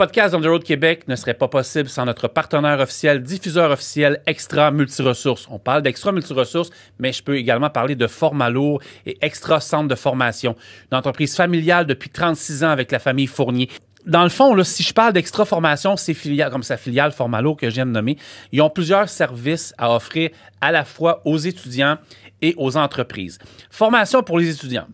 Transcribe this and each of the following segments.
podcast On the Road Québec ne serait pas possible sans notre partenaire officiel, diffuseur officiel Extra Multiressources. On parle d'Extra Multiressources, mais je peux également parler de Format Lourd et Extra Centre de formation. Une entreprise familiale depuis 36 ans avec la famille Fournier. Dans le fond, là, si je parle d'Extra Formation, c'est filiale, comme sa filiale Format Lourd que je viens de nommer, ils ont plusieurs services à offrir à la fois aux étudiants et aux entreprises. Formation pour les étudiants.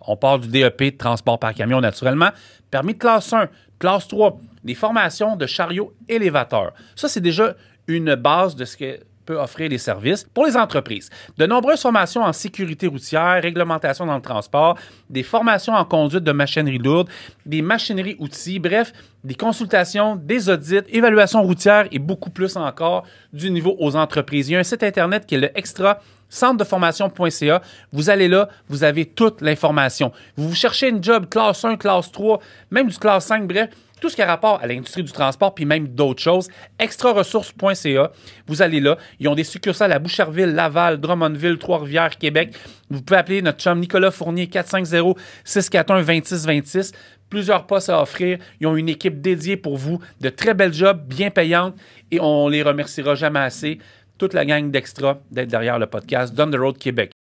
On parle du DEP de transport par camion naturellement, permis de classe 1, classe 3, des formations de chariot élévateur. Ça, c'est déjà une base de ce que peut offrir les services pour les entreprises. De nombreuses formations en sécurité routière, réglementation dans le transport, des formations en conduite de machinerie lourde, des machineries outils, bref, des consultations, des audits, évaluation routière et beaucoup plus encore du niveau aux entreprises. Il y a un site Internet qui est le Extra centredeformation.ca. Vous allez là, vous avez toute l'information. Vous cherchez une job classe 1, classe 3, même du classe 5, bref, tout ce qui a rapport à l'industrie du transport, puis même d'autres choses, extraressources.ca. Vous allez là. Ils ont des succursales à Boucherville, Laval, Drummondville, Trois-Rivières, Québec. Vous pouvez appeler notre chum Nicolas Fournier, 450-641-2626. Plusieurs postes à offrir. Ils ont une équipe dédiée pour vous, de très belles jobs, bien payantes, et on les remerciera jamais assez. Toute la gang d'Extra d'être derrière le podcast On the Road Québec.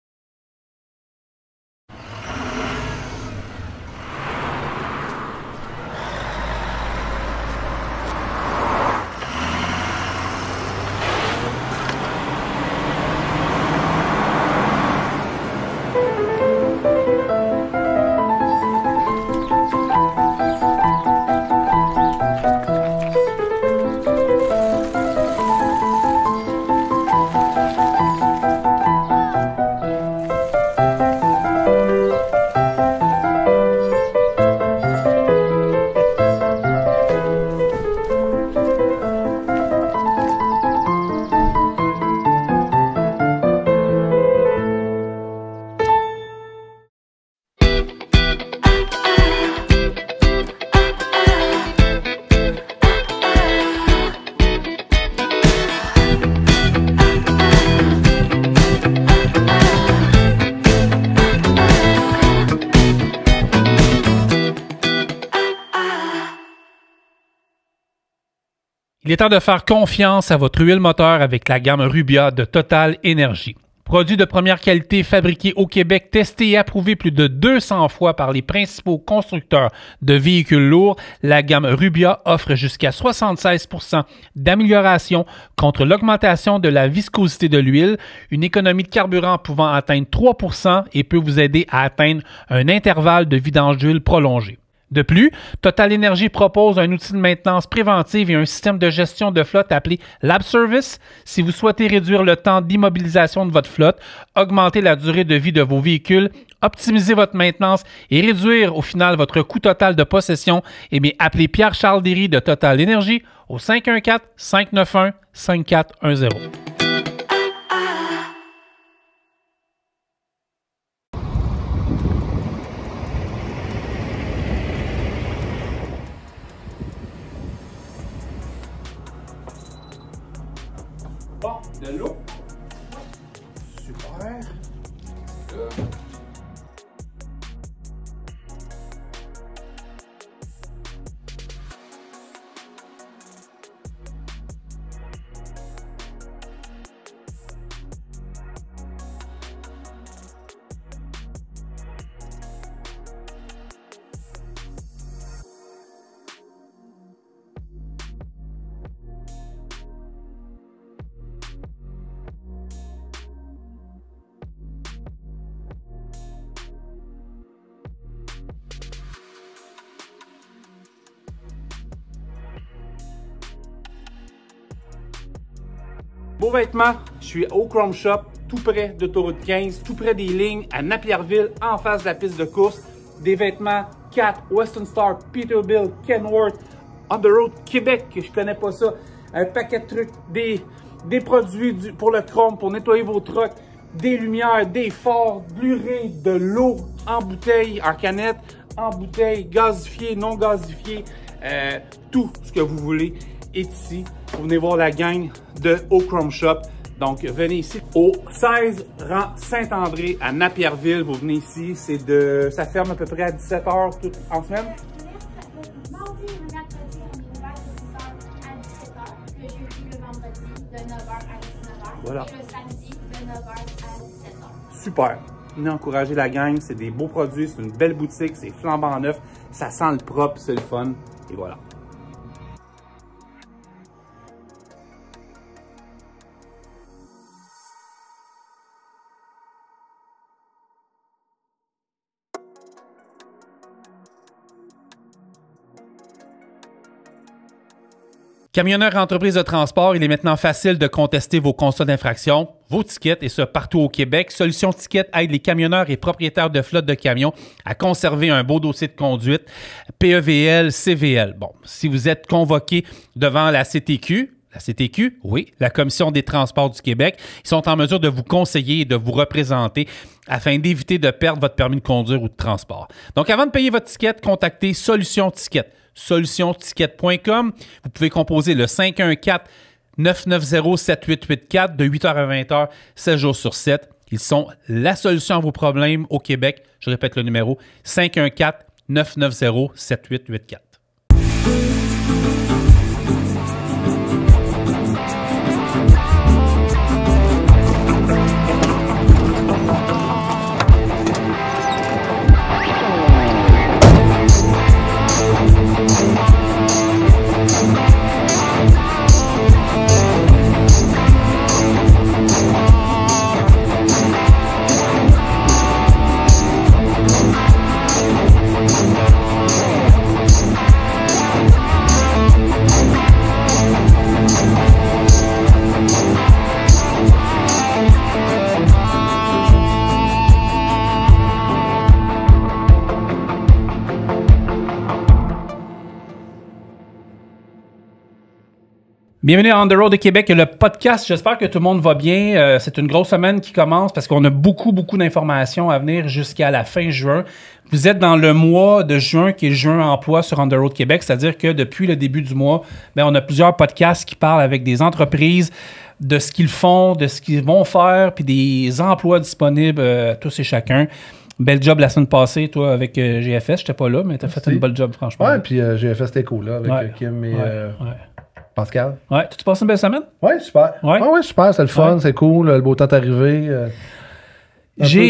Il est temps de faire confiance à votre huile moteur avec la gamme Rubia de Total Énergie. Produit de première qualité fabriqué au Québec, testé et approuvé plus de 200 fois par les principaux constructeurs de véhicules lourds, la gamme Rubia offre jusqu'à 76% d'amélioration contre l'augmentation de la viscosité de l'huile, une économie de carburant pouvant atteindre 3% et peut vous aider à atteindre un intervalle de vidange d'huile prolongé. De plus, Total Énergie propose un outil de maintenance préventive et un système de gestion de flotte appelé Lab Service. Si vous souhaitez réduire le temps d'immobilisation de votre flotte, augmenter la durée de vie de vos véhicules, optimiser votre maintenance et réduire au final votre coût total de possession, appelez Pierre-Charles Derry de Total Énergie au 514-591-5410. Bon, de l'eau. Super. Beau vêtement, je suis au Chrome Shop, tout près d'autoroute 15, tout près des lignes à Napierville, en face de la piste de course. Des vêtements Cat, Western Star, Peterbilt, Kenworth, On the Road Québec, que je connais pas ça. Un paquet de trucs, des produits pour le chrome, pour nettoyer vos trucks, des lumières, des phares, Blu-ray, de l'eau en bouteille, en canette, en bouteille, gazifié, non gazifié, tout ce que vous voulez est ici. Vous venez voir la gang de Au Chrome Shop. Donc, venez ici au 16 rang Saint-André à Napierville. Vous venez ici, ça ferme à peu près à 17h en semaine. de 9h à 19h. Voilà. Et le samedi, de 9h à 17h. Super. Venez encourager la gang. C'est des beaux produits. C'est une belle boutique. C'est flambant neuf. Ça sent le propre. C'est le fun. Et voilà. Camionneur et entreprise de transport, il est maintenant facile de contester vos constats d'infraction, vos tickets, et ce partout au Québec. Solution Ticket aide les camionneurs et propriétaires de flottes de camions à conserver un beau dossier de conduite, PEVL, CVL. Bon, si vous êtes convoqué devant la CTQ, oui, la Commission des transports du Québec, ils sont en mesure de vous conseiller et de vous représenter afin d'éviter de perdre votre permis de conduire ou de transport. Donc, avant de payer votre ticket, contactez Solution Ticket. solutionticket.com. Vous pouvez composer le 514-990-7884 de 8h à 20h, 7 jours sur 7. Ils sont la solution à vos problèmes au Québec. Je répète le numéro, 514-990-7884. Bienvenue à On the Road de Québec, le podcast. J'espère que tout le monde va bien. C'est une grosse semaine qui commence parce qu'on a beaucoup d'informations à venir jusqu'à la fin juin. Vous êtes dans le mois de juin qui est juin emploi sur On the Road Québec, c'est-à-dire que depuis le début du mois, on a plusieurs podcasts qui parlent avec des entreprises de ce qu'ils font, de ce qu'ils vont faire, puis des emplois disponibles, tous et chacun. Bel job la semaine passée, toi, avec GFS. J'étais pas là, mais tu as fait un bel job, franchement. Ouais, puis GFS, c'était cool, là, avec Kim et Pascal. Ouais, tu passes une belle semaine? Ouais, super. Ouais, super, c'est le fun, c'est cool, le beau temps est arrivé.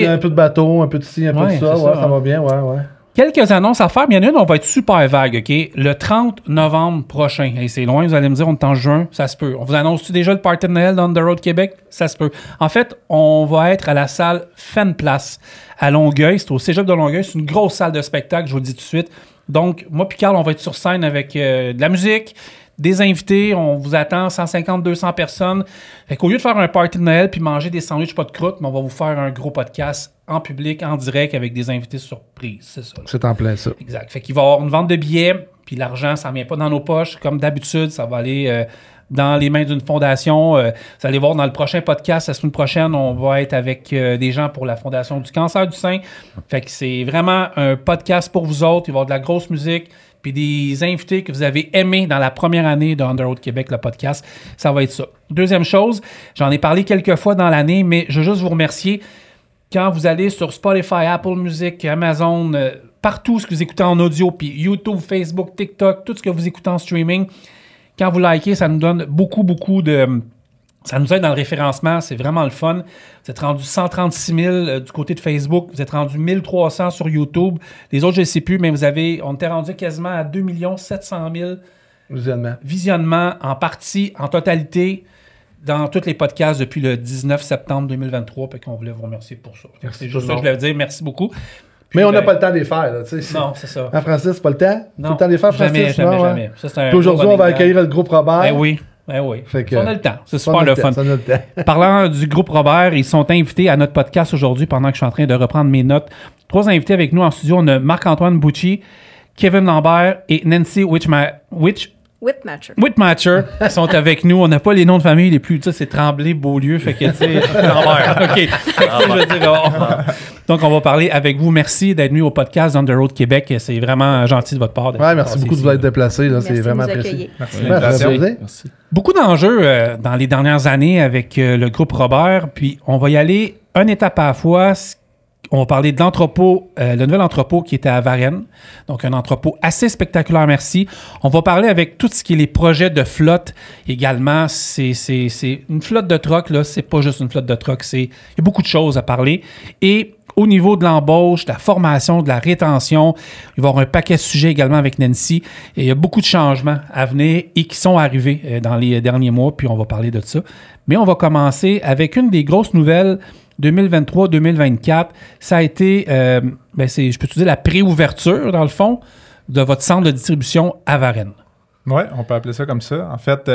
Un peu de bateau, un peu de ci, un peu de ça. Ça va bien, ouais. Quelques annonces à faire, mais il y en a une, on va être super vague, OK? Le 30 novembre prochain, et c'est loin, vous allez me dire, on est en juin, ça se peut. On vous annonce-tu déjà le Party de Noël dans On the Road Québec? Ça se peut. En fait, on va être à la salle Fenplace à Longueuil. C'est au Cégep de Longueuil. C'est une grosse salle de spectacle, je vous le dis tout de suite. Donc, moi puis Carl, on va être sur scène avec de la musique, des invités, on vous attend 150-200 personnes. Fait qu'au lieu de faire un party de Noël puis manger des sandwichs pas de croûte, mais on va vous faire un gros podcast en public, en direct, avec des invités surprises. C'est ça. Là. C'est en plein ça. Exact. Fait qu'il va y avoir une vente de billets, puis l'argent, ça ne vient pas dans nos poches. Comme d'habitude, ça va aller dans les mains d'une fondation. Vous allez voir dans le prochain podcast, la semaine prochaine, on va être avec des gens pour la Fondation du cancer du sein. Fait que c'est vraiment un podcast pour vous autres. Il va y avoir de la grosse musique, puis des invités que vous avez aimés dans la première année de On the Road Québec, le podcast. Ça va être ça. Deuxième chose, j'en ai parlé quelques fois dans l'année, mais je veux juste vous remercier. Quand vous allez sur Spotify, Apple Music, Amazon, partout ce que vous écoutez en audio, puis YouTube, Facebook, TikTok, tout ce que vous écoutez en streaming, quand vous likez, ça nous donne beaucoup de... Ça nous aide dans le référencement, c'est vraiment le fun. Vous êtes rendu 136 000 du côté de Facebook, vous êtes rendu 1300 sur YouTube. Les autres, je ne sais plus, mais on était rendu quasiment à 2 700 000 visionnements en partie, en totalité, dans tous les podcasts depuis le 19 septembre 2023. Puis qu'on voulait vous remercier pour ça. C'est juste ça que je voulais vous dire. Merci beaucoup. Puis, mais on n'a pas le temps de les faire. Là, non, c'est ça. Hein, Francis, c'est pas le temps? Non, le temps de les faire, Francis? Jamais. Ça, aujourd'hui, on va accueillir le groupe Robert. Ben oui. Que, on a le temps. C'est super le fun. Parlant du groupe Robert, ils sont invités à notre podcast aujourd'hui pendant que je suis en train de reprendre mes notes. 3 invités avec nous en studio. On a Marc-Antoine Bucci, Kevin Lambert et Nancy Whitmatcher qui sont avec nous. On n'a pas les noms de famille les plus... Tu sais, c'est Tremblay-Beaulieu. Fait que, tu sais, Lambert. OK. Je veux dire, donc, on va parler avec vous. Merci d'être venu au podcast On the Road Québec. C'est vraiment gentil de votre part. Ouais, merci beaucoup de vous être déplacé. C'est vraiment apprécié. Merci. Beaucoup d'enjeux dans les dernières années avec le groupe Robert. Puis, on va y aller une étape à la fois. Ce On va parler de l'entrepôt, le nouvel entrepôt qui était à Varennes. Donc, un entrepôt assez spectaculaire, merci. On va parler avec tout ce qui est les projets de flotte également. C'est une flotte de trucks, là. C'est pas juste une flotte de trucks. Il y a beaucoup de choses à parler. Et au niveau de l'embauche, de la formation, de la rétention, il va y avoir un paquet de sujets également avec Nancy. Et il y a beaucoup de changements à venir et qui sont arrivés dans les derniers mois. Puis, on va parler de ça. Mais on va commencer avec une des grosses nouvelles 2023-2024, ça a été, je peux te dire, la préouverture, dans le fond, de votre centre de distribution à Varennes. Oui, on peut appeler ça comme ça. En fait,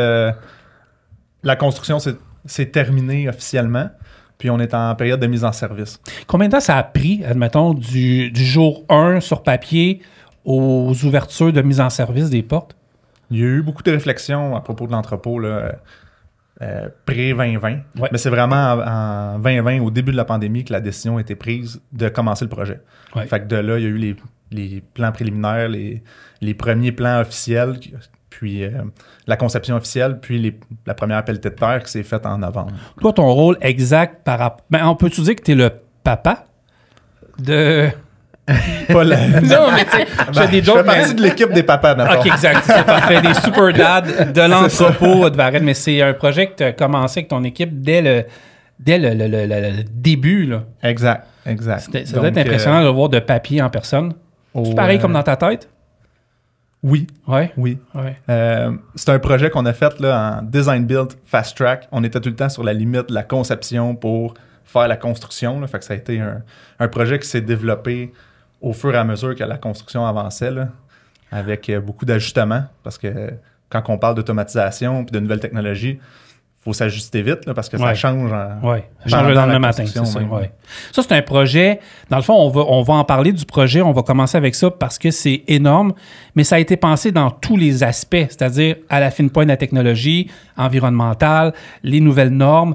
la construction s'est terminée officiellement, puis on est en période de mise en service. Combien de temps ça a pris, admettons, du jour 1 sur papier aux ouvertures de mise en service des portes? Il y a eu beaucoup de réflexions à propos de l'entrepôt, là. Pré-2020. Ouais. Mais c'est vraiment en 2020, au début de la pandémie, que la décision a été prise de commencer le projet. Ouais. Fait que de là, il y a eu les plans préliminaires, les premiers plans officiels, puis la conception officielle, puis la première pelletée de terre qui s'est faite en novembre. Toi, ton rôle exact par rapport... on peut-tu dire que tu es le papa de... Pas la... Non, mais tu sais, je fais des jokes. Je fais partie de l'équipe des papas maintenant. OK, exact. C'est parfait. Des super dads de l'entrepôt de Varennes. Mais c'est un projet que tu as commencé avec ton équipe dès le début. Là. Exact. Ça doit être impressionnant de le voir de papier en personne. C'est pareil comme dans ta tête? Oui. Ouais. Oui. Ouais. C'est un projet qu'on a fait là, en design build fast track. On était tout le temps sur la limite de la conception pour faire la construction. Là. Fait que ça a été un projet qui s'est développé au fur et à mesure que la construction avançait, là, avec beaucoup d'ajustements, parce que quand on parle d'automatisation et de nouvelles technologies, il faut s'ajuster vite, là, parce que ça change. Oui, ça change le lendemain matin, c'est ça. Ouais. Ça, c'est un projet. Dans le fond, on va en parler du projet. On va commencer avec ça parce que c'est énorme, mais ça a été pensé dans tous les aspects, c'est-à-dire à la fine pointe de la technologie, environnementale, les nouvelles normes.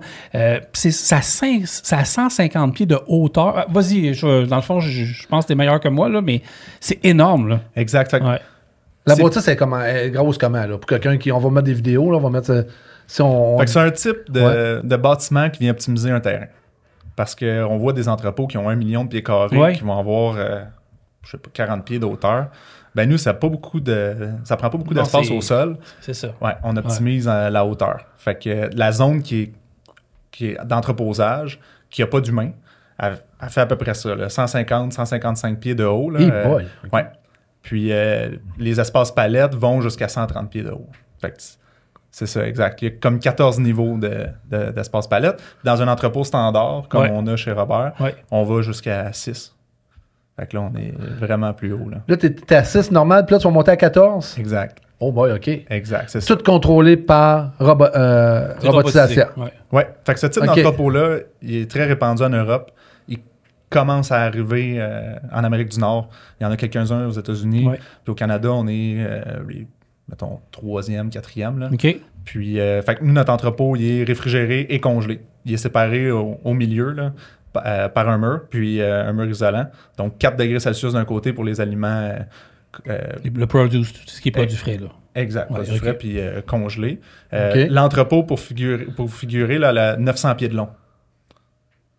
Ça a 150 pieds de hauteur. Vas-y, dans le fond, je pense que tu es meilleur que moi, là, mais c'est énorme. Là. Exact. Ouais. La bâtisse, elle est grosse comment? Là? Pour quelqu'un qui... On va mettre des vidéos, là, on va mettre... Fait que c'est un type de bâtiment qui vient optimiser un terrain. Parce qu'on voit des entrepôts qui ont 1 million de pieds carrés, qui vont avoir, 40 pieds de hauteur. Ben nous, ça prend pas beaucoup d'espace au sol. C'est ça. Ouais, on optimise la hauteur. Fait que la zone qui est d'entreposage, qui n'a pas d'humain, elle fait à peu près ça, 150-155 pieds de haut. Là, boy. Ouais. Puis les espaces palettes vont jusqu'à 130 pieds de haut. Fait que c'est ça, exact. Il y a comme 14 niveaux d'espace palette. Dans un entrepôt standard, comme on a chez Robert, on va jusqu'à 6. Fait que là, on est vraiment plus haut. Là, t'es à 6 normal, puis là, tu vas monter à 14? Exact. Oh boy, OK. Exact, c'est ça. Tout contrôlé par robotisation. Ouais. Fait que ce type d'entrepôt-là, il est très répandu en Europe. Il commence à arriver en Amérique du Nord. Il y en a quelques-uns aux États-Unis. Puis au Canada, on est... mettons, 3e, 4e. Là. OK. Puis, fait que nous, notre entrepôt, il est réfrigéré et congelé. Il est séparé au milieu, là, par un mur, puis un mur isolant. Donc, 4 degrés Celsius d'un côté pour les aliments... le produce, tout ce qui est produit frais, là. Exact, produit frais, puis congelé. L'entrepôt, pour figurer là, elle a 900 pieds de long.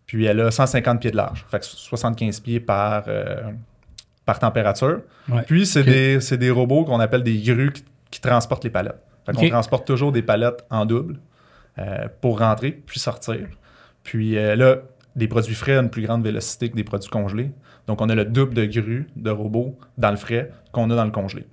Puis, elle a 150 pieds de large. Fait que 75 pieds par température. Ouais. Puis, c'est des robots qu'on appelle des grues qui transportent les palettes. Fait qu'on transporte toujours des palettes en double pour rentrer puis sortir. Puis là, des produits frais ont une plus grande vélocité que des produits congelés. Donc, on a le double de grues de robots dans le frais qu'on a dans le congelé.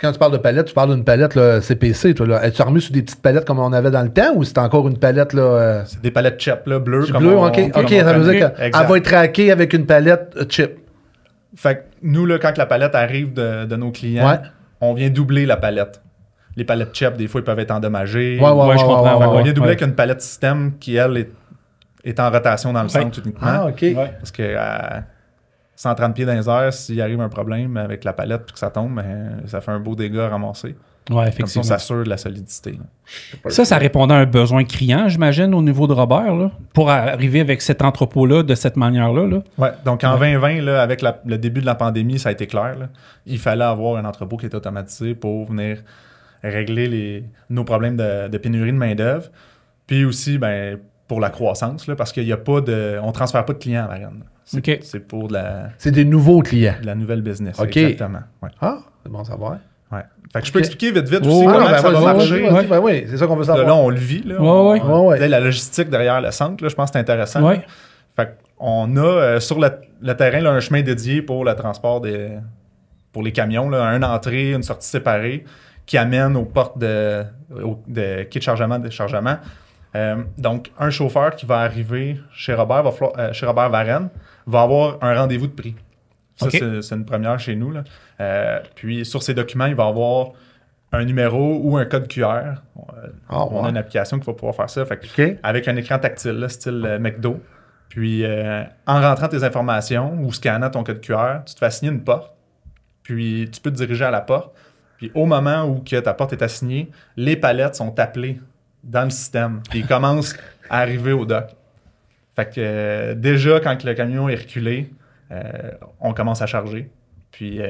Quand tu parles de palette, tu parles d'une palette là, CPC. Toi, là. Es-tu remis sur des petites palettes comme on avait dans le temps ou c'est encore une palette là, C'est des palettes chip là, bleues. OK, ça veut dire qu'elle va être raquée avec une palette chip. Fait que nous, là, quand la palette arrive de nos clients, on vient doubler la palette. Les palettes chip, des fois, ils peuvent être endommagées. Je comprends. On vient doubler avec une palette système qui, elle, est en rotation dans le centre uniquement. Ah, OK. Parce que à 130 pieds dans les airs, s'il arrive un problème avec la palette puis que ça tombe, ça fait un beau dégât à ramasser. Oui, effectivement. Comme ça, on s'assure de la solidité. Ça répondait à un besoin criant, j'imagine, au niveau de Robert, là, pour arriver avec cet entrepôt-là de cette manière-là. Là. Oui, donc en 2020, là, avec le début de la pandémie, ça a été clair. Là. Il fallait avoir un entrepôt qui était automatisé pour venir régler nos problèmes de pénurie de main-d'œuvre. Puis aussi, pour la croissance, là, parce qu'il y a pas de... On ne transfère pas de clients à Varennes. C'est pour C'est des nouveaux clients. de la nouvelle business. OK. Exactement. Ouais. Ah, c'est bon à savoir. Ouais. Fait que je peux expliquer vite aussi Oh, comment ben, ça va marcher. Oui, c'est ça qu'on veut savoir. Là, on le vit. Là, Ouais. La logistique derrière le centre, là, je pense que c'est intéressant. Ouais. Fait qu'on a sur le terrain là, un chemin dédié pour le transport pour les camions, là, une entrée, une sortie séparée qui amène aux portes de quai de chargement, déchargement. Donc, un chauffeur qui va arriver chez Robert Varennes va avoir un rendez-vous de prix. Ça, c'est une première chez nous. Là. Puis, sur ces documents, il va avoir un numéro ou un code QR. On a une application qui va pouvoir faire ça. Fait que, avec un écran tactile, là, style McDo. Puis, en rentrant tes informations ou scannant ton code QR, tu te fais assigner une porte. Puis, tu peux te diriger à la porte. Puis, au moment où que ta porte est assignée, les palettes sont appelées dans le système. Puis, ils commencent à arriver au dock. Fait que, déjà, quand le camion est reculé, on commence à charger. Puis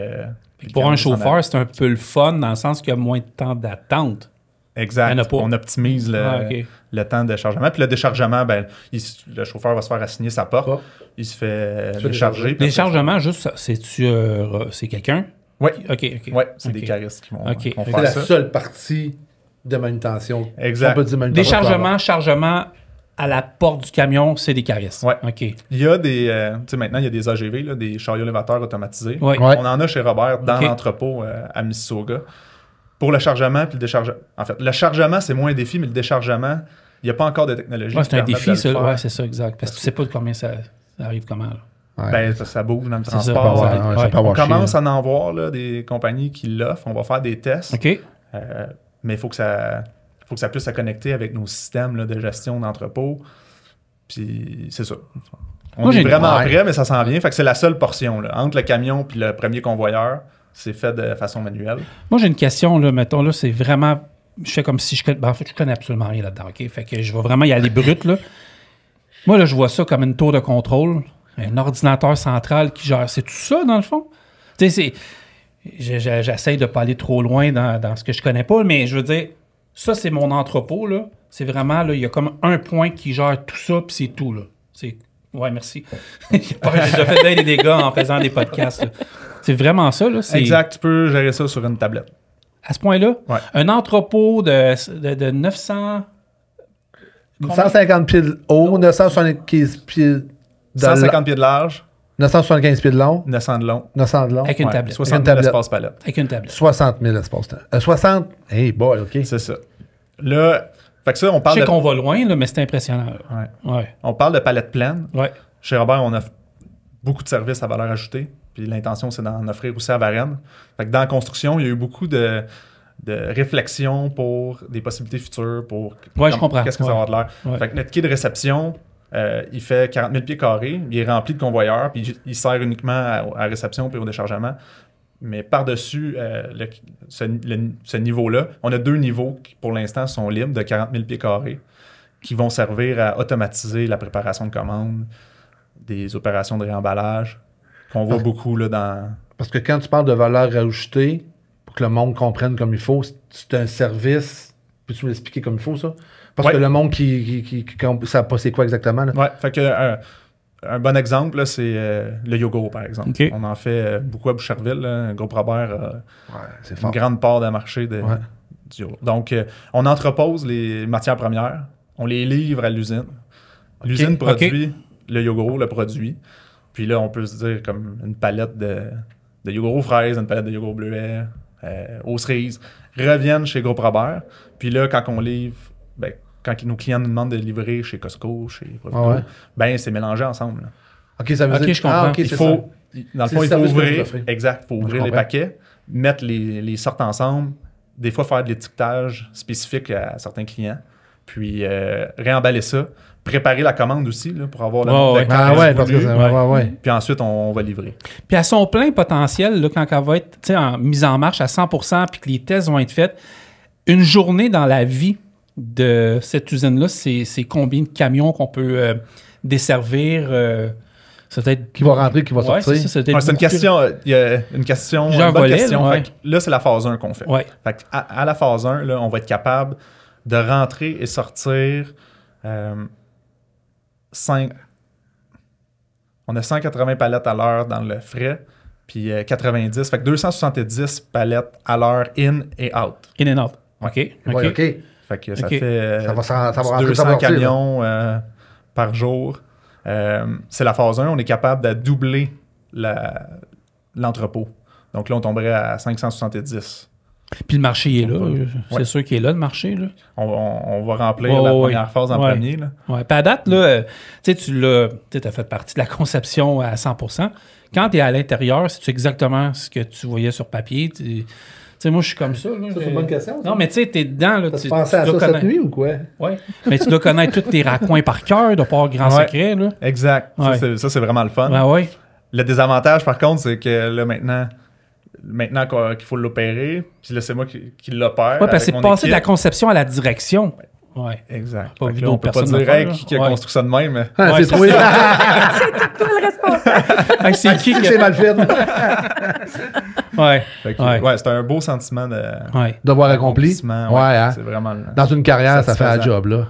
pour un chauffeur, c'est un peu le fun dans le sens qu'il y a moins de temps d'attente. Exact. On optimise le temps de chargement. Puis le déchargement, le chauffeur va se faire assigner sa porte. Il se fait décharger. Déchargement, juste, c'est quelqu'un? Oui. OK. Oui, c'est des caristes qui vont faire ça. C'est la seule partie de manutention. Exact. Déchargement, chargement à la porte du camion, c'est des caristes. Oui. OK. Il y a des... tu sais, maintenant, il y a des AGV, là, des chariots élévateurs automatisés. Ouais. On en a chez Robert dans l'entrepôt à Mississauga. Pour le chargement puis le déchargement. En fait, le chargement, c'est moins un défi, mais le déchargement, il n'y a pas encore de technologie. Ouais, c'est un défi, ça. Ouais, c'est ça, exact. Parce que tu ne sais pas de combien ça arrive comment. Là. Ça bouge dans le transport. On commence à en voir là, des compagnies qui l'offrent. On va faire des tests. OK. Mais il faut que ça puisse se connecter avec nos systèmes là, de gestion d'entrepôt. Puis c'est ça. On est vraiment prêt, mais ça s'en vient. Fait que c'est la seule portion. Là. Entre le camion et le premier convoyeur, c'est fait de façon manuelle. Moi, j'ai une question. Là, mettons, là, c'est vraiment... Je fais comme si je connais... en fait, je connais absolument rien là-dedans. OK? Fait que je vais vraiment y aller brut. Là. Moi, là, je vois ça comme une tour de contrôle. Un ordinateur central qui gère... C'est tout ça, dans le fond? Tu sais, j'essaie de ne pas aller trop loin dans ce que je connais pas, mais je veux dire, ça, c'est mon entrepôt, là. C'est vraiment, là, il y a comme un point qui gère tout ça, puis c'est tout, là. Ouais, merci. J'ai déjà fait bien des dégâts en faisant des podcasts, là. C'est vraiment ça, là. Exact, tu peux gérer ça sur une tablette. À ce point-là? Ouais. Un entrepôt de 900... 150 pieds de haut, 975 pieds de 150 pieds de large. 975 pieds de long. 900 de long. 900 de long. Avec une tablette. 60 000 espace palette. Avec une tablette. 60 000 espace temps. 60? Hey, boy, OK. C'est ça. Là, fait que ça, on parle je sais qu'on va loin, là, mais c'est impressionnant. Ouais. On parle de palette pleine. Ouais. Chez Robert, on offre beaucoup de services à valeur ajoutée. Puis l'intention, c'est d'en offrir aussi à Varennes. Fait que dans la construction, il y a eu beaucoup de réflexion pour des possibilités futures, pour je comprends. Qu'est-ce que ça va avoir de l'air. Ouais. Fait que notre quai de réception, il fait 40 000 pieds carrés, il est rempli de convoyeurs, puis il sert uniquement à réception puis au déchargement. Mais par-dessus ce niveau-là, on a 2 niveaux qui, pour l'instant, sont libres de 40 000 pieds carrés qui vont servir à automatiser la préparation de commandes, des opérations de réemballage, qu'on voit beaucoup là, dans... Parce que quand tu parles de valeur ajoutée, pour que le monde comprenne comme il faut, c'est un service. Peux-tu me l'expliquer comme il faut, ça? Parce que le monde qui ne savent pas c'est quoi exactement. Oui, fait que un bon exemple, là, c'est le yogourt, par exemple. Okay. On en fait beaucoup à Boucherville. Là. Groupe Robert c'est une grande part d'un marché du yogourt. Donc, on entrepose les matières premières, on les livre à l'usine. L'usine produit le yogourt, le produit. Puis là, on peut se dire comme une palette de yogourt aux fraises, une palette de yogourt bleuet, aux cerises, reviennent chez Groupe Robert. Puis là, quand on livre, quand nos clients nous demandent de livrer chez Costco, chez Provigo, c'est mélangé ensemble. Là. OK, ça veut dire... je comprends. Okay, dans le fond, il faut ouvrir... Exact, il faut ouvrir les paquets, mettre les sortes ensemble, des fois faire de l'étiquetage spécifique à certains clients, puis réemballer ça, préparer la commande aussi là, pour avoir puis ensuite, on va livrer. Puis à son plein potentiel, là, quand elle va être mise en marche à 100% puis que les tests vont être faits, une journée dans la vie de cette usine-là, c'est combien de camions qu'on peut desservir? Ça peut être... Qui va rentrer, qui va sortir? C'est une question. Il y a une question. J'ai un volet, question. là, là, c'est la phase 1 qu'on fait. Ouais. Fait à la phase 1, là, on va être capable de rentrer et sortir on a 180 palettes à l'heure dans le frais, puis 90. Fait que 270 palettes à l'heure in et out. In and out. OK. Ouais, OK. Fait que ça OK. fait Ça va rentrer 200 ça va sortir, camions par jour. C'est la phase 1. On est capable de doubler l'entrepôt. Donc là, on tomberait à 570. Puis le marché il est là. Ouais. C'est sûr qu'il est là, le marché. Là. On va remplir la première phase en premier. Là. Ouais. Puis à date, là, tu as fait partie de la conception à 100%. Quand tu es à l'intérieur, c'est exactement ce que tu voyais sur papier. Tu sais, moi, je suis comme ça. Là, Ça, c'est une bonne question. Non, mais tu sais, t'es dedans. Là, Tu pensais à ça dois cette nuit ou quoi? Oui. Mais tu dois connaître tous tes raccoins par cœur, de pas avoir grand Ouais. secret. Là. Exact. Ouais. Ça, c'est vraiment le fun. Ben oui. Le désavantage, par contre, c'est que là, maintenant qu'il faut l'opérer, puis là, c'est moi qui l'opère. Oui, parce que c'est avec mon passé de la équipe. conception à la direction. Oui. Exact. Pas Fait vu que là, on d'autres peut pas personnes dire le faire, hey, là. qui a Ouais. construit ça de même. Mais... Ah, Ouais, c'est toi. Toi le responsable. Hey, c'est qui C'est mal fait. Ouais. Fait que, Ouais. ouais, c'est un beau sentiment de Ouais. Devoir accompli. accomplissement, Ouais, hein. C'est vraiment... Dans une carrière, ça fait un Satisfaisant. job, là.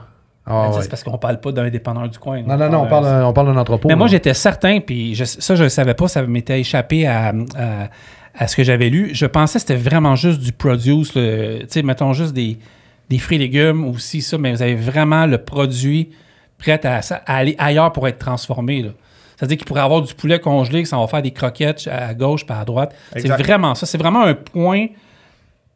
Ah, Mais ouais. c'est parce qu'on parle pas d'un dépanneur du coin. Non, on parle d'un entrepôt. Mais moi, là. j'étais certain, puis ça, je ne savais pas, ça m'était échappé à ce que j'avais lu. Je pensais que c'était vraiment juste du produce, tu sais, mettons juste des fruits et légumes ou aussi ça, mais vous avez vraiment le produit prêt à aller ailleurs pour être transformé. Là. C'est-à-dire qu'il pourrait avoir du poulet congelé, que ça va faire des croquettes à gauche puis à droite. Exact. C'est vraiment ça. C'est vraiment un point.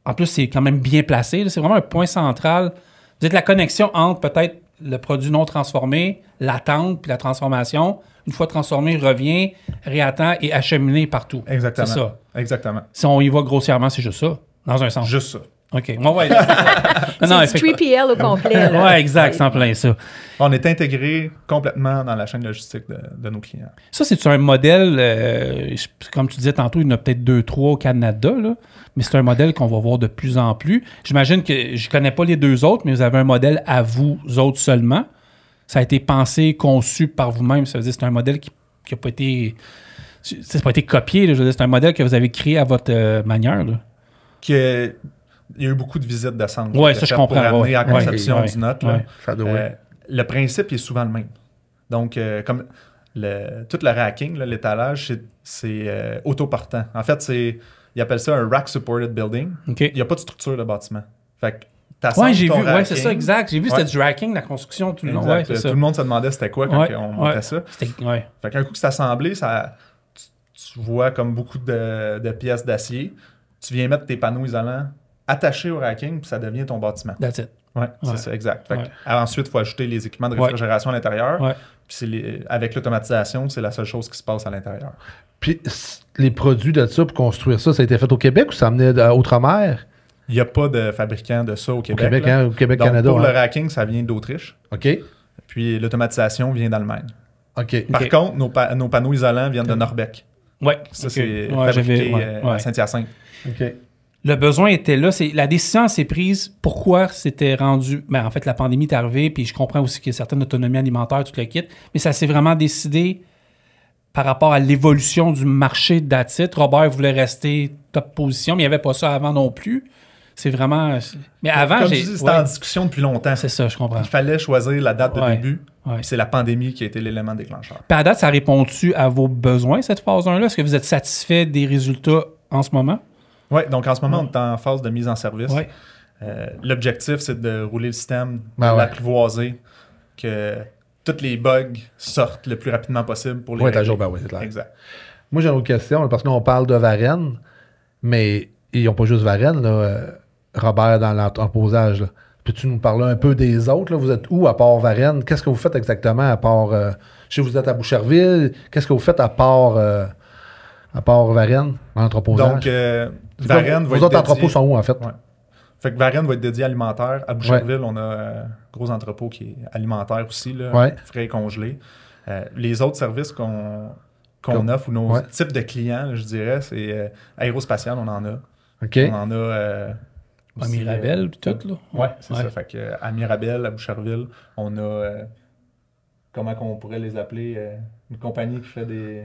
En plus, c'est quand même bien placé. Là. C'est vraiment un point central. Vous êtes la connexion entre peut-être le produit non transformé, l'attente puis la transformation. Une fois transformé, il revient, réattend et acheminé partout. Exactement. C'est ça. Exactement. Si on y va grossièrement, c'est juste ça, dans un sens. Juste ça. OK. Moi, ouais, non, C'est du 3PL au complet. là. Ouais, exact, c'est en plein ça. On est intégré complètement dans la chaîne logistique de nos clients. Ça, c'est un modèle, comme tu disais tantôt, il y en a peut-être 2-3 au Canada, là, mais c'est un modèle qu'on va voir de plus en plus. J'imagine que je connais pas les deux autres, mais vous avez un modèle à vous autres seulement. Ça a été pensé, conçu par vous-même. Ça veut dire que c'est un modèle qui n'a pas été... C'est pas été copié, là, je veux dire, c'est un modèle que vous avez créé à votre manière. Là. Il y a eu beaucoup de visites de centre. Ouais, qui ça, étaient je comprends, faites Pour amener ouais. à la conception Ouais, du note. là. ouais. Ça doit être. Le principe est souvent le même. Donc, comme tout le racking, là, l'étalage, c'est autoportant. En fait, ils appellent ça un rack-supported building. OK. Il n'y a pas de structure de bâtiment. Fait que t'assembles Ouais, j'ai ton vu, ouais, racking. c'est ça, exact. J'ai vu, Ouais. c'était du racking, la construction, tout le long. Exact. Ouais, c'est ça. Tout le monde se demandait c'était quoi quand Ouais, on montait ouais. ça. Ouais. Fait qu'un coup que c'est assemblé, tu vois comme beaucoup de pièces d'acier. Tu viens mettre tes panneaux isolants attachés au racking, puis ça devient ton bâtiment. That's it. Ouais, c'est Ouais. ça, exact. Fait Ouais. que, ensuite, il faut ajouter les équipements de Ouais. réfrigération à l'intérieur. Ouais. Puis avec l'automatisation, c'est la seule chose qui se passe à l'intérieur. Puis les produits de ça pour construire ça, ça a été fait au Québec ou ça amenait d'outre-mer? Il n'y a pas de fabricant de ça au Au Québec. Québec, là. hein? Au Québec, Donc, Canada. pour le hein? racking, ça vient d'Autriche. OK. Puis l'automatisation vient d'Allemagne. OK. Par OK. contre, nos panneaux isolants viennent de Norbec. Ouais. Ça, OK. c'est Ouais, fabriqué j'avais- à Saint-Hyacinthe. OK. Le besoin était là. La décision s'est prise. Pourquoi c'était rendu... Ben, en fait, la pandémie est arrivée, puis je comprends aussi qu'il y a certaines autonomies alimentaires, tout le kit, mais ça s'est vraiment décidé par rapport à l'évolution du marché d'Atit. Robert voulait rester top position, mais il n'y avait pas ça avant non plus. C'est vraiment... Mais avant, Comme j'ai... tu dis, c'était ouais, en discussion depuis longtemps. c'est ça, je comprends. Il fallait choisir la date de Ouais. début. Ouais. Puis c'est la pandémie qui a été l'élément déclencheur. Puis à date, ça répond-tu à vos besoins, cette phase 1-là? Est-ce que vous êtes satisfait des résultats en ce moment? Oui, donc en ce moment, on est en phase de mise en service. Oui. L'objectif, c'est de rouler le système, Ben de ouais. l'apprivoiser, que tous les bugs sortent le plus rapidement possible pour les Oui, t'as régler. jour, ben oui, c'est clair. Exact. Moi, j'ai une autre question, parce qu'on parle de Varennes, mais ils n'ont pas juste Varennes, là, Robert, dans l'entreposage. là. Peux-tu nous parler un peu des autres? Là? Vous êtes où à part Varennes? Qu'est-ce que vous faites exactement à part... je sais que vous êtes à Boucherville. Qu'est-ce que vous faites à part Varennes, dans l'entreposage? Donc, C'est quoi, Varennes va vos être autres dédié... entrepôts sont où, en fait? Ouais. Fait que Varennes va être dédié alimentaire. À Boucherville, on a un gros entrepôt qui est alimentaire aussi, là, Ouais. frais et congelés. Les autres services qu'on offre, ou nos Ouais. types de clients, là, je dirais, c'est aérospatial, on en a. OK. On en a... À aussi, Mirabel, puis tout, là. Ouais, c'est ça. Fait que, à Mirabel, à Boucherville, on a... comment qu'on pourrait les appeler? Une compagnie qui fait des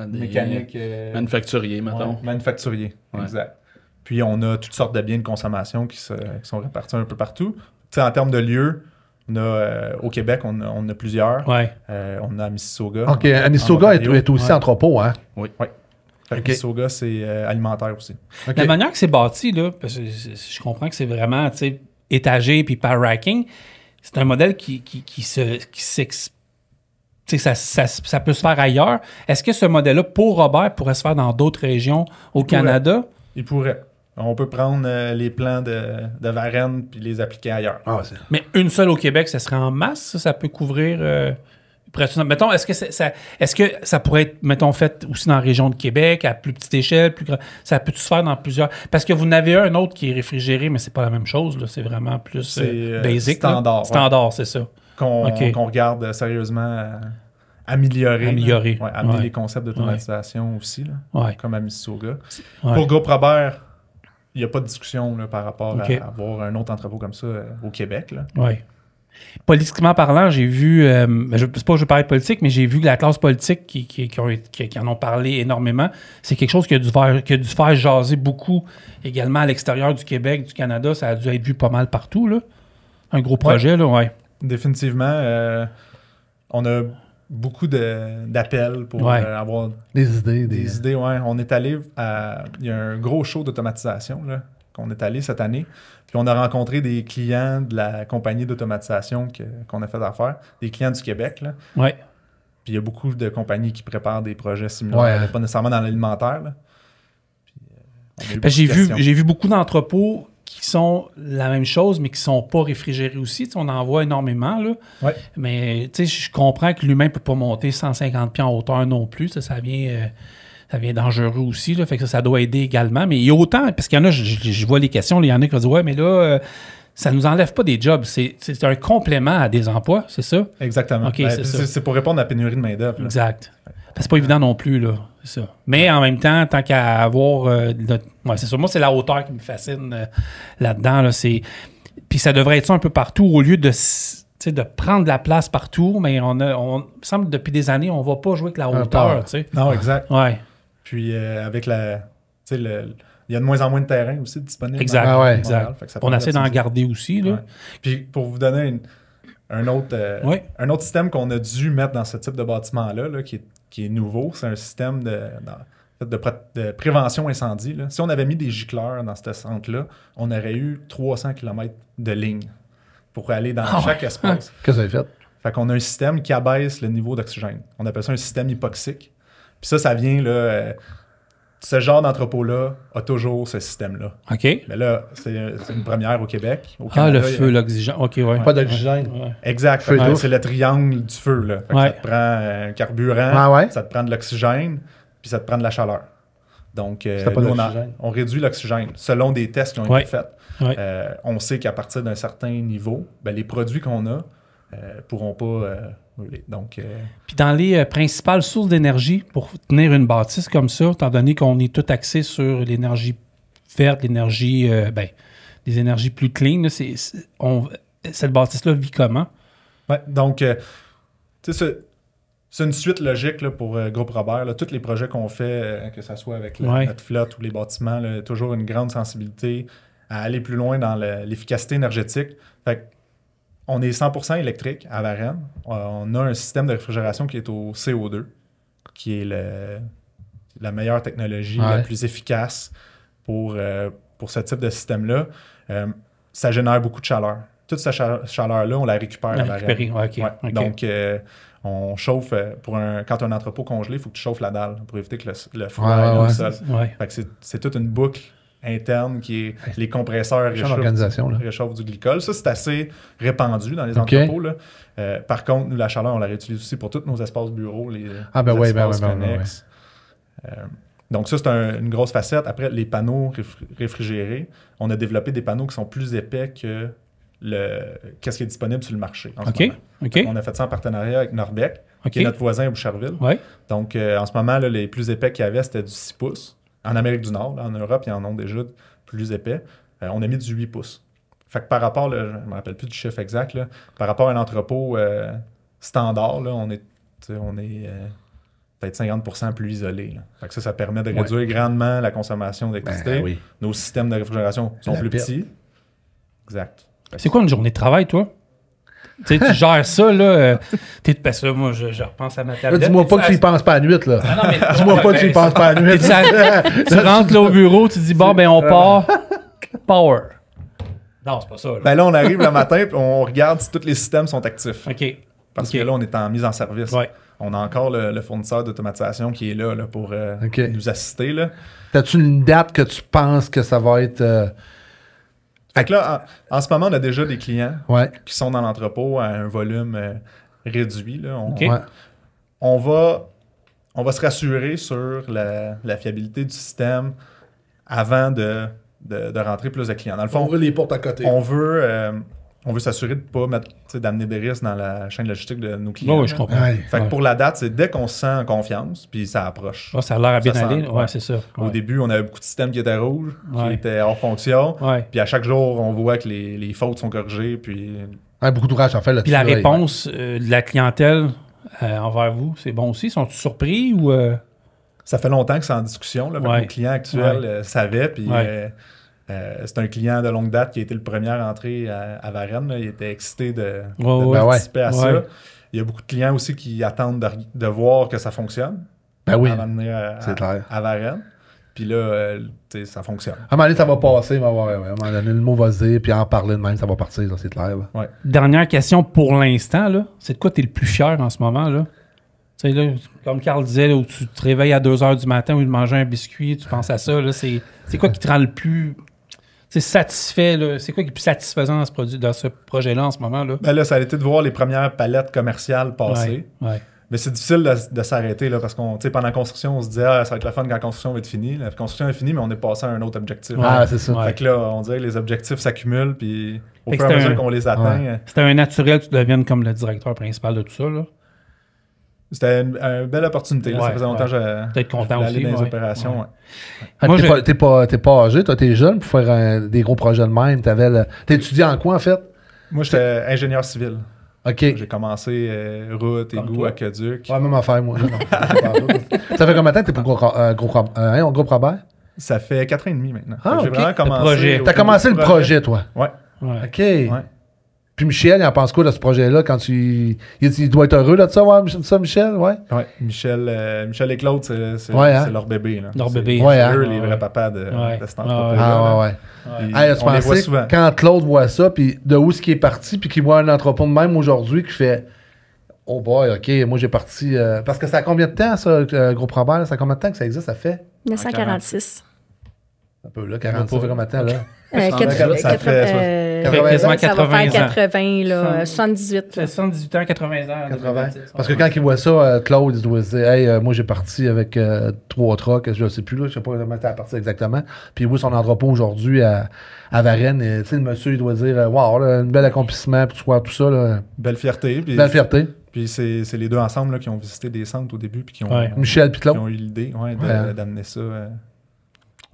mécaniques... Manufacturiers, mettons. Ouais, manufacturiers, Ouais. exact. Puis on a toutes sortes de biens de consommation qui sont répartis un peu partout. Tu sais, en termes de lieux, Au Québec, on a plusieurs. Ouais. On a à Mississauga. OK, à Mississauga est aussi entrepôt, hein? Oui. Fait que Mississauga, c'est alimentaire aussi. OK. La manière que c'est bâti, là, parce que je comprends que c'est vraiment étagé puis par racking, c'est un modèle qui ça peut se faire ailleurs. Est-ce que ce modèle-là, pour Robert, pourrait se faire dans d'autres régions au Canada? Il pourrait. On peut prendre les plans de Varennes puis les appliquer ailleurs. Mais une seule au Québec, ça serait en masse? Ça peut couvrir... mettons, est-ce que ça pourrait être, mettons, fait aussi dans la région de Québec, à plus petite échelle, plus grand? Ça peut se faire dans plusieurs... Parce que vous en avez un autre qui est réfrigéré, mais c'est pas la même chose. Là. C'est vraiment plus basic. Standard. Standard, c'est ça. Qu'on regarde sérieusement améliorer. Amener les concepts d'automatisation aussi, là, comme à Mississauga. Pour Groupe Robert, il n'y a pas de discussion là, par rapport à avoir un autre entrepôt comme ça au Québec. Oui. Politiquement parlant, j'ai vu, je ne sais pas que je veux parler de politique, mais j'ai vu que la classe politique qui en ont parlé énormément, c'est quelque chose qui a dû faire jaser beaucoup également à l'extérieur du Québec, du Canada. Ça a dû être vu pas mal partout. Là. Un gros projet, là, ouais. Définitivement. On a beaucoup d'appels pour avoir des idées. Des idées, ouais. On est allé il y a un gros show d'automatisation là, qu'on est allé cette année. Puis on a rencontré des clients de la compagnie d'automatisation qu'on a fait affaire, des clients du Québec. Là. Ouais. Puis il y a beaucoup de compagnies qui préparent des projets similaires, pas nécessairement dans l'alimentaire. Là. J'ai vu beaucoup d'entrepôts qui sont la même chose, mais qui ne sont pas réfrigérés aussi. T'sais, on en voit énormément. Là. Ouais. Mais je comprends que l'humain ne peut pas monter 150 pieds en hauteur non plus. Ça vient dangereux aussi. Là, fait que ça doit aider également. Mais il y a autant, parce qu'il y en a, je vois les questions, il y en a qui vont dire « Ouais, mais là, ça ne nous enlève pas des jobs. C'est un complément à des emplois, c'est ça? » Exactement. Okay, c'est pour répondre à la pénurie de main-d'œuvre. Exact. C'est pas évident non plus, là. C'est ça. Mais en même temps, tant qu'à avoir... c'est ça. Moi, c'est la hauteur qui me fascine là-dedans. Là, puis ça devrait être ça un peu partout, au lieu de prendre de la place partout, mais on me semble depuis des années, on ne va pas jouer avec la hauteur. Non, exact. Ouais. Puis avec la... il y a de moins en moins de terrain aussi disponible. Exact. Exact. Fait que on essaie d'en garder aussi. Là. Ouais. Puis pour vous donner un autre système qu'on a dû mettre dans ce type de bâtiment-là, là, qui est nouveau, c'est un système de prévention incendie. Là. Si on avait mis des gicleurs dans ce centre-là, on aurait eu 300 km de ligne pour aller dans chaque espace. Qu'est-ce que vous avez fait? Fait qu'on a un système qui abaisse le niveau d'oxygène. On appelle ça un système hypoxique. Puis ça vient, là... ce genre d'entrepôt-là a toujours ce système-là. OK. Mais là, c'est une première au Québec. Au Canada, le feu, l'oxygène. OK, ouais. Pas d'oxygène. Ouais. Exact. C'est le triangle du feu. Là. Fait que ça te prend un carburant, ça te prend de l'oxygène, puis ça te prend de la chaleur. Donc, on réduit l'oxygène selon des tests qui ont été faits. Ouais. On sait qu'à partir d'un certain niveau, les produits qu'on a pourront pas brûler. Donc, puis dans les principales sources d'énergie pour tenir une bâtisse comme ça, étant donné qu'on est tout axé sur l'énergie verte, l'énergie, des énergies plus clean, cette bâtisse-là vit comment? Ouais, donc, c'est une suite logique là, pour Groupe Robert. Là, tous les projets qu'on fait, que ce soit avec notre flotte ou les bâtiments, là, toujours une grande sensibilité à aller plus loin dans l'efficacité énergétique. Fait que, on est 100% électrique à Varennes. On a un système de réfrigération qui est au CO2, qui est la meilleure technologie, la plus efficace pour ce type de système-là. Ça génère beaucoup de chaleur. Toute cette chaleur-là, on la récupère à Varennes. Okay. Donc, on chauffe, quand tu as un entrepôt congelé, il faut que tu chauffes la dalle pour éviter que le froid aille au sol. Fait que c'est toute une boucle interne qui est les compresseurs réchauffent du glycol. Ça, c'est assez répandu dans les entrepôts. Là. Par contre, nous, la chaleur, on la réutilise aussi pour tous nos espaces bureaux, les espaces connexes. Donc ça, c'est une grosse facette. Après, les panneaux réfrigérés, on a développé des panneaux qui sont plus épais que qu'est-ce qui est disponible sur le marché en ce moment. On a fait ça en partenariat avec Norbec, qui est notre voisin à Boucherville. Donc, en ce moment, là, les plus épais qu'il y avait, c'était du 6 pouces. En Amérique du Nord, là, en Europe, ils en ont déjà plus épais. On a mis du 8 pouces. Fait que par rapport, là, je ne me rappelle plus du chiffre exact, là, par rapport à un entrepôt standard, là, on est peut-être 50% plus isolé. Là. Fait que ça permet de réduire grandement la consommation d'électricité. Nos systèmes de réfrigération sont plus petits. Exact. C'est quoi une journée de travail, toi? Tu sais, tu gères ça, là. Parce que là, moi, je repense à ma Là, tablette. dis-moi pas que tu y penses pas à la nuit, là. Ah non, mais Dis-moi pas que tu y penses pas à la nuit. Tu rentres là au bureau, tu dis, bon, ben, on part. Power. Non, c'est pas ça. Là. Ben là, on arrive le matin et on regarde si tous les systèmes sont actifs. OK. Parce OK. que là, on est en mise en service. Ouais. On a encore le fournisseur d'automatisation qui est là pour OK. nous assister. Là. T'as-tu une date que tu penses que ça va être... Fait que là, en ce moment, on a déjà des clients Ouais. qui sont dans l'entrepôt à un volume réduit. Là. OK. Ouais. On va se rassurer sur la fiabilité du système avant de rentrer plus de clients. Dans le fond, les portes à côté. on veut s'assurer de ne pas d'amener des risques dans la chaîne logistique de nos clients. Oui, je là. comprends. Ouais. Fait que Ouais. pour la date, c'est dès qu'on se sent en confiance, puis ça approche. Ah, ça a l'air à bien Ça aller. sent- Ouais, ouais. c'est ça. Au Ouais. début, on avait beaucoup de systèmes qui étaient rouges, Ouais. qui étaient hors fonction. Ouais. Puis à chaque jour, on voit que les fautes sont corrigées. Puis Ouais, beaucoup d'ouvrage à faire là-dessus. Puis la là. réponse de la clientèle envers vous, c'est bon aussi? Sont-ils surpris ou... ça fait longtemps que c'est en discussion. Là, Ouais. Nos clients actuels Ouais. savaient. Puis Ouais. c'est un client de longue date qui a été le premier à entrer à Varennes. Là. Il était excité de Ouais. participer à ça. Ouais. Il y a beaucoup de clients aussi qui attendent de voir que ça fonctionne Ben oui, avant de venir c'est clair. à Varennes. Puis là, tu sais, ça fonctionne. À un moment donné, ça va passer, mais ouais, à un moment donné, le mot va se dire, puis en parler de même, ça va partir, là, c'est clair. Là. Dernière question pour l'instant, là. C'est de quoi tu es le plus fier en ce moment, là? Tu sais, là, comme Carl disait, là, où tu te réveilles à 2 h du matin ou de manger un biscuit, tu penses à ça, là. C'est quoi qui te rend le plus satisfait, là? C'est quoi qui est le plus satisfaisant dans ce projet-là en ce moment, là? Ben là, ça a été de voir les premières palettes commerciales passer. Ouais. Mais c'est difficile de s'arrêter là, parce qu'on, pendant la construction, on se disait ça va être la fun quand la construction va être finie. La construction est finie, mais on est passé à un autre objectif. Ah, c'est ça. Ouais. Fait que là, on dirait que les objectifs s'accumulent, puis au Fait que fur et à c'était mesure qu'on les atteint, C'était un naturel que tu deviennes comme le directeur principal de tout ça, là. c'était une belle opportunité. Là. Ouais, Ça faisait longtemps ouais. que Peut-être content je voulais aussi, aller dans les ouais. opérations. Ouais. ouais. Ah, Moi, t'es pas âgé, toi, t'es jeune pour faire des gros projets de même. T'as étudié en quoi, en fait? Moi, j'étais ingénieur civil. OK. J'ai commencé route, Comme égout, toi. aqueduc. Ouais, même affaire, moi. Non, c'est pas ça fait combien de temps que t'es pour groupe Robert? Ça fait 4 ans et demi maintenant. Ah, Fait que j'ai ok. vraiment commencé. projet. au T'as début commencé du le projet, toi. Ouais. Ouais. OK. Ouais. Puis Michel, il en pense quoi de ce projet-là quand il doit être heureux de ça, ouais, ça, Michel? Ouais. Ouais. Michel et Claude, c'est Ouais, hein? c'est leur bébé. Là. Leur C'est- bébé. Ouais, c'est hein? eux les Ouais. vrais papas de Ouais. cette Ah, entreprise. Ah, ouais. Puis Hey, tu on les voit pensais, souvent. quand Claude voit ça, puis de où ce qui est parti, puis qu'il voit un entrepôt de même aujourd'hui qui fait oh boy, OK, moi j'ai parti. Parce que ça a combien de temps, ça, Groupe Robert? Ça a combien de temps que ça existe? Ça fait 1946. un peu, là, 40, ça fait combien de temps, là? Ça fait quasiment ça va 80 faire ans. 80, là, 78. là. 78 ans, 80 ans. 80. Parce que quand il voit ça, Claude, il doit se dire hey, moi j'ai parti avec 3 trucks, je sais plus, là, je sais pas comment ça a parti exactement. Puis il voit son entrepôt aujourd'hui à Varennes. Et, tu sais, le monsieur, il doit dire wow, là, un bel accomplissement, puis tout ça, là, belle fierté. Puis, belle fierté. puis c'est les deux ensemble là, qui ont visité des centres au début puis qui ont, Ouais. Michel, puis qui Claude. ont eu l'idée Ouais. d'amener ça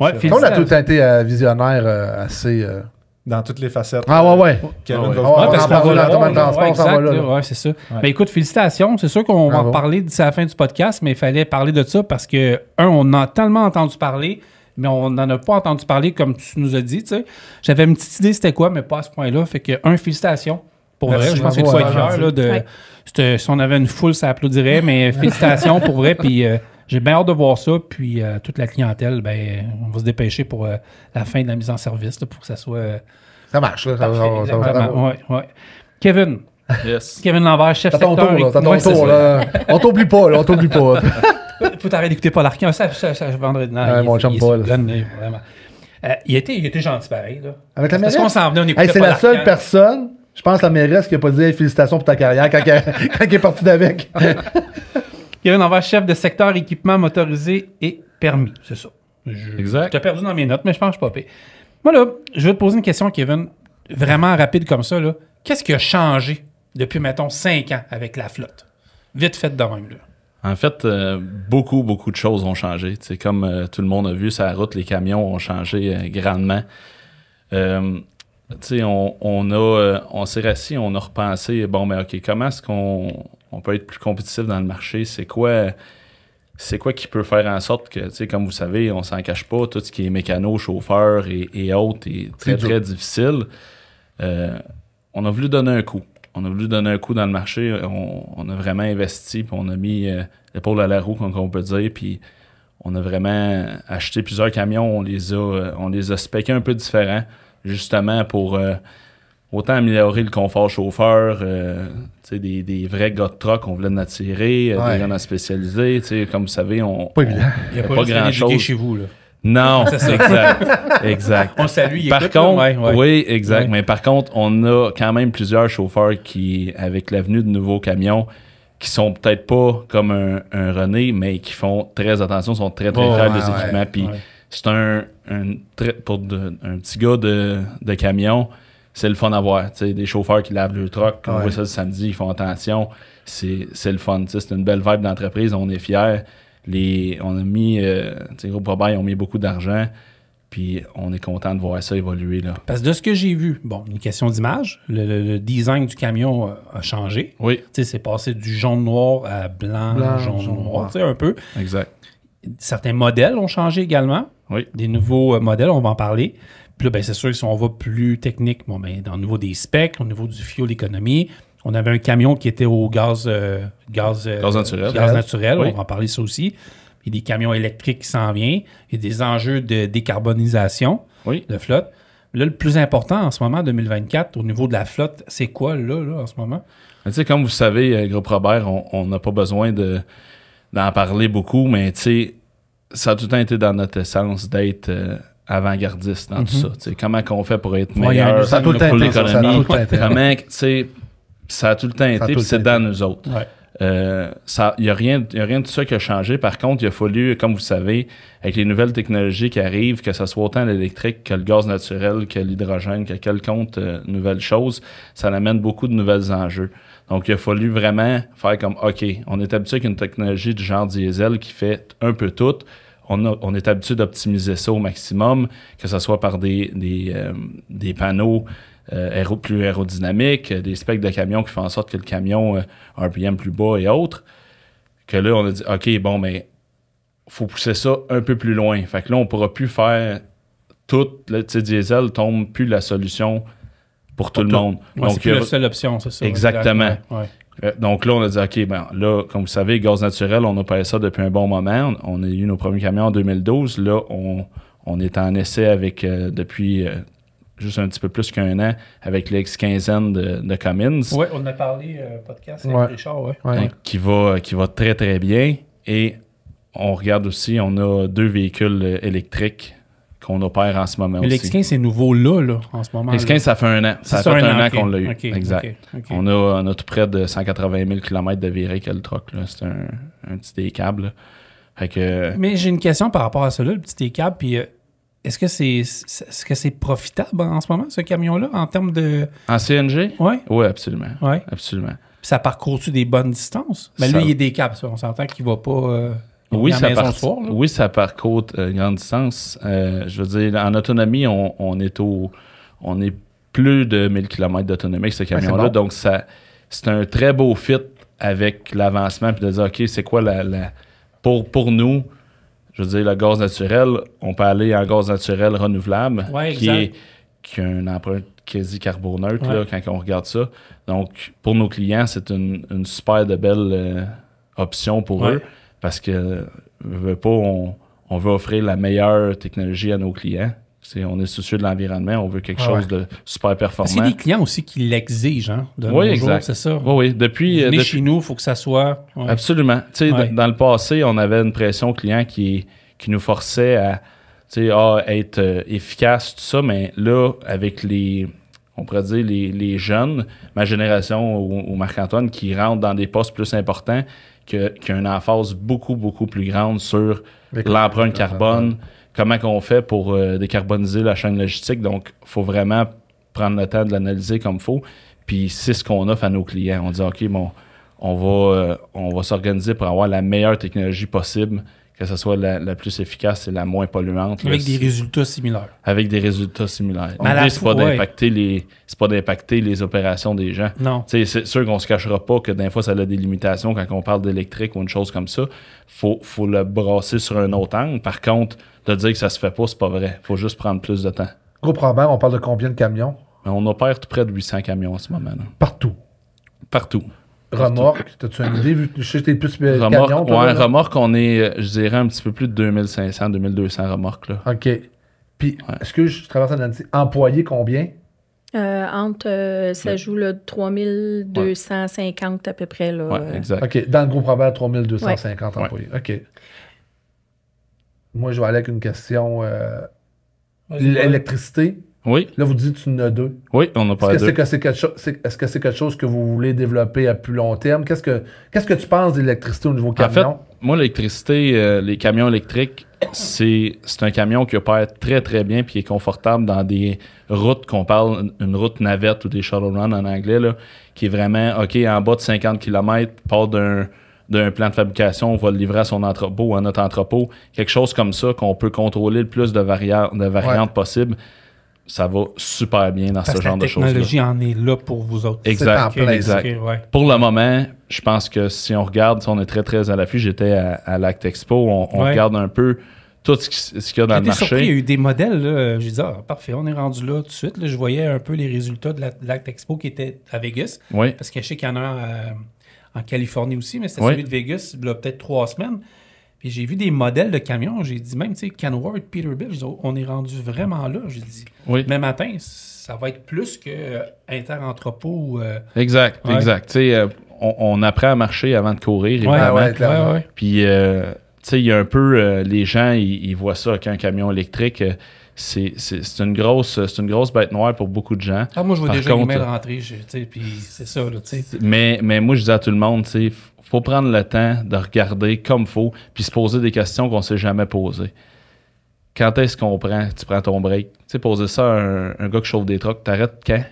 Ouais, Claude a tout le félicitations. temps été visionnaire assez. dans toutes les facettes. Ah, ouais. Kevin Ah ouais. va Ah, vous ouais, parler. parce qu'on qu'on va va là, dans le transport, on s'en va exact, là, là. ouais, c'est ça. Ben écoute, félicitations. C'est sûr qu'on va en Bravo. reparler d'ici la fin du podcast, mais il fallait parler de ça parce que, on a tellement entendu parler, mais on n'en a pas entendu parler comme tu nous as dit, tu sais. J'avais une petite idée c'était quoi, mais pas à ce point-là. Fait que, félicitations. Pour Merci, vrai, je pense que tu bravo, vas être fier, là, de... Ouais. Si on avait une foule, ça applaudirait, mais félicitations pour vrai, puis j'ai bien hâte de voir ça, puis toute la clientèle, ben, on va se dépêcher pour la fin de la mise en service, là, pour que ça soit... Ça marche, là. Exactement. Ouais. Kevin Yes. Lambert, chef T'as ton secteur. tour, là. T'as Ouais, ton c'est tour, ça. là. On t'oublie pas, là. On t'oublie pas. Faut t'arrêter d'écouter Paul Arcand. Ça vendredi. Non, Ouais, mon chum Paul. vraiment. Il était gentil pareil, là. Avec la Parce mairesse? qu'on s'en venait, on écoutait Hey, c'est Paul la seule Arcand. personne, je pense, la mairesse qui a pas dit hey, félicitations pour ta carrière quand elle est partie d'avec. Kevin Lambert, chef de secteur équipement motorisé et permis. C'est ça. Exact. T'as perdu dans mes notes, mais je pense que je suis pas pire. Moi, là, je vais te poser une question, Kevin, vraiment rapide comme ça, là. Qu'est-ce qui a changé depuis, mettons, 5 ans avec la flotte? Vite fait de même, là. En fait, beaucoup de choses ont changé. T'sais, comme tout le monde a vu, sur la route, les camions ont changé grandement. On s'est rassis, on a repensé, bon, mais OK, comment est-ce qu'on peut être plus compétitif dans le marché? C'est quoi qui peut faire en sorte que, comme vous savez, on s'en cache pas, tout ce qui est mécano, chauffeur et autres est très, dur. très difficile. On a voulu donner un coup. on a voulu donner un coup dans le marché. On a vraiment investi, puis on a mis l'épaule à la roue, comme on peut dire, puis on a vraiment acheté plusieurs camions. On les a spécés un peu différents, justement pour autant améliorer le confort chauffeur, des vrais gars de truck, on voulait en attirer, des gens spécialisés. Comme vous savez, pas évident. Il n'y a pas grand-chose chez vous, là. Non, c'est exact. On salue, par contre, oui, exact. Ouais. Mais par contre, on a quand même plusieurs chauffeurs qui, avec l'avenue de nouveaux camions, qui sont peut-être pas comme un René, mais qui font très attention, sont très, très fiers des équipements. Puis c'est pour un petit gars de camion, c'est le fun à voir. Des chauffeurs qui lavent le truck, on voit ça le samedi, ils font attention. C'est le fun. C'est une belle vibe d'entreprise, on est fiers. On a mis, Groupe Robert, ils ont mis beaucoup d'argent, puis on est content de voir ça évoluer, là. Parce que de ce que j'ai vu, une question d'image, le design du camion a changé. Oui. C'est passé du jaune-noir à blanc jaune-noir, un peu. Exact. Certains modèles ont changé également. Oui. Des nouveaux modèles, on va en parler. Puis là, c'est sûr que si on va plus technique, dans le niveau des specs, au niveau du fuel économie, on avait un camion qui était au gaz naturel. Oui. On va en parler ça aussi. Il y a des camions électriques qui s'en viennent. Il y a des enjeux de décarbonisation de flotte. Là, le plus important en ce moment, 2024, au niveau de la flotte, c'est quoi là en ce moment? Comme vous savez, Groupe Robert, on n'a pas besoin d'en parler beaucoup, mais ça a tout le temps été dans notre essence d'être avant-gardiste dans tout ça. Comment qu'on fait pour être meilleur pour l'économie? Ça a tout le temps été, puis c'est dans nous autres. Il n'y a rien de tout ça qui a changé. Par contre, il a fallu, comme vous savez, avec les nouvelles technologies qui arrivent, que ce soit autant l'électrique que le gaz naturel, que l'hydrogène, que quelconque nouvelle chose, ça amène beaucoup de nouvelles enjeux. Donc, il a fallu vraiment faire comme, OK, on est habitué avec une technologie du genre diesel qui fait un peu tout. On est habitué d'optimiser ça au maximum, que ce soit par des panneaux plus aérodynamiques, des specs de camion qui font en sorte que le camion a un RPM plus bas et autres. Que là, on a dit, OK, faut pousser ça un peu plus loin. Fait que là, on ne pourra plus faire tout. Le diesel tombe plus la solution pour tout le monde. Donc, c'est plus la seule option, c'est ça. Exactement. Donc là, on a dit, OK, là, comme vous savez, gaz naturel, on a payé ça depuis un bon moment. On a eu nos premiers camions en 2012. Là, on est en essai avec, depuis juste un petit peu plus qu'un an, avec l'X15N de Cummins. Oui, on a parlé podcast avec Richard, Donc, qui va très, très bien. Et on regarde aussi, on a 2 véhicules électriques qu'on opère en ce moment aussi. L'X15, c'est nouveau là, en ce moment. L'X15, ça fait un an. Ça fait un an qu'on l'a eu. Okay, exact. Okay. On a tout près de 180 000 km de virée que le truck. C'est un petit décable. Mais j'ai une question par rapport à ça, le petit décable. Puis est-ce que c'est profitable en ce moment, ce camion-là, en termes de... En CNG? Oui. Oui, absolument. Ouais. Absolument. Puis ça parcourt-tu des bonnes distances? Mais lui, il est décable, ça. On s'entend qu'il va pas... Oui, ça parcourt une grande distance. Je veux dire, en autonomie, on est plus de 1000 km d'autonomie avec ce camion-là. Bon. Donc, c'est un très beau fit avec l'avancement. Puis de dire, OK, c'est quoi pour nous, je veux dire, le gaz naturel, on peut aller en gaz naturel renouvelable, qui a une empreinte quasi carboneutre là, quand on regarde ça. Donc, pour nos clients, c'est une super de belle option pour eux. Parce que on veut offrir la meilleure technologie à nos clients. On est soucieux de l'environnement, on veut quelque chose de super performant. C'est des clients aussi qui l'exigent, de nos jours, c'est ça? Oui. Depuis chez nous, il faut que ça soit... Ouais. Absolument. Dans le passé, on avait une pression client qui nous forçait à être efficace, tout ça, mais là, avec on pourrait dire les jeunes, ma génération ou Marc-Antoine, qui rentrent dans des postes plus importants, qui a une emphase beaucoup, beaucoup plus grande sur l'empreinte carbone, comment qu'on fait pour décarboniser la chaîne logistique. Donc, il faut vraiment prendre le temps de l'analyser comme il faut. Puis, c'est ce qu'on offre à nos clients. On dit, OK, on va s'organiser pour avoir la meilleure technologie possible, que ce soit la plus efficace et la moins polluante. Avec des résultats similaires. Avec des résultats similaires. L'idée, c'est pas d'impacter les opérations des gens. Non. C'est sûr qu'on se cachera pas que des fois, ça a des limitations quand on parle d'électrique ou une chose comme ça. Faut le brasser sur un autre angle. Par contre, de dire que ça se fait pas, c'est pas vrai. Faut juste prendre plus de temps. Groupe Robert, on parle de combien de camions? On opère tout près de 800 camions en ce moment. Là. Partout? Partout. Remorque, as-tu une idée, vu que je sais que t'es plus camion, Remorque, toi, là? remorque, on est, je dirais, un petit peu plus de 2500, 2200 remorques, là. OK. Puis, est-ce que je traverse l'analyse? Employé combien? Ça joue le 3250 à peu près. Là, Oui, exact. OK. Dans le groupe Robert, 3250 Ouais. employés. OK. Moi, je vais aller avec une question. L'électricité. Oui, Là, vous dites que tu en as 2. oui, on a pas Est-ce deux. que c'est quelque chose que vous voulez développer à plus long terme? Qu'est-ce que tu penses de l'électricité au niveau En camion? fait, moi, l'électricité, les camions électriques, c'est un camion qui opère très, très bien puis qui est confortable dans des routes qu'on parle, une route navette ou des shuttle run en anglais, là, qui est vraiment, OK, en bas de 50 km, part d'un plan de fabrication, on va le livrer à son entrepôt ou à notre entrepôt. Quelque chose comme ça qu'on peut contrôler le plus de variantes possibles. Ça va super bien dans Parce ce que genre de la choses-là. technologie en est là pour vous autres. Exact, en plein, exact. Ok, ouais. Pour le moment, je pense que si on regarde, on est très, très à l'affût. J'étais à l'Act Expo, on regarde un peu tout ce qu'il y a dans le J'étais surpris, il y marché. a eu des modèles. Là, j'ai dit, parfait, on est rendu là tout de suite. Là, je voyais un peu les résultats de l'Act Expo qui était à Vegas. Oui, Parce que je sais qu'il y en a un en Californie aussi, mais c'était Oui. celui de Vegas, il y a peut-être 3 semaines. Puis j'ai vu des modèles de camions. J'ai dit, même, tu sais, Kenworth, Peterbilt, j'ai dit, on est rendu vraiment là. J'ai dit, oui. demain matin, ça va être plus que Inter-Entrepôt. Exact, Ouais. exact. Tu sais, on apprend à marcher avant de courir, Ouais, évidemment. ouais, clairement. Puis, tu sais, il y a un peu, les gens, ils voient ça qu'un camion électrique, c'est une grosse bête noire pour beaucoup de gens. Ah, moi, je vois Par déjà contre, l'email rentrer, tu sais, puis c'est ça, là, tu sais. Mais moi, je dis à tout le monde, tu sais, faut prendre le temps de regarder comme faut, puis se poser des questions qu'on ne s'est jamais posées. Quand est-ce tu prends ton break? Tu sais, poser ça à un gars qui chauffe des trucks, t'arrêtes quand?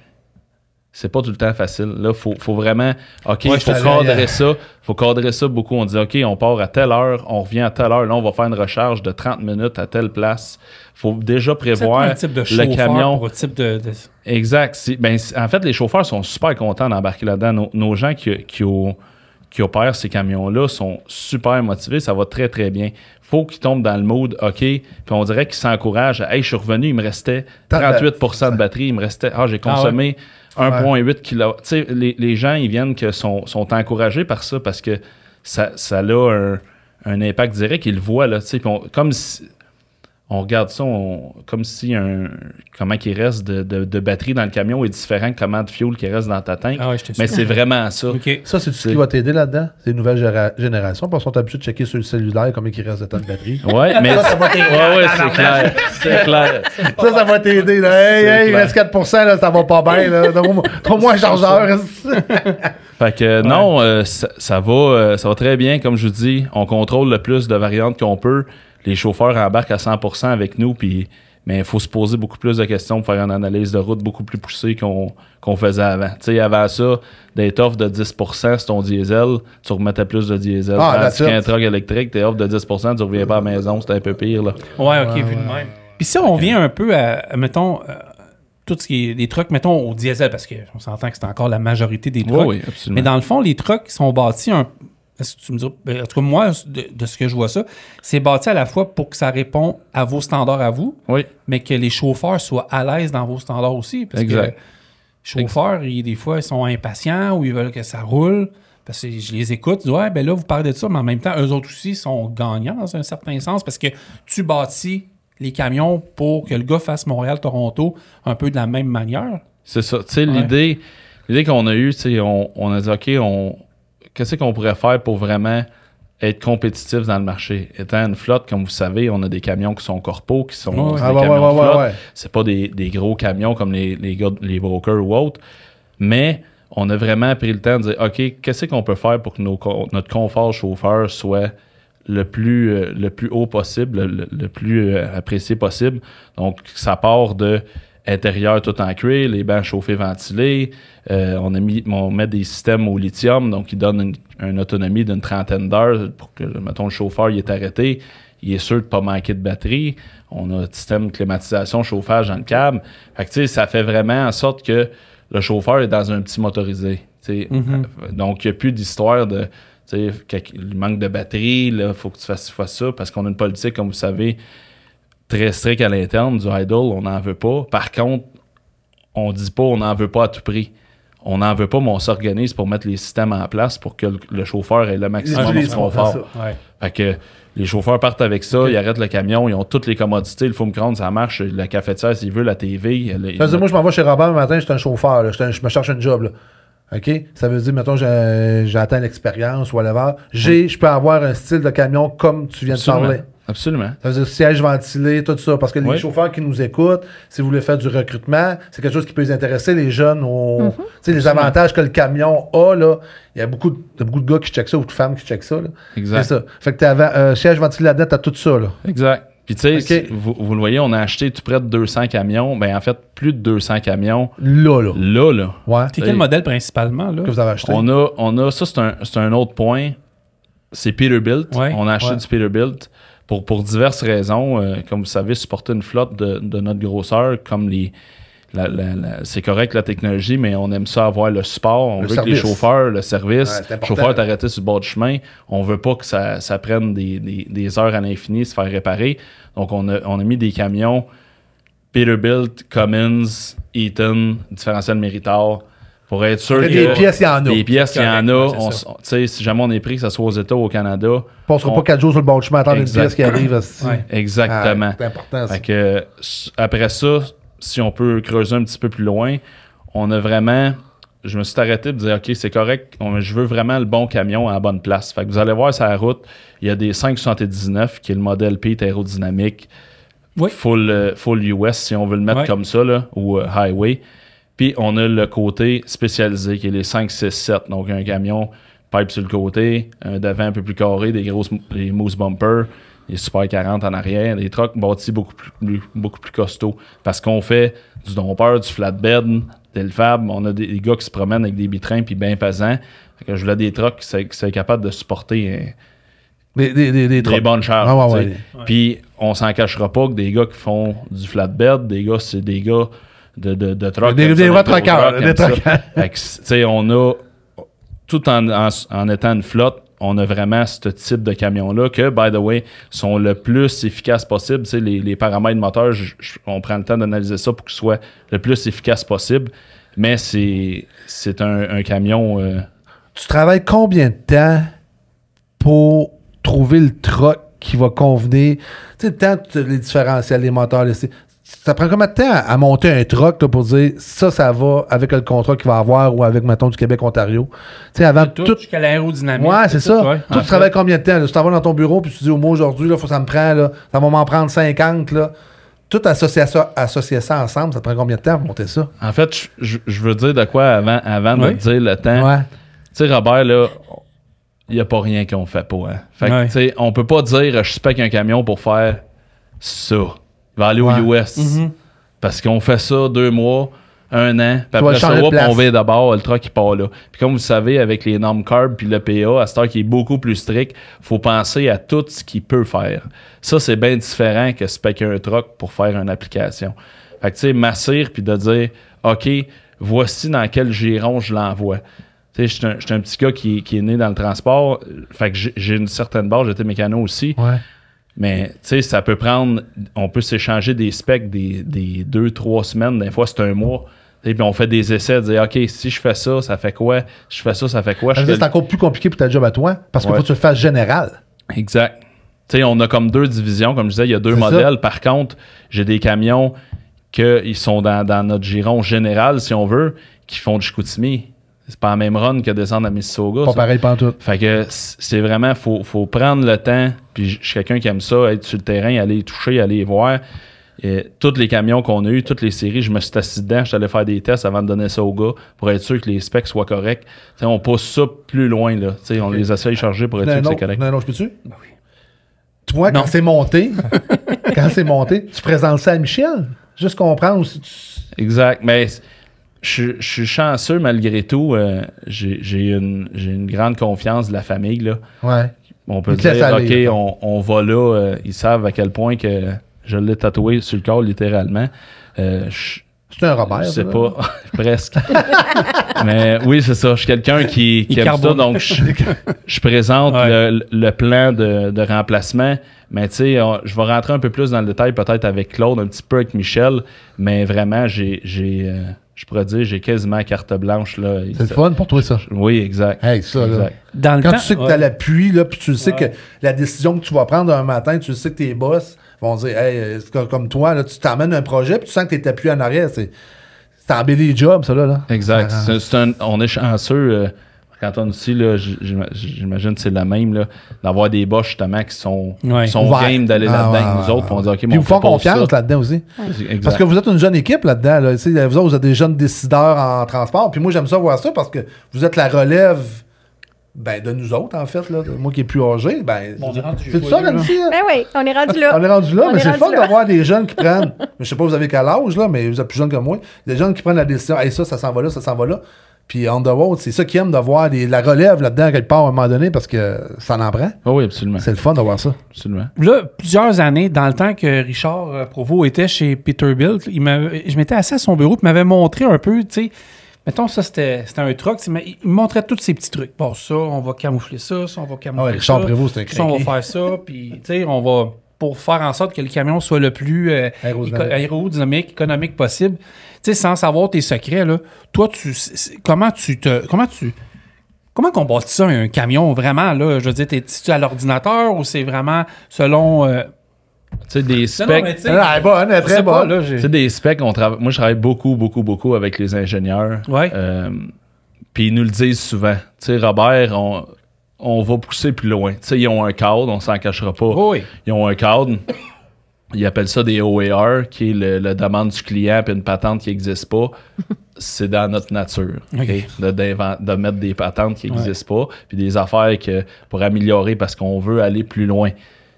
C'est pas tout le temps facile. Là, faut vraiment, OK, il faut cadrer ça. Faut cadrer ça beaucoup. On dit, OK, on part à telle heure, on revient à telle heure. Là, on va faire une recharge de 30 minutes à telle place. Faut déjà prévoir un type de chauffeur le camion. pour un type de... Exact. En fait, les chauffeurs sont super contents d'embarquer là-dedans. Nos gens qui opèrent ces camions-là sont super motivés. Ça va très, très bien. Faut qu'ils tombent dans le mood, OK, puis on dirait qu'ils s'encouragent. Hey, je suis revenu, il me restait 38% de batterie. Il me restait, j'ai consommé 1,8 kg. Tu sais, les gens, ils viennent que sont encouragés par ça parce que ça a un impact direct. Ils le voient, là, tu sais, comme si... On regarde ça comme si comment qu'il reste de batterie dans le camion est différent que comment de fuel qui reste dans ta tank. Ah ouais, je te Mais suis. c'est vraiment ça. OK. Ça, c'est ce qui va t'aider là-dedans? C'est une nouvelle génération. Parce qu'on est habitué de checker sur le cellulaire combien il reste de temps de batterie. Ouais, mais Ça va t'aider. ouais, c'est clair. C'est clair. Ça va t'aider. Là. Hey, il reste 4%, là, ça va pas bien. Là. Trouve-moi un chargeur. Fait que non, ça va très bien. Comme je vous dis, on contrôle le plus de variantes qu'on peut. Les chauffeurs embarquent à 100% avec nous, mais il faut se poser beaucoup plus de questions pour faire une analyse de route beaucoup plus poussée qu'on faisait avant. Tu sais, avant ça, d'être off de 10% sur ton diesel, tu remettais plus de diesel. Tandis qu'un truck électrique, t'es off de 10%, tu reviens pas à la maison, c'était un peu pire. Là. Ouais, OK, vu de même. Puis si on vient un peu mettons, tout ce qui est des trucks, mettons, au diesel, parce qu'on s'entend que c'est encore la majorité des trucks. Oui, absolument. Mais dans le fond, les trucks sont bâtis est-ce que tu me dis, en tout cas, moi, de ce que je vois ça, c'est bâti à la fois pour que ça réponde à vos standards à vous, Oui. mais que les chauffeurs soient à l'aise dans vos standards aussi. Parce Exact. que les chauffeurs, des fois, ils sont impatients ou ils veulent que ça roule. Parce que je les écoute, je dis, ouais, ben là, vous parlez de ça, mais en même temps, eux autres aussi sont gagnants dans un certain sens parce que tu bâtis les camions pour que le gars fasse Montréal-Toronto un peu de la même manière. C'est ça. Tu sais, l'idée qu'on a eue, tu sais, on a dit, OK, qu'est-ce qu'on pourrait faire pour vraiment être compétitif dans le marché? Étant une flotte, comme vous savez, on a des camions qui sont corpos, qui sont des camions de flotte. C'est pas des gros camions comme les brokers ou autres. Mais on a vraiment pris le temps de dire, OK, qu'est-ce qu'on peut faire pour que notre confort chauffeur soit le plus haut possible, le plus apprécié possible. Donc, ça part de intérieur tout en cuir, les bancs chauffés ventilés. On met des systèmes au lithium, donc qui donnent une autonomie d'une 30aine d'heures pour que, mettons, le chauffeur il est arrêté, il est sûr de ne pas manquer de batterie. On a un système de climatisation, chauffage dans le câble. Fait que, ça fait vraiment en sorte que le chauffeur est dans un petit motorisé. Donc, il n'y a plus d'histoire de il manque de batterie, il faut que tu fasses ça, parce qu'on a une politique, comme vous savez, très strict à l'interne, du idle, on n'en veut pas. Par contre, on dit pas on n'en veut pas à tout prix. on n'en veut pas, mais on s'organise pour mettre les systèmes en place pour que le chauffeur ait le maximum de confort. Ouais. Fait que les chauffeurs partent avec ça, ils arrêtent le camion, ils ont toutes les commodités, le four micro-ondes, ça marche, la cafetière s'il veut, la TV. Moi, je m'en vais chez Robert le matin, je suis un chauffeur, là, je me cherche un job. Là. OK? Ça veut dire, mettons, j'atteins l'expérience, whatever. Je peux avoir un style de camion comme tu viens de parler. Absolument. Ça veut dire siège ventilé, tout ça. Parce que les chauffeurs qui nous écoutent, si vous voulez faire du recrutement, c'est quelque chose qui peut les intéresser, les jeunes. Les avantages que le camion a, là, il y a beaucoup de gars qui checkent ça ou de femmes qui checkent ça. Là. Exact. C'est ça. Fait que tu as siège ventilé là-dedans, tu as tout ça. Là. Exact. Puis tu sais, vous le voyez, on a acheté tout près de 200 camions. Ben en fait, plus de 200 camions. Là. Ouais. C'est quel modèle principalement, là? Que vous avez acheté? On a ça, c'est un autre point. C'est Peterbilt. Ouais. On a acheté du Peterbilt. Pour diverses raisons, comme vous savez, supporter une flotte de notre grosseur, comme c'est correct la technologie, mais on aime ça avoir le support. On veut que les chauffeurs, le service, le chauffeur est arrêté sur le bord du chemin. On veut pas que ça prenne des heures à l'infini se faire réparer. Donc, on a mis des camions Peterbilt, Cummins, Eaton, différentiel Meritor, pour être sûr que... Des pièces, il y en a. Des pièces, il y en a. Si jamais on est pris, que ce soit aux États ou au Canada... On ne passera pas 4 jours sur le bord du chemin à attendre une pièce qui arrive. Ouais. Exactement. C'est important, ça. Fait que, après ça, si on peut creuser un petit peu plus loin, on a vraiment... Je me suis arrêté de dire, OK, c'est correct, je veux vraiment le bon camion à la bonne place. Fait que vous allez voir sur la route, il y a des 579, qui est le modèle Pete aérodynamique, full US, si on veut le mettre comme ça, là, ou highway. Puis on a le côté spécialisé, qui est les 567, donc un camion pipe sur le côté, un devant un peu plus carré, des moose bumpers, des Super 40 en arrière, des trucks bâtis beaucoup plus costauds. Parce qu'on fait du dompeur, du flatbed, des fab, on a des gars qui se promènent avec des bitrains puis bien pesants. Fait que je voulais des trucks qui sont capables de supporter des bonnes charges. Puis on s'en cachera pas que des gars qui font du flatbed, des gars, c'est des gars de trucks. Des vrais truckers. Fait que, tu sais, on a, tout en étant une flotte, on a vraiment ce type de camion-là que, by the way, sont le plus efficaces possible. Tu sais, les paramètres moteurs, on prend le temps d'analyser ça pour qu'ils soient le plus efficaces possible. Mais c'est un camion... Tu travailles combien de temps pour trouver le truck qui va convenir? Tu sais, tant les différentiels, les moteurs, ça prend combien de temps à monter un truck là, pour dire ça va avec le contrat qu'il va avoir ou avec, mettons, du Québec-Ontario? Tu sais, avant tout. Jusqu'à l'aérodynamique. Ouais, c'est ça. Ouais. Toi, tu travailles combien de temps? Là? Tu t'en vas dans ton bureau puis tu dis, moi, aujourd'hui, là, ça me prend, là, ça va m'en prendre 50. Là. Tout associer ça ensemble, ça te prend combien de temps pour monter ça? En fait, je veux dire de quoi avant de te dire le temps. Ouais. Tu sais, Robert, là, il n'y a pas rien qu'on fait pas. Hein. Fait que, tu sais, on peut pas dire je spec un camion pour faire ça. Il va aller aux US. Mm-hmm. Parce qu'on fait ça 2 mois, 1 an, puis après ça, on va d'abord, le truck, il part là. Puis comme vous savez, avec les normes CARB puis le PA, à cette heure qui est beaucoup plus strict, il faut penser à tout ce qu'il peut faire. Ça, c'est bien différent que spec un truck pour faire une application. Fait que, tu sais, m'assire puis de dire, OK, voici dans quel giron je l'envoie. Tu sais, je suis un petit gars qui est né dans le transport. Fait que j'ai une certaine base, j'étais mécano aussi. Ouais. Mais, tu sais, ça peut prendre... On peut s'échanger des specs des 2-3 semaines. Des fois, c'est 1 mois. Et puis, on fait des essais, de dire, OK, si je fais ça, ça fait quoi? Si je fais ça, ça fait quoi? C'est encore plus compliqué pour ta job à toi, parce qu'il faut que tu le fasses général. Exact. Tu sais, on a comme 2 divisions. Comme je disais, il y a 2 modèles. Ça. Par contre, j'ai des camions qui sont dans notre giron général, si on veut, qui font du Chicoutimi. C'est pas la même run que descendre à Mississauga. Pas pareil pantoute. Fait que c'est vraiment, faut prendre le temps. Puis je suis quelqu'un qui aime ça, être sur le terrain, aller toucher, aller voir. Et tous les camions qu'on a eu, toutes les séries, je me suis assis dedans, je suis allé faire des tests avant de donner ça au gars pour être sûr que les specs soient corrects. T'sais, on pousse ça plus loin, là. T'sais, on les essaye charger pour être sûr que c'est correct. Non, je peux-tu? Ben oui. Toi, quand c'est monté, tu présentes ça à Michel? Juste comprendre aussi. Exact. Mais je suis chanceux malgré tout. J'ai une grande confiance de la famille, là. Ouais. On peut dire, aller, OK, on va là. Ils savent à quel point que je l'ai tatoué sur le corps, littéralement. C'est un Robert. Je sais pas, presque. Mais oui, c'est ça. Je suis quelqu'un qui aime ça, donc je présente le plan de remplacement. Mais tu sais, je vais rentrer un peu plus dans le détail, peut-être avec Claude, un petit peu avec Michel. Mais vraiment, je je pourrais dire, j'ai quasiment carte blanche. Là. C'est le fun pour toi, ça. Oui, exact. Hey, ça, là. Exact. Dans le Quand temps, tu sais que tu as l'appui, là, puis tu sais que la décision que tu vas prendre un matin, tu sais que tes boss vont dire, hey, c'est comme toi, là, tu t'emmènes un projet, puis tu sens que t'es appuyé en arrière. C'est embelli le job, ça, là. Exact. On est chanceux. Quand on aussi, là, j'imagine que c'est la même, là, d'avoir des boss justement qui sont game d'aller là-dedans avec nous autres. Puis on dit, OK, puis vous font confiance là-dedans aussi. Exact. Parce que vous êtes une jeune équipe là-dedans. Là. Vous autres, vous êtes des jeunes décideurs en transport. Puis moi, j'aime ça voir ça parce que vous êtes la relève de nous autres, en fait. Là. Moi qui est plus âgé. C'est ça, Nancy? Ben oui, on est rendu là. On est rendu là, mais c'est fun d'avoir des jeunes qui prennent. Je sais pas, vous avez quel âge, là, mais vous êtes plus jeunes que moi. Des jeunes qui prennent la décision. Hey, ça s'en va là, ça s'en va là. Puis on the road, c'est ça qu'ils aiment de voir la relève là-dedans quelque part à un moment donné parce que ça en prend. Oh oui, absolument. C'est le fun de voir ça. Absolument. Là, plusieurs années, dans le temps que Richard Provost était chez Peterbilt, je m'étais assis à son bureau et il m'avait montré un peu, tu sais, mettons ça, c'était un truck, il me montrait tous ces petits trucs. Bon, ça, on va camoufler ça, on va camoufler ça. Richard Prévost, c'est un ça, on va faire ça, puis tu sais, on va, pour faire en sorte que le camion soit le plus aérodynamique, économique possible. Tu sais, sans savoir tes secrets, là, toi, comment qu'on bâtit ça, un camion, vraiment, là? Je veux dire, es-tu à l'ordinateur ou c'est vraiment selon... Tu sais, des specs... Non, mais tu sais, très bonne. Tu sais, des specs, moi, je travaille beaucoup avec les ingénieurs. Ouais. Puis ils nous le disent souvent. Tu sais, Robert, on va pousser plus loin. Tu sais, ils ont un cadre, on s'en cachera pas. Oui. Ils ont un cadre... Ils appellent ça des OER, qui est le demande du client, puis une patente qui n'existe pas. C'est dans notre nature. Okay. De mettre des patentes qui n'existent pas, puis des affaires pour améliorer parce qu'on veut aller plus loin.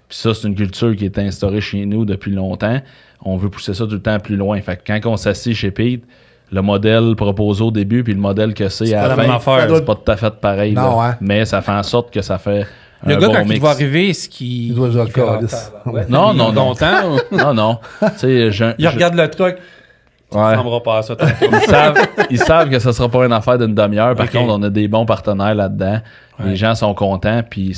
Puis ça, c'est une culture qui est instaurée chez nous depuis longtemps. On veut pousser ça tout le temps plus loin. Fait que quand on s'assied chez Pete, le modèle proposé au début, puis le modèle que c'est à la fin, c'est pas tout à fait pareil. Non, là. Mais ça fait en sorte que ça fait... Le gars, bon quand mix. il va arriver, est-ce qu'il... Il doit jouer Non. Longtemps. Non. Il regarde le truc. Ça Ouais. ressemblera pas à ça. Ils savent que ça sera pas une affaire d'une demi-heure. Par Ok. contre, on a des bons partenaires là-dedans. Ouais. Les gens sont contents, puis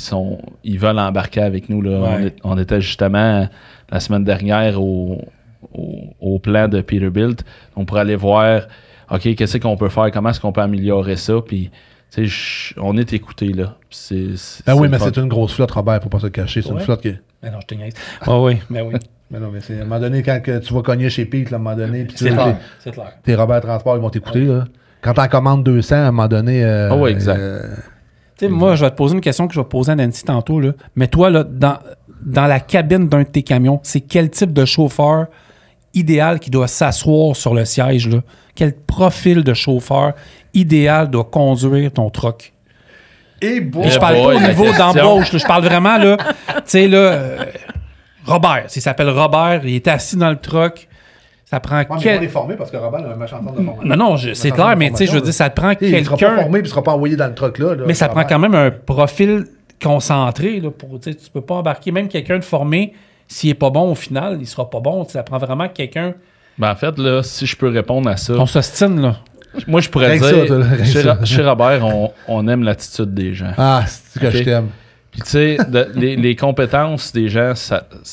ils veulent embarquer avec nous. Là. Ouais. On était justement la semaine dernière au plan de Peterbilt. On pourrait aller voir, OK, qu'est-ce qu'on peut faire, comment est-ce qu'on peut améliorer ça, puis tu sais, on est écouté, là. Oui, mais c'est une grosse flotte, Robert, faut pas se le cacher. C'est une flotte qui... Mais non, je te niaise. Oui. Mais non, mais c'est à un moment donné, quand tu vas cogner chez Pete, là, à un moment donné, puis C'est clair. C'est clair. tes Robert Transport, ils vont t'écouter, là. Quand t'en commandes 200, à un moment donné... oui, exact. Tu sais, moi, je vais te poser une question que je vais poser à Nancy tantôt, là. Mais toi, là, dans la cabine d'un de tes camions, c'est quel type de chauffeur idéal qui doit s'asseoir sur le siège, là? Quel profil de chauffeur idéal doit conduire ton truck? Et bon, Et je parle pas au niveau d'embauche, là. Je parle vraiment, là, tu sais, là, Robert, s'il s'appelle Robert, il est assis dans le truck, ça prend on est formé parce que Robert a un machin de formation. Non, c'est clair, mais tu sais, je veux dire, ça te prend Il sera pas quelqu'un... formé puis il sera pas envoyé dans le truck là. Mais ça prend quand même un profil concentré, là, pour, tu sais, tu peux pas embarquer même quelqu'un de formé, s'il est pas bon au final, il sera pas bon. Ça prend vraiment quelqu'un... Ben, en fait, là, si je peux répondre à ça, On s'ostine, là. moi, je pourrais Rien que dire, ça, chez Robert, on aime l'attitude des gens. Ah, c'est que Ok. je t'aime. Puis, tu sais, les compétences des gens,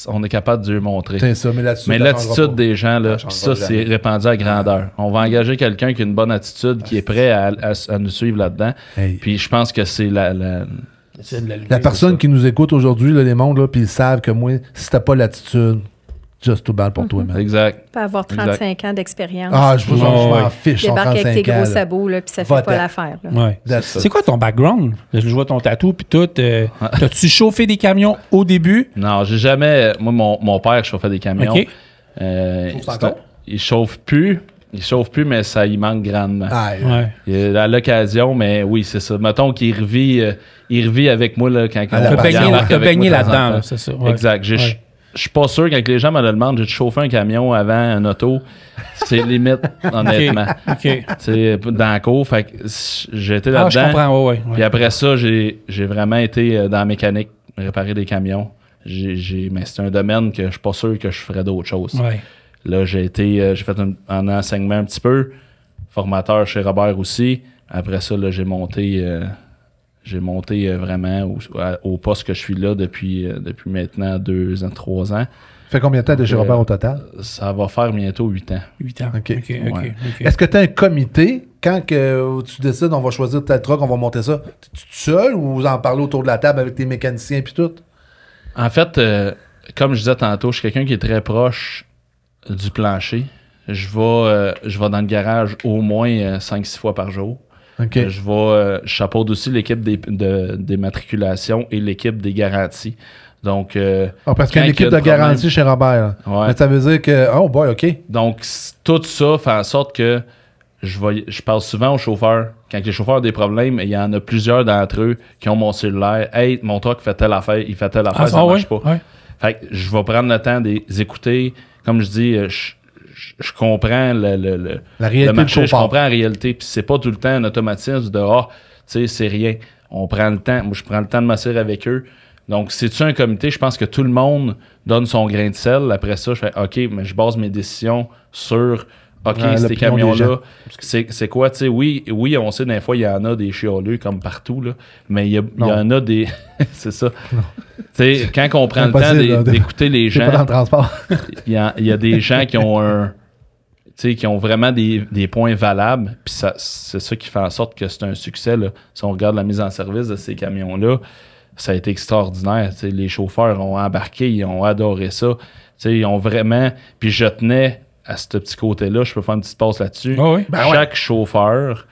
on est capable de les montrer. C'est ça, mais l'attitude. Mais ça changera l'attitude pas. des gens, là, Ça pis changera ça, c'est jamais. répandu à grandeur. On va engager quelqu'un qui a une bonne attitude, qui est prêt à nous suivre là-dedans. Hey. Puis je pense que c'est la La personne qui nous écoute aujourd'hui, là, les mondes, là, puis ils savent que moi, si t'as pas l'attitude, just too bad pour toi, man. Exact. Peut avoir 35 ans d'expérience. Ah, je m'en fiche, son Débarque 35 avec tes ans. gros là. sabots, là, puis ça Va-t'en. fait pas l'affaire. là. Ouais. That's it. C'est quoi ton background? Je vois ton tatou puis tout. T'as-tu chauffé des camions au début? Non, j'ai jamais. Moi, mon père chauffait des camions. OK. Il chauffe plus. Il chauffe plus, mais ça y manque grandement. Ah, Ouais. À l'occasion, mais oui, c'est ça. Mettons qu'il revit avec moi là, quand la on passion. embarque T'as avec baigné moi de temps en là-dedans, temps. là, c'est ça. Ouais. Exact. Je Ouais. suis pas sûr quand les gens me le demandent, j'ai chauffé un camion avant un auto. C'est limite, honnêtement. OK. Tu sais, dans la cour, fait que j'ai été Ah, je là-dedans. comprends, ouais. Puis après ça, j'ai vraiment été dans la mécanique, réparer des camions. Mais c'est un domaine que je suis pas sûr que je ferais d'autres choses. Ouais. Là, j'ai fait un enseignement un petit peu, formateur chez Robert aussi. Après ça, là, j'ai monté vraiment au poste que je suis là depuis maintenant 2 ans, 3 ans. Fait combien de temps de chez Robert au total? Ça va faire bientôt 8 ans. 8 ans. OK. OK. Est-ce que tu as un comité quand tu décides on va choisir tel truck, on va monter ça? Tu seul ou vous en parlez autour de la table avec tes mécaniciens puis tout? En fait, comme je disais tantôt, je suis quelqu'un qui est très proche du plancher. Je vais dans le garage au moins 5-6 fois par jour. OK. Je chapeaute aussi l'équipe des matriculations et l'équipe des garanties. Donc, parce qu'il y a une équipe de garantie chez Robert. Ouais. Mais ça veut dire que... Oh boy, OK. Donc, tout ça fait en sorte que je parle souvent aux chauffeurs. Quand les chauffeurs ont des problèmes, il y en a plusieurs d'entre eux qui ont mon cellulaire. « Hey, mon truck fait telle affaire, il fait telle affaire, ça marche pas. Ouais. » Fait que je vais prendre le temps de les écouter. Comme je dis, je comprends La réalité le marché, du je chauffeur. comprends la réalité. Puis c'est pas tout le temps un automatisme de « Ah, tu sais, c'est rien. » On prend le temps. Moi, je prends le temps de m'asseoir avec eux. Donc, c'est-tu un comité? Je pense que tout le monde donne son grain de sel. Après ça, je fais OK, mais je base mes décisions sur OK, ces l'opinion des camions-là, gens. c'est quoi? Tu sais, oui, on sait, des fois, il y en a des chialeux comme partout, là, mais il y en a des. C'est ça. Tu sais, quand on prend le temps d'écouter les C'est gens, pas dans le transport. il y a des gens qui ont qui ont vraiment des points valables, puis c'est ça qui fait en sorte que c'est un succès, là. Si on regarde la mise en service de ces camions-là, ça a été extraordinaire. T'sais, les chauffeurs ont embarqué, ils ont adoré ça. T'sais, ils ont vraiment... Puis je tenais à ce petit côté-là, je peux faire une petite pause là-dessus. Oh oui. Chaque chauffeur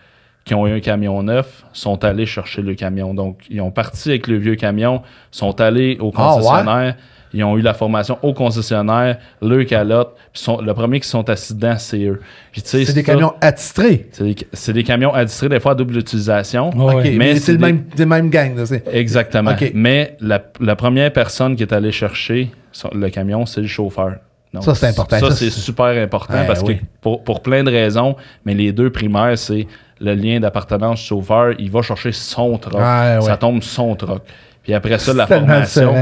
qui ont eu un camion neuf sont allés chercher le camion. Donc, ils ont parti avec le vieux camion, sont allés au concessionnaire, ils ont eu la formation au concessionnaire, le calotte, puis le premier qui sont assis dedans, c'est eux. Puis, C'est des camions attitrés. C'est des camions attitrés, des fois à double utilisation. Oh, OK, ouais. mais c'est le même gang. Là, Exactement. OK. Mais la première personne qui est allée chercher le camion, c'est le chauffeur. Donc, ça, c'est important. Ça, c'est super important parce que pour plein de raisons, mais les deux primaires, c'est le lien d'appartenance du chauffeur. Il va chercher son truck. Ça tombe son truck. Puis après ça, la formation.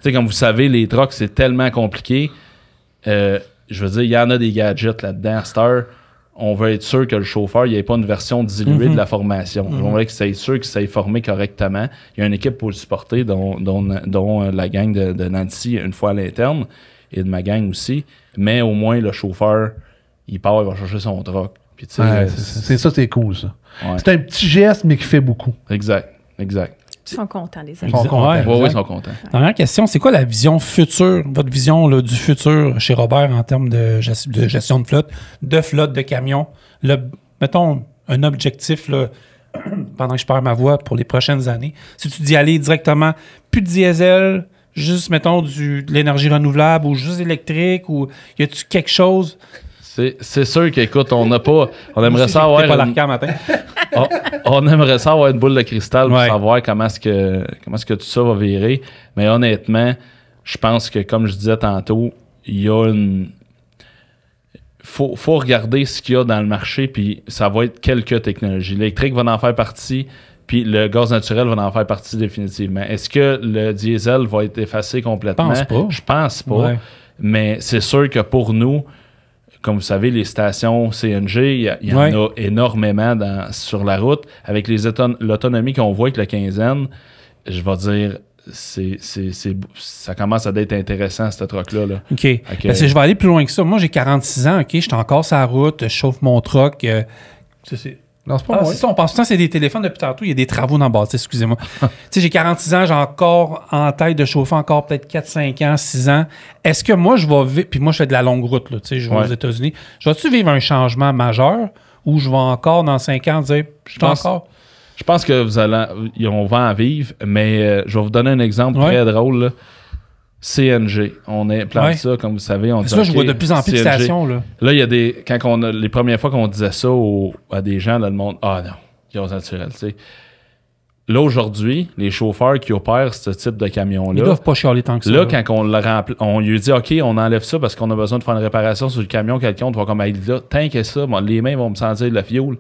Tu sais, comme vous savez, les trucks, c'est tellement compliqué. Je veux dire, il y en a des gadgets là-dedans. À cette heure, on veut être sûr que le chauffeur, il n'y ait pas une version diluée de la formation. On veut être sûr qu'il s'est formé correctement. Il y a une équipe pour le supporter, dont la gang de Nancy, une fois à l'interne, et de ma gang aussi. Mais au moins, le chauffeur, il part, il va chercher son truck. Puis, c'est ça, c'est cool, ça. Ouais. C'est un petit geste, mais qui fait beaucoup. Exact. Ils sont contents, les amis. Ils sont contents. Oui, ils sont contents. Dernière question, c'est quoi la vision future, votre vision là, du futur chez Robert en termes de gestion de flotte de camions? Mettons un objectif là, pendant que je perds ma voix pour les prochaines années. Si tu dis aller directement, plus de diesel, juste, mettons, de l'énergie renouvelable ou juste électrique, ou y a-tu quelque chose? C'est sûr qu'écoute, on aimerait ça avoir matin. on aimerait ça avoir une boule de cristal pour savoir comment est-ce que tout ça va virer. Mais honnêtement, je pense que, comme je disais tantôt, il y a faut regarder ce qu'il y a dans le marché, puis ça va être quelques technologies. L'électrique va en faire partie, puis le gaz naturel va en faire partie définitivement. Est-ce que le diesel va être effacé complètement? Je pense pas. Ouais. Mais c'est sûr que pour nous, comme vous savez, les stations CNG, il y en a énormément sur la route. Avec l'autonomie qu'on voit avec la quinzaine, je vais dire, ça commence à être intéressant, ce truck-là. Là. OK. Parce que je vais aller plus loin que ça. Moi, j'ai 46 ans, OK? Je suis encore sur la route, je chauffe mon truck. Non, c'est pas c'est ça, on pense tout le temps c'est des téléphones depuis tantôt, il y a des travaux dans le bâtisse, excusez-moi. Tu sais, j'ai 46 ans, j'ai encore en tête de chauffer encore peut-être 4, 5 ans, 6 ans. Est-ce que moi, je vais vivre, puis moi, je fais de la longue route, là, tu sais, je vais aux États-Unis. Je vais-tu vivre un changement majeur ou je vais encore, dans 5 ans, dire, je pense que on va en vivre, mais je vais vous donner un exemple très drôle, là. CNG. On implante ça, comme vous savez. On dit, je vois de plus en plus de stations. Là, il y a les premières fois qu'on disait ça à des gens dans le monde, ah non, gaz naturel, tu sais. Là, aujourd'hui, les chauffeurs qui opèrent ce type de camion-là, ils doivent pas chialer tant que ça. Là, quand on lui dit, OK, on enlève ça parce qu'on a besoin de faire une réparation sur le camion, quelqu'un, on va comme, là, tant que ça, les mains vont me sentir de la fioule.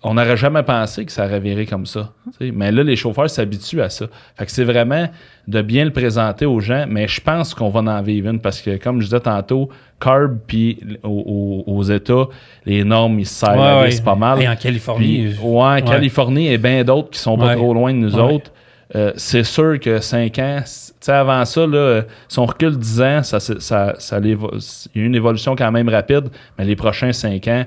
On n'aurait jamais pensé que ça aurait viré comme ça. Mais là, les chauffeurs s'habituent à ça. Fait que c'est vraiment de bien le présenter aux gens, mais je pense qu'on va en vivre une parce que, comme je disais tantôt, CARB puis aux États, les normes, ils se servent, c'est pas mal. Et en Californie. Californie et bien d'autres qui sont pas trop loin de nous autres. c'est sûr que 5 ans, tu sais, avant ça, là, si on recule 10 ans, il y a une évolution quand même rapide, mais les prochains 5 ans,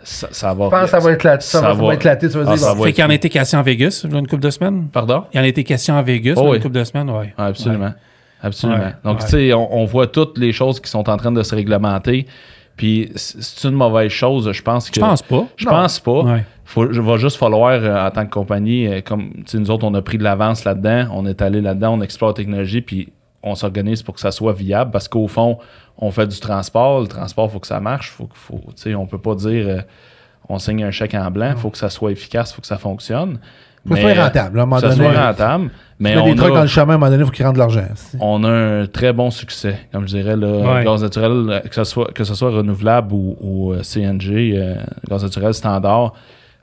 ça va. Je pense que ça va éclater. Ça va éclater, tu veux dire. ça va Fait qu'il y en a été question à Vegas, là, une couple de semaines. Pardon? Il y en a été question à Vegas, Oh, là, oui. une couple de semaines, oui. Ouais, absolument. Ouais. Absolument. Ouais, Donc, ouais. tu sais, on voit toutes les choses qui sont en train de se réglementer. Puis, c'est une mauvaise chose, je pense que. Je pense pas. Je pense pas. Ouais. Il va juste falloir, en tant que compagnie, comme tu sais, nous autres, on a pris de l'avance là-dedans, on est allé là-dedans, on explore la technologie, puis on s'organise pour que ça soit viable, parce qu'au fond, on fait du transport. Le transport, il faut que ça marche. Tu sais, on peut pas dire on signe un chèque en blanc. Il faut que ça soit efficace, il faut que ça fonctionne. Faut que ça soit rentable. Là, à un moment que ça donné, soit rentable. Mais tu mets des trucs a, dans le chemin, à un moment donné, il faut qu'ils rendent de l'argent. on a un très bon succès, comme je dirais, le Ouais. gaz naturel, que ce soit renouvelable ou CNG, gaz naturel standard,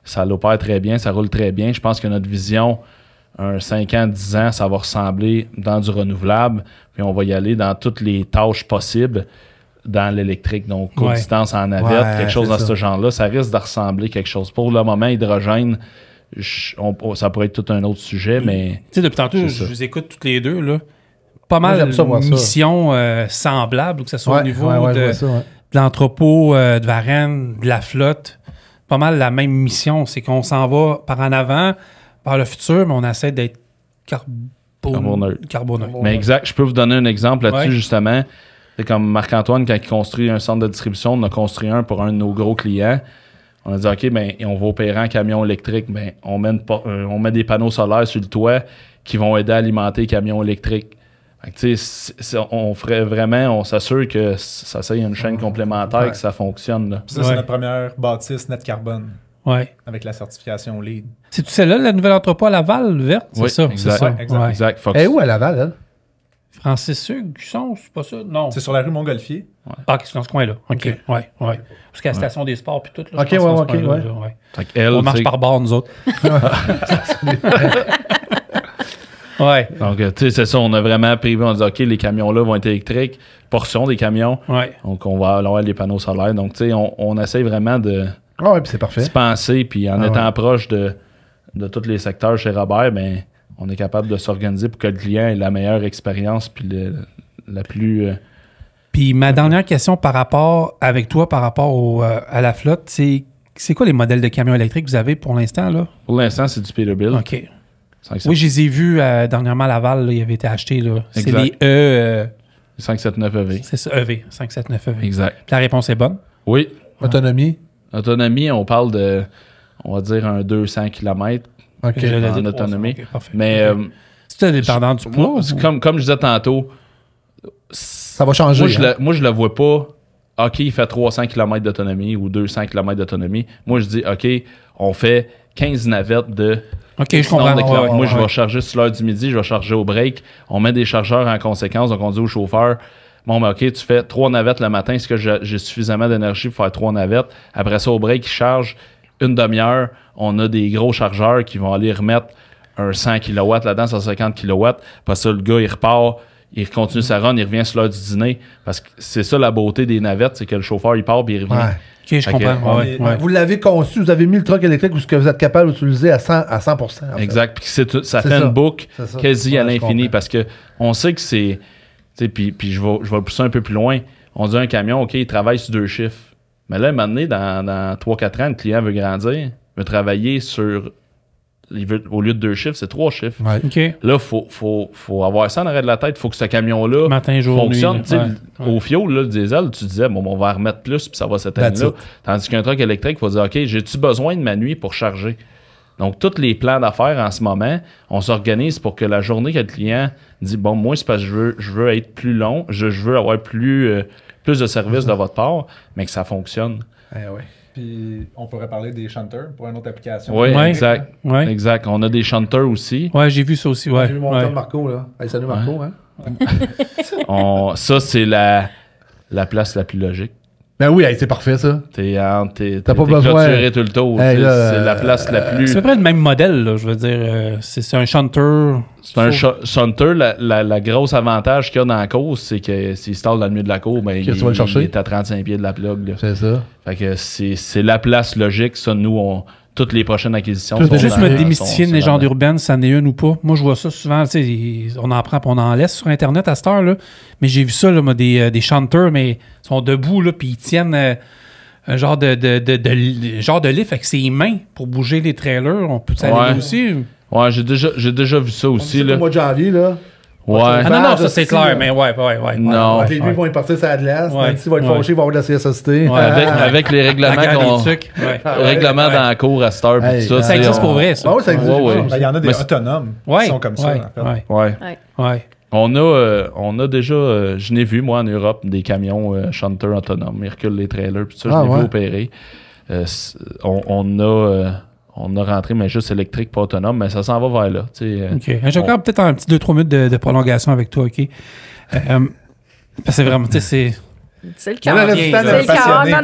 ça l'opère très bien, ça roule très bien. Je pense que notre vision, un 5 ans, 10 ans, ça va ressembler dans du renouvelable, puis on va y aller dans toutes les tâches possibles dans l'électrique, donc courte Ouais. distance en navette, Ouais, quelque chose c'est dans ça. ce genre-là, ça risque de ressembler quelque chose. Pour le moment, hydrogène, ça pourrait être tout un autre sujet, mais Tu sais, depuis tantôt, C'est je ça. vous écoute toutes les deux, là. Pas Moi, mal j'aime ça, voir de ça. missions semblables, que ce soit au niveau je de vois ça, ouais. l'entrepôt de Varennes, de la flotte. Pas mal la même mission. C'est qu'on s'en va par en avant, par le futur, mais on essaie d'être carboneutre. Mais exact, je peux vous donner un exemple là-dessus, Ouais. justement. C'est comme Marc-Antoine, quand il construit un centre de distribution, on a construit un pour un de nos gros clients. On a dit, OK, ben, on va opérer en camion électrique. Ben, on met des panneaux solaires sur le toit qui vont aider à alimenter les camions électriques. Fait que, tu sais, on ferait vraiment, on s'assure que ça soit une chaîne complémentaire, Ouais. que ça fonctionne. Là. Puis ça, c'est Ouais. notre première bâtisse net carbone Ouais. avec la certification LEED. C'est-tu celle-là, la nouvelle entrepôt à Laval, verte? C'est Oui, ça, exact. c'est ça. Ouais, exact. Ouais. Exact. Fox. Elle est où à Laval, elle? Francis Hugues, Gusson, c'est pas ça? Non. C'est sur la rue Montgolfier. Ah, c'est dans ce coin-là. OK. Ouais, ouais. Parce qu'à la station des sports puis tout. Là, OK, je pense ouais, dans ce OK, coin-là, ouais. là, ouais. Fait qu'elle, On marche tu sais, par bord, nous autres. Ouais, donc, tu sais, c'est ça, on a vraiment prévu, on dit, OK, les camions-là vont être électriques, portion des camions, ouais. donc on va avoir les panneaux solaires. Donc, tu sais, on essaye vraiment de Ah ouais, puis c'est parfait. se penser, puis en Ah étant proche de tous les secteurs chez Robert, ben, on est capable de s'organiser pour que le client ait la meilleure expérience, puis la plus... Puis ma dernière question par rapport à la flotte, c'est quoi les modèles de camions électriques que vous avez pour l'instant, là? Pour l'instant, c'est du Peterbilt. OK. Oui, je les ai vus dernièrement à Laval, là, ils avaient été achetés, là. C'est Exact. les E... 579 EV. c'est ça, EV, 579 EV. Exact. Puis la réponse est bonne? Oui. Autonomie. Autonomie, on parle de, on va dire, un 200 km. OK. Je l'ai en dit, autonomie. OK, parfait. Mais... c'est dépendant du poids? moi, comme je disais tantôt, Ça va changer. moi, je le vois pas. OK, il fait 300 km d'autonomie ou 200 km d'autonomie. Moi, je dis, OK, on fait 15 navettes de... OK, je comprends. nombre de kilomètres. Ouais, Moi, je ouais. vais charger sur l'heure du midi, je vais charger au break. On met des chargeurs en conséquence. Donc, on dit au chauffeur, bon, ben, OK, tu fais 3 navettes le matin. Est-ce que j'ai suffisamment d'énergie pour faire 3 navettes? Après ça, au break, il charge une demi-heure. On a des gros chargeurs qui vont aller remettre un 100 kW là-dedans, 150 kW. Après ça, le gars, il repart. Il continue sa run, il revient sur l'heure du dîner. Parce que c'est ça la beauté des navettes, c'est que le chauffeur, il part puis il revient. Ouais. OK, je Fait comprends. que, Ouais, ouais. Vous l'avez conçu, vous avez mis le truck électrique où ce que vous êtes capable d'utiliser à 100%. en fait. Exact. Puis ça fait C'est ça. une boucle C'est ça. quasi à Ouais, je l'infini comprends. parce que on sait que c'est. Tu sais, puis je vais le pousser un peu plus loin. On dit un camion, OK, il travaille sur 2 chiffres. Mais là, un moment donné, dans 3-4 ans, le client veut grandir, veut travailler sur. Au lieu de 2 chiffres, c'est 3 chiffres. Ouais. OK. Là, faut avoir ça en arrêt de la tête. Il faut que ce camion-là Matin, jour, fonctionne. nuit, Tu sais, là. Ouais. Au fioul, là, le diesel, tu disais, bon, on va en remettre plus, puis ça va s'éteindre That's là. it. Tandis qu'un truck électrique, il faut dire, OK, j'ai-tu besoin de ma nuit pour charger? Donc, tous les plans d'affaires en ce moment, on s'organise pour que la journée que le client dit, bon, moi, c'est parce que je veux être plus long, je veux avoir plus de services de votre part, mais que ça fonctionne. Ouais. Puis on pourrait parler des shunters pour une autre application. Oui, Ouais. exact. Ouais. Exact. On a des shunters aussi. Ouais, j'ai vu ça aussi. Ouais. J'ai vu mon Ouais. chum Marco, là. Hey, salut Marco, hein. Ça, c'est la place la plus logique. Ben oui, hey, c'est parfait, ça. T'as pas besoin- clôturé tout le tour. Hey, Tu sais, là, c'est la place la plus... C'est à peu près le même modèle, là, je veux dire. C'est un shunter. C'est un shunter. La grosse avantage qu'il y a dans la course, c'est que s'il se talle dans le milieu de la cour, ben, Que tu vas le chercher. il est à 35 pieds de la plug. Là. C'est ça. Fait que c'est la place logique. Ça, nous, toutes les prochaines acquisitions. Tout sont est Juste dans- me sont démystifier une sont légende dans- urbaine, ça en est une ou pas. Moi, je vois ça souvent, tu sais, on en prend et on en laisse sur Internet à cette heure, là. Mais j'ai vu ça, là, moi, des chanteurs, mais ils sont debout, là, puis ils tiennent un genre de lift avec ses mains pour bouger les trailers. On peut aller Ouais. là aussi? Ouais, j'ai déjà vu ça aussi. C'est Là. au mois de janvier, là. Ouais. Ah non, non, ça, Aussi, c'est clair, là. mais ouais. Non. Les nuits vont y partir sur la glace. Ouais. Nancy va être Ouais. fâché, il va avoir de la CSST. Ouais. Avec les La règlements guerre qu'on... des trucs. Ouais. Règlements Ouais. dans la cour à cette heure, Hey, pis tout ça. Ça tu sais, existe on- pour vrai, ça. Ah oui, ça existe. Ouais, ouais. Ben, il y en a des Mais c'est- autonomes Ouais. qui sont comme ça, Ouais. en fait. Ouais. Ouais. Ouais. On a déjà, je n'ai vu, moi, en Europe, des camions chanteurs autonomes. Ils reculent les trailers, puis ça, je Ah, l'ai ouais. vu opérer. On a rentré, mais juste électrique, pas autonome, mais ça s'en va vers là. Tu sais, OK. J'ai encore peut-être un petit 2-3 minutes de prolongation avec toi, OK? Parce que c'est vraiment, tu sais, c'est... C'est le Mais là, cas. là, bien, du temps, là. là, C'est le cas. passionné. Non,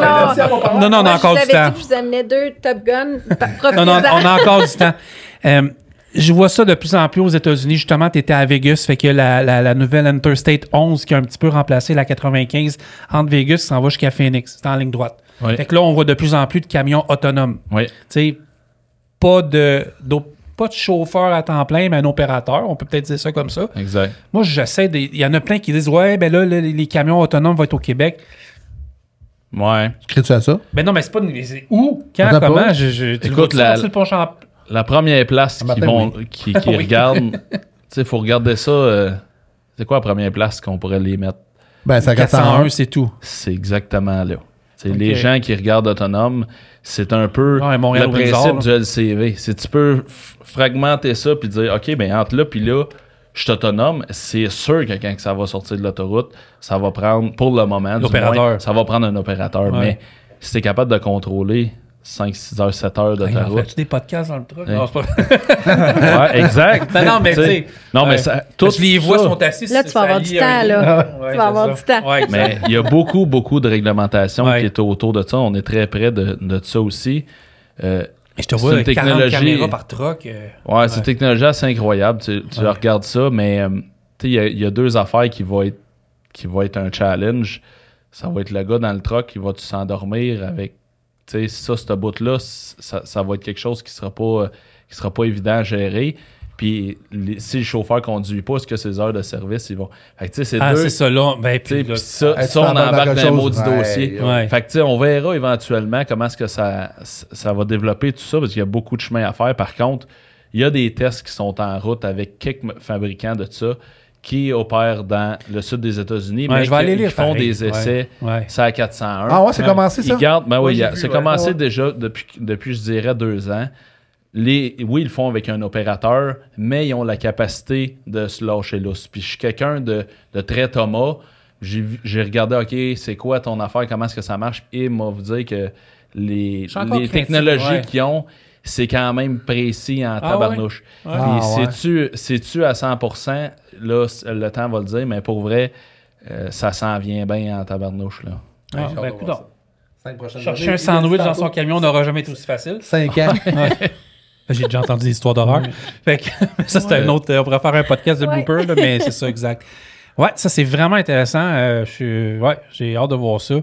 non. Non, non, on a Moi, encore je du vous avais temps. dit que je vous amenais 2 Top Gun. Non, non, Profitez-en. on a encore du temps. Je vois ça de plus en plus aux États-Unis. Justement, tu étais à Vegas, fait que la nouvelle Interstate 11 qui a un petit peu remplacé la 95 entre Vegas, s'en va jusqu'à Phoenix. C'est en ligne droite. Oui. Fait que là, on voit de plus en plus de camions autonomes. Oui. Tu sais, pas de chauffeur à temps plein, mais un opérateur. On peut peut-être dire ça comme ça. Exact. Moi, j'essaie de... Il y en a plein qui disent « Ouais, ben là, les camions autonomes vont être au Québec. » Ouais. Crées-tu à ça? Ben non, mais c'est pas... C'est où? Quand? Attends Comment? pas. Tu Écoute, le vois-tu la- sur le pont Champ- La première place Un matin, qui Oui. regardent, tu sais, il faut regarder ça. C'est quoi la première place qu'on pourrait les mettre? Ben, c'est à 401, 401. c'est tout. C'est exactement là. T'sais, Ok. Les gens qui regardent autonome, c'est un peu Ouais, Montréal le Windsor, principe là. du LCV. Si tu peux fragmenter ça puis dire, OK, ben entre là puis là, je suis autonome, c'est sûr que quand ça va sortir de l'autoroute, ça va prendre, pour le moment, du L'opérateur. moins, ça va prendre un opérateur. Ouais. Mais si tu es capable de contrôler 5, 6 heures, 7 heures Hey, on d'autoroute. fait-tu des podcasts dans le truc? Hey. Non, c'est pas... Ouais, exact. Non, mais tu sais... Non, mais ouais. ça, tout Je les vois ça- sont assis. Là, tu vas avoir du temps, là. Tu vas avoir du temps. Ouais, Mais il y a beaucoup de réglementations Ouais. qui est autour de ça. On est très près de ça aussi. je te c'est vois une 40 technologie- caméras par truck. Ouais, c'est une technologie assez incroyable. Tu Ouais. regardes ça, mais tu sais, il y a deux affaires qui vont être un challenge. Ça va être le gars dans le truck qui va s'endormir avec. Tu sais, ça, ce bout-là, ça va être quelque chose qui sera pas évident à gérer. Puis si le chauffeur conduit pas, est-ce que ses heures de service, ils vont. Fait que tu sais, c'est Ah, deux. c'est ça, là. Ben, Tu sais, puis puis là, ça, Hey, tu ça, on t'en vas dans embarque quelque dans un chose. maudit Ouais, dossier. ouais. Fait que, tu sais, on verra éventuellement comment est-ce que ça va développer tout ça, parce qu'il y a beaucoup de chemin à faire. Par contre, il y a des tests qui sont en route avec quelques fabricants de ça qui opèrent dans le sud des États-Unis, Ouais, mais je vais aller qui lire font pareil. des essais. Ouais. C'est à 401. Ah ouais, c'est commencé, ça? Ils gardent, ben Ouais, oui, j'ai vu, c'est ouais. commencé Ouais. déjà depuis, je dirais, 2 ans. Oui, ils le font avec un opérateur, mais ils ont la capacité de se lâcher lousse. Puis je suis quelqu'un de très Thomas. J'ai regardé, OK, c'est quoi ton affaire, comment est-ce que ça marche? Et il m'a dit que les suis encore craintif, technologies ouais. qu'ils ont, c'est quand même précis en tabarnouche. Ouais. Puis Ah, ouais. sais-tu à 100%, là, le temps va le dire, mais pour vrai, ça s'en vient bien en tabarnouche, là. Ah, j'ai ben, hâte de écoute voir donc. ça. 5 prochaines Chercher années. un sandwich dans son camion n'aura jamais été aussi facile. 5 ans. J'ai déjà entendu des histoires d'horreur. Fait que, ça, c'est un autre. On pourrait faire un podcast de Ouais. bloopers, là, mais c'est ça, exact. Ouais, ça, c'est vraiment intéressant. J'ai hâte de voir ça.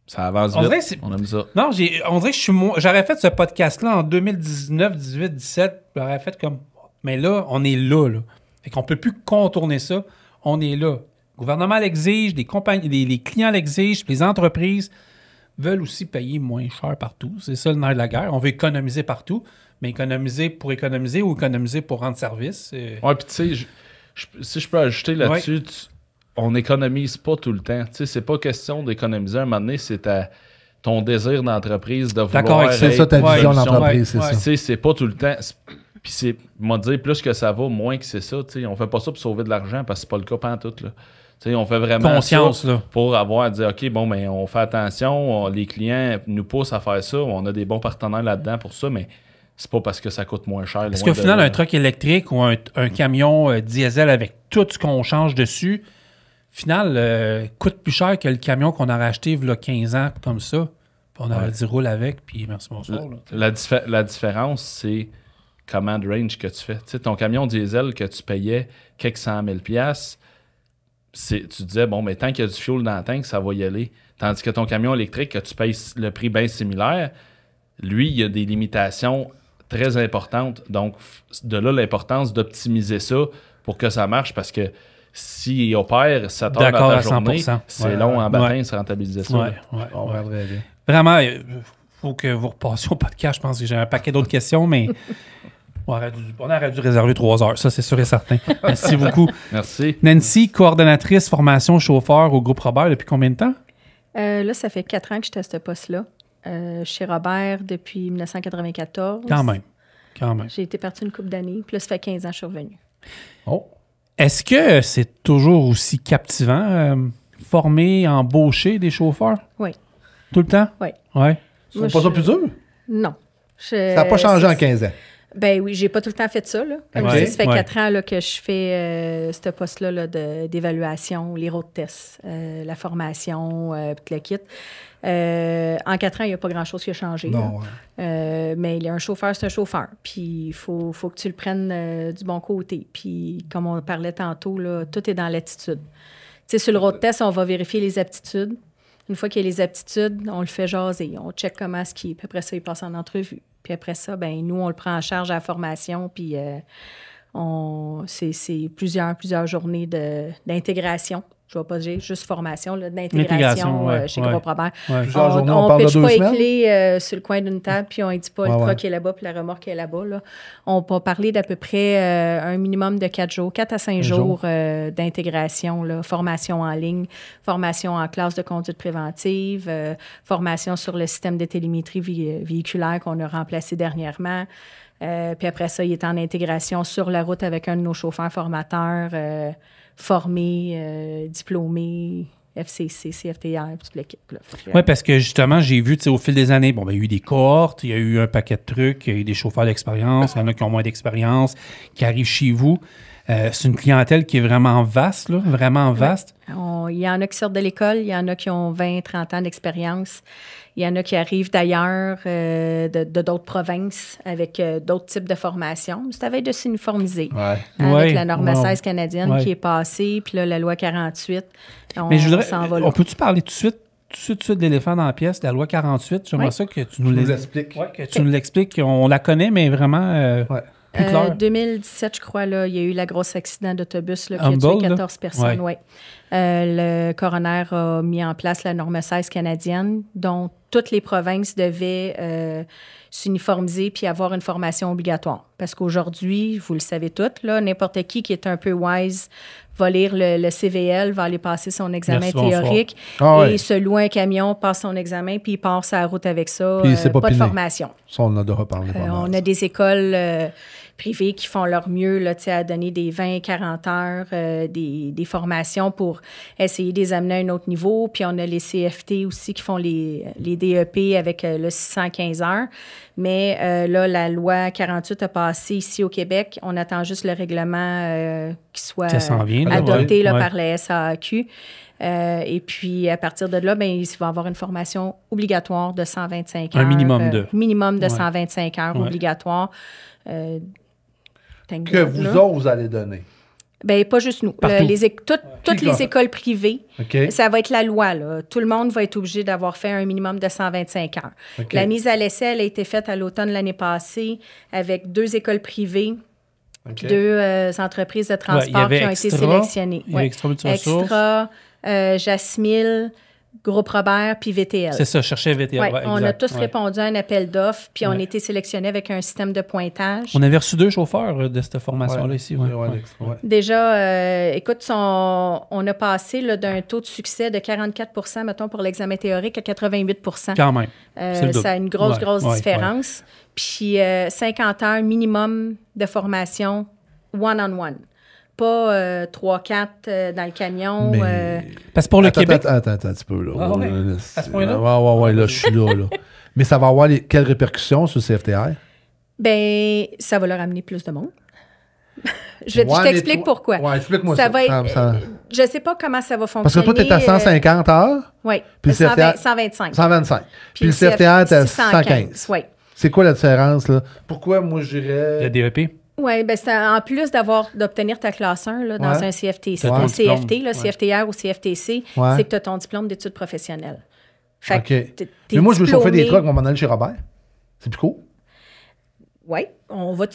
Ça avance On dirait vite. que c'est- On aime ça. Non, on dirait que j'aurais fait ce podcast-là en 2019, 18, 17. J'aurais fait comme. Mais là, on est là. Fait qu'on peut plus contourner ça. On est là. Le gouvernement l'exige, les compagnies, les clients l'exigent, les entreprises veulent aussi payer moins cher partout. C'est ça le nerf de la guerre. On veut économiser partout, mais économiser pour économiser ou économiser pour rendre service. Ouais, puis tu sais, si je peux ajouter là-dessus, on n'économise pas tout le temps. Tu sais, c'est pas question d'économiser. Un moment donné, c'est ton désir d'entreprise de vouloir. D'accord avec ça. C'est ça ta Ouais, vision de ouais, l'entreprise, c'est ouais. Tu ça. sais, c'est pas tout le temps. Puis c'est, moi dire, plus que ça va, moins que c'est ça. Tu sais, on fait pas ça pour sauver de l'argent parce que c'est pas le cas pantoute, là. Tu sais, on fait vraiment Conscience, ça là. pour avoir à dire, OK, bon, ben, on fait attention, les clients nous poussent à faire ça, on a des bons partenaires là-dedans pour ça, mais c'est pas parce que ça coûte moins cher. Parce loin qu'au de final, là. un truck électrique ou un camion diesel avec tout ce qu'on change dessus, au final, coûte plus cher que le camion qu'on aurait acheté il y a 15 ans comme ça. Puis on aurait dit roule avec, puis merci, bonsoir. Là. La différence, c'est comment de range que tu fais. Tu sais, ton camion diesel que tu payais quelques 100 000 $, tu disais, bon, mais tant qu'il y a du fuel dans le tank, ça va y aller. Tandis que ton camion électrique, que tu payes le prix bien similaire, lui, il y a des limitations très importantes. Donc, de là, l'importance d'optimiser ça pour que ça marche, parce que s'il opère 7 heures dans ta journée, 100%. c'est long en matin de se rentabiliser ça. Très bien. Vraiment, il faut que vous repassiez au podcast. Je pense que j'ai un paquet d'autres questions, mais on aurait dû réserver 3 heures. Ça, c'est sûr et certain. Merci beaucoup. Merci. Nancy, coordonnatrice formation chauffeur au groupe Robert depuis combien de temps? Là, ça fait 4 ans que j'étais à ce poste-là. Chez Robert depuis 1994. Quand même. J'ai été partie une couple d'années. Puis là, ça fait 15 ans que je suis revenue. Oh. Est-ce que c'est toujours aussi captivant, former, embaucher des chauffeurs? Oui. Tout le temps? Oui. Ouais. C'est pas ça plus dur? Non. Ça n'a pas changé en 15 ans. Ben oui, j'ai pas tout le temps fait ça. Là. Comme Ouais. je dis, ça fait Ouais. 4 ans là, que je fais ce poste-là là, d'évaluation, les road tests, la formation, puis le kit. En 4 ans, il n'y a pas grand-chose qui a changé. Non. Mais il y a un chauffeur, c'est un chauffeur. Puis il faut que tu le prennes du bon côté. Puis comme on parlait tantôt, là, tout est dans l'attitude. Tu sais, sur le road test, on va vérifier les aptitudes. Une fois qu'il y a les aptitudes, on le fait jaser. On check comment ce qui est. Puis après ça, il passe en entrevue. Puis après ça, ben nous, on le prend en charge à la formation. Puis c'est plusieurs journées d'intégration. Je ne vais pas dire juste formation, là, d'intégration chez Groupe Robert. Ouais. Plusieurs journées, on On parle ne de pitche 2 pas les semaines? clés sur le coin d'une table, puis on ne dit pas le Ouais, truck est là-bas, puis la remorque est là-bas. Là. On peut parler d'à peu près un minimum de 4 jours, 4 à 5 jours d'intégration, là, formation en ligne, formation en classe de conduite préventive, formation sur le système de télémétrie véhiculaire qu'on a remplacé dernièrement. Puis après ça, il est en intégration sur la route avec un de nos chauffeurs formateurs formés, diplômés, FCC, CFTR, tout l'équipe. Oui, parce que justement, j'ai vu au fil des années, il y a eu des cohortes, il y a eu un paquet de trucs, il y a eu des chauffeurs d'expérience, il y en a qui ont moins d'expérience, qui arrivent chez vous. C'est une clientèle qui est vraiment vaste, là, vraiment vaste. Il y en a qui sortent de l'école, il y en a qui ont 20, 30 ans d'expérience. Il y en a qui arrivent d'ailleurs, de d'autres provinces, avec d'autres types de formations. C'est à veille de s'uniformiser. Avec la norme 16 canadienne qui est passée, puis là, la loi 48. Mais je voudrais, s'en va là. on peut-tu parler tout de suite de l'éléphant dans la pièce, de la loi 48? J'aimerais ça que tu nous l'expliques. Ouais, que tu nous l'expliques. On la connaît, mais vraiment plus clair. 2017, je crois, là, il y a eu la grosse accident d'autobus là, qui Humboldt, a tué 14 personnes. Ouais. Le coroner a mis en place la norme 16 canadienne, dont toutes les provinces devaient s'uniformiser puis avoir une formation obligatoire. Parce qu'aujourd'hui, vous le savez toutes, là, n'importe qui est un peu wise va lire le CVL, va aller passer son examen théorique et se louer un camion, passe son examen, puis il part sur la route avec ça. Pas de formation. Ça, on en a déjà parlé. On a des écoles privées qui font leur mieux là, à donner des 20-40 heures, des formations pour essayer de les amener à un autre niveau. Puis on a les CFT aussi qui font les DEP avec le 615 heures. Mais là, la loi 48 a passé ici au Québec. On attend juste le règlement qui soit adopté par la SAAQ. Et puis, à partir de là, il va y avoir une formation obligatoire de 125 heures. Un minimum de 125 heures obligatoire. Que vous allez donner? Bien, pas juste nous. Toutes les écoles privées, ça va être la loi. Là. Tout le monde va être obligé d'avoir fait un minimum de 125 heures. La mise à l'essai, elle a été faite à l'automne l'année passée avec 2 écoles privées puis 2 entreprises de transport qui ont été sélectionnées. Il y a Extra, Jasmine, Groupe Robert, puis VTL. C'est ça, je cherchais VTL. On a tous répondu à un appel d'offres, puis on a été sélectionnés avec un système de pointage. On avait reçu 2 chauffeurs de cette formation-là ici. Déjà, écoute, on a passé là, d'un taux de succès de 44 mettons, pour l'examen théorique à 88 Quand même. Ça a une grosse différence. Puis 50 heures minimum de formation one-on-one. Pas 3-4 dans le camion. Parce que pour le Québec... Attends un petit peu. Là. À ce point-là? Ouais, là, je suis là. Mais ça va avoir quelles répercussions sur le CFTR? Bien, ça va leur amener plus de monde. Je t'explique pourquoi. Ouais, explique-moi ça. Je ne sais pas comment ça va fonctionner. Parce que toi, tu es à 150 heures? Oui, 125. 125. Puis le CFTR est à 115. Oui. C'est quoi la différence, là? Pourquoi, moi, je dirais... Le DEP? Oui, bien, en plus d'obtenir ta classe 1 là, dans un CFTC, CFTR ou CFTC, c'est que tu as ton diplôme d'études professionnelles. Fait que Mais moi, je veux chauffer des trucks, on va m'en aller chez Robert. C'est plus cool. Oui, on va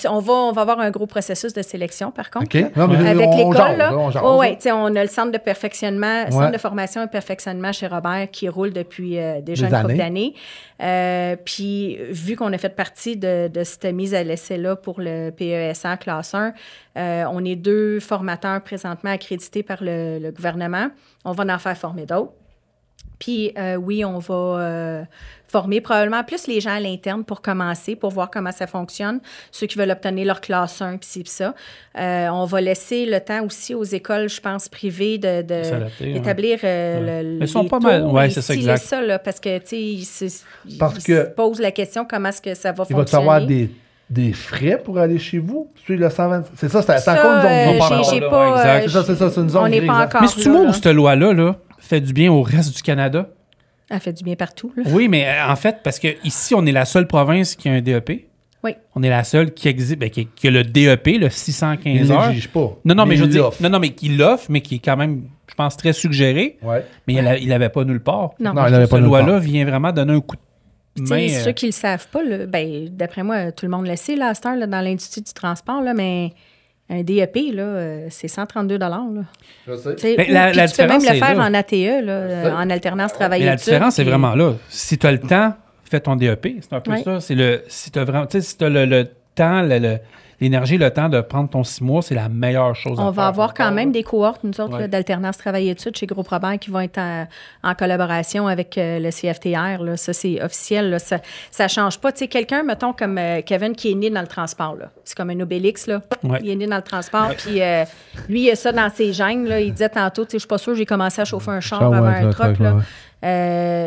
avoir un gros processus de sélection, par contre. OK. Non, mais Avec l'école, jase, là. on jase, Oui, là. on a le centre de perfectionnement, Ouais. centre de formation et perfectionnement chez Robert qui roule depuis déjà Des une couple années. d'années. Puis, vu qu'on a fait partie de cette mise à l'essai-là pour le PESA classe 1, on est 2 formateurs présentement accrédités par le gouvernement. On va en faire former d'autres. Puis, oui, on va former probablement plus les gens à l'interne pour commencer, pour voir comment ça fonctionne, ceux qui veulent obtenir leur classe 1, puis ci, puis ça. On va laisser le temps aussi aux écoles, je pense, privées d'établir le Ils sont les pas mal. taux Oui, et c'est ça, ci, exact. ça, là, parce que, tu sais, ils que- se posent la question comment est-ce que ça va Il va fonctionner. y avoir des frais pour aller chez vous? Suivre le 120. C'est ça, c'est Ça, encore une zone on parle grise. j'ai là, pas, ouais, exact. C'est ça, c'est une zone on n'est grise, pas hein. encore Mais c'est-tu là, moi là. où cette loi-là fait du bien au reste du Canada? Elle fait du bien partout, là. Oui, mais en fait, parce que ici, on est la seule province qui a un DEP. Oui. On est la seule qui existe, qui a le DEP, le 615 Il heures. l'exige pas. Non, mais je veux il dire, l'offre. non, mais qui l'offre, mais qui est quand même, je pense, très suggéré. Ouais. Mais il l'avait pas nulle part. Non. Non, il n'avait pas Cette nulle part. loi-là vient vraiment donner un coup de Tu sais, main. ceux qui ne le savent pas, là, ben, d'après moi, tout le monde le sait, là, à cette heure, là, dans l'industrie du transport, là, mais un DEP, là, c'est 132 là. Je sais. Tu sais, Ben, ou- la puis tu peux même différence, le c'est faire là. en ATE, là, en alternance travail Mais la études, différence, c'est puis- vraiment là. Si tu as le temps, fais ton DEP. C'est un peu Ouais. ça. Si tu as vraiment, tu sais, si tu as le temps, l'énergie, le temps de prendre ton 6 mois, c'est la meilleure chose à faire. On va avoir quand même des cohortes, nous autres, Ouais. là, d'alternance travail-études chez Gros Robert qui vont être en collaboration avec le CFTR. Là. Ça, c'est officiel. Là. Ça ne change pas. Tu sais, quelqu'un, mettons, comme Kevin, qui est né dans le transport. Là. C'est comme un Obélix. Là. Ouais. Il est né dans le transport. Puis lui, il a ça dans ses gènes. Là. Il disait tantôt, tu sais, je suis pas sûre, j'ai commencé à chauffer un char Ah ouais, avant un le truck. truck, Là. ouais.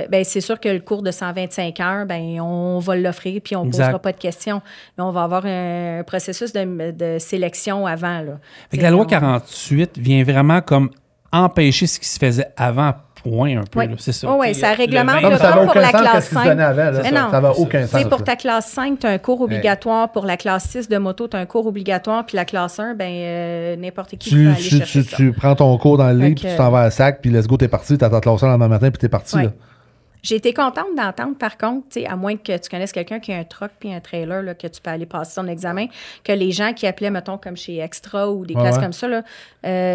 Ben, c'est sûr que le cours de 125 heures, ben, on va l'offrir puis on ne Exact. posera pas de questions. Mais on va avoir un processus de sélection avant. Là. Fait que la loi On- 48 vient vraiment comme empêcher ce qui se faisait avant, point un peu. Oui. là. C'est ça. Oh, oui, ça réglemente Non, mais le ça cours n'a pour aucun la sens classe qu'est-ce qu'ils 5. donnaient avant. Là, Mais ça non. n'avait aucun Tu sais, sens. pour ça. ta classe 5, tu as un cours obligatoire. Pour la classe 6 de moto, tu as un cours obligatoire. Puis la classe 1, ben n'importe qui peut aller chercher ça. Tu prends ton cours dans le lit, Fait puis que- tu t'en vas à la sac, puis let's go, t'es parti, t'as ta classe le lendemain matin, puis t'es parti. Ouais. Là. J'ai été contente d'entendre, par contre, tu sais, à moins que tu connaisses quelqu'un qui a un truck puis un trailer, là, que tu peux aller passer ton examen, que les gens qui appelaient, mettons, comme chez Extra ou des classes ouais. comme ça, là,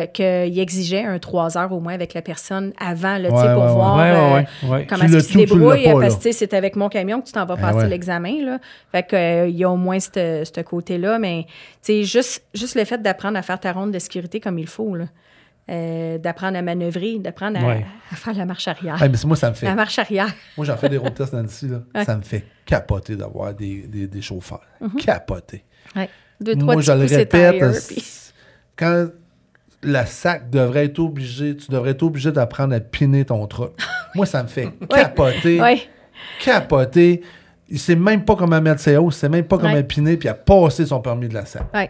qu'ils exigeaient un 3 heures au moins avec la personne avant, là, tu sais, Ouais, pour ouais, voir ouais. comment Tu est-ce l'as qu'il se tout, tu l'as débrouille, pas, parce là. que tu sais, c'est avec mon camion que tu t'en vas passer ouais. l'examen, là. Fait que, il y a au moins ce côté-là, mais tu sais, juste le fait d'apprendre à faire ta ronde de sécurité comme il faut, là. D'apprendre à manœuvrer, d'apprendre à faire la marche arrière. Ah, mais moi, ça me fait. La marche arrière. Moi, j'en fais des road tests Nancy, là. Ouais. Ça me fait capoter d'avoir des chauffeurs. Capoter. Ouais. 2-3 Moi, je le petits coups, c'est répète, tire, puis- quand la SAC devrait être obligée, tu devrais être obligé d'apprendre à piner ton truck. Moi, ça me fait capoter. Oui. Capoter. Il sait même pas comment mettre ses hausses, il sait même pas comment Ouais. piner, puis il a passé son permis de la SAC. Oui.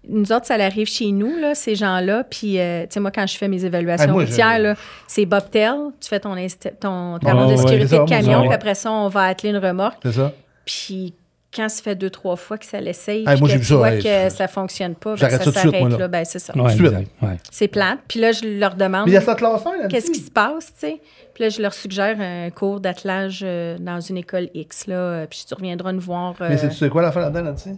Nous autres, ça arrive chez nous, là, ces gens-là. Puis, tu sais, moi, quand je fais mes évaluations moi, routières, je- là, c'est Bobtail. Tu fais ta ronde de ouais, sécurité c'est ça, de camion, moi, puis ouais. après ça, on va atteler une remorque. C'est ça? Puis, quand ça fait 2-3 fois que ça l'essaye, Hey, puis moi, que j'ai tu vu ça, vois hey, que ça fonctionne pas, ben, j'arrête ça ça tout de suite, s'arrête, moi, là. là. Ben, c'est ça. Ouais, Suite. exact. Ouais. C'est plate. Puis là, je leur demande Mais il y a cette classe 1, là. qu'est-ce qui se passe, tu sais. Puis là, je leur suggère un cours d'attelage dans une école X, là. Puis tu reviendras nous voir. Mais tu sais quoi l'affaire là-dedans, Nancy?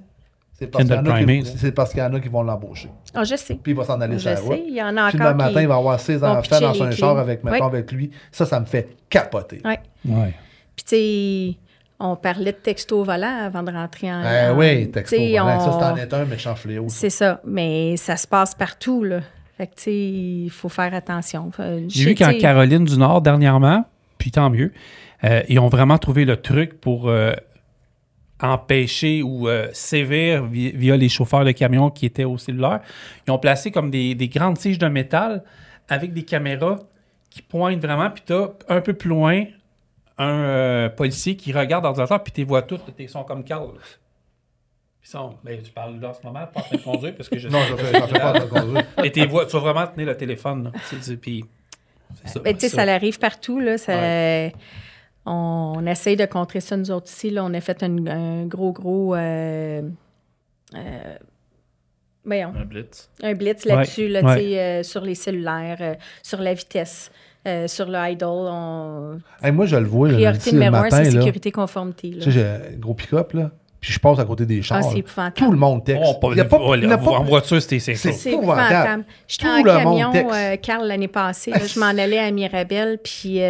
C'est parce qu'il y en a Kindergarten. qui- c'est parce qu'il y en a qui vont l'embaucher. Ah, je sais. Puis il va s'en aller Je sur la sais. route. Il y en a Puis encore le matin, qui il va avoir ses vont enfants pitcher dans les un clés. char avec, mettons, Oui. avec lui. Ça me fait capoter. Oui. Ouais. Puis, tu sais, on parlait de texto volant avant de rentrer en. Oui, texto. tu sais, Voilà, ça, on- c'en est un méchant fléau. ça. C'est ça. Mais ça se passe partout, là. Fait que, tu sais, il faut faire attention. J'ai vu qu'en Caroline du Nord, dernièrement, puis tant mieux, ils ont vraiment trouvé le truc pour empêcher ou sévir via les chauffeurs de camions qui étaient au cellulaire. Ils ont placé comme des grandes tiges de métal avec des caméras qui pointent vraiment, puis tu as un peu plus loin un policier qui regarde dans l'ordinateur, puis tu les vois tous, ils sont comme calmes. Ils sont, ben, je parle là en ce moment, pas en train de conduire, parce que je Non, j'en fais pas de conduire. Et tu vas vraiment tenir le téléphone. Là. Puis, c'est ça. Ben, tu sais, ça. ça l'arrive partout, là. On essaye de contrer ça, nous autres ici. Là, on a fait un gros Voyons. Un blitz. Un blitz là-dessus, là, Ouais. tu sais, sur les cellulaires, sur la vitesse, sur le idle. Hey, moi, je le vois. Là, Priorité le numéro un, matin, c'est là. sécurité conformité. Là. Tu sais, j'ai un gros pick-up, là. Puis je passe à côté des chars. Ah, c'est là. épouvantable. Tout le monde texte. Il y a pas- il y a pas- En voiture, c'est C'est C'est épouvantable. épouvantable. J'étais Tout en le camion, monde texte. Carl, l'année passée. Là, je m'en allais à Mirabel, puis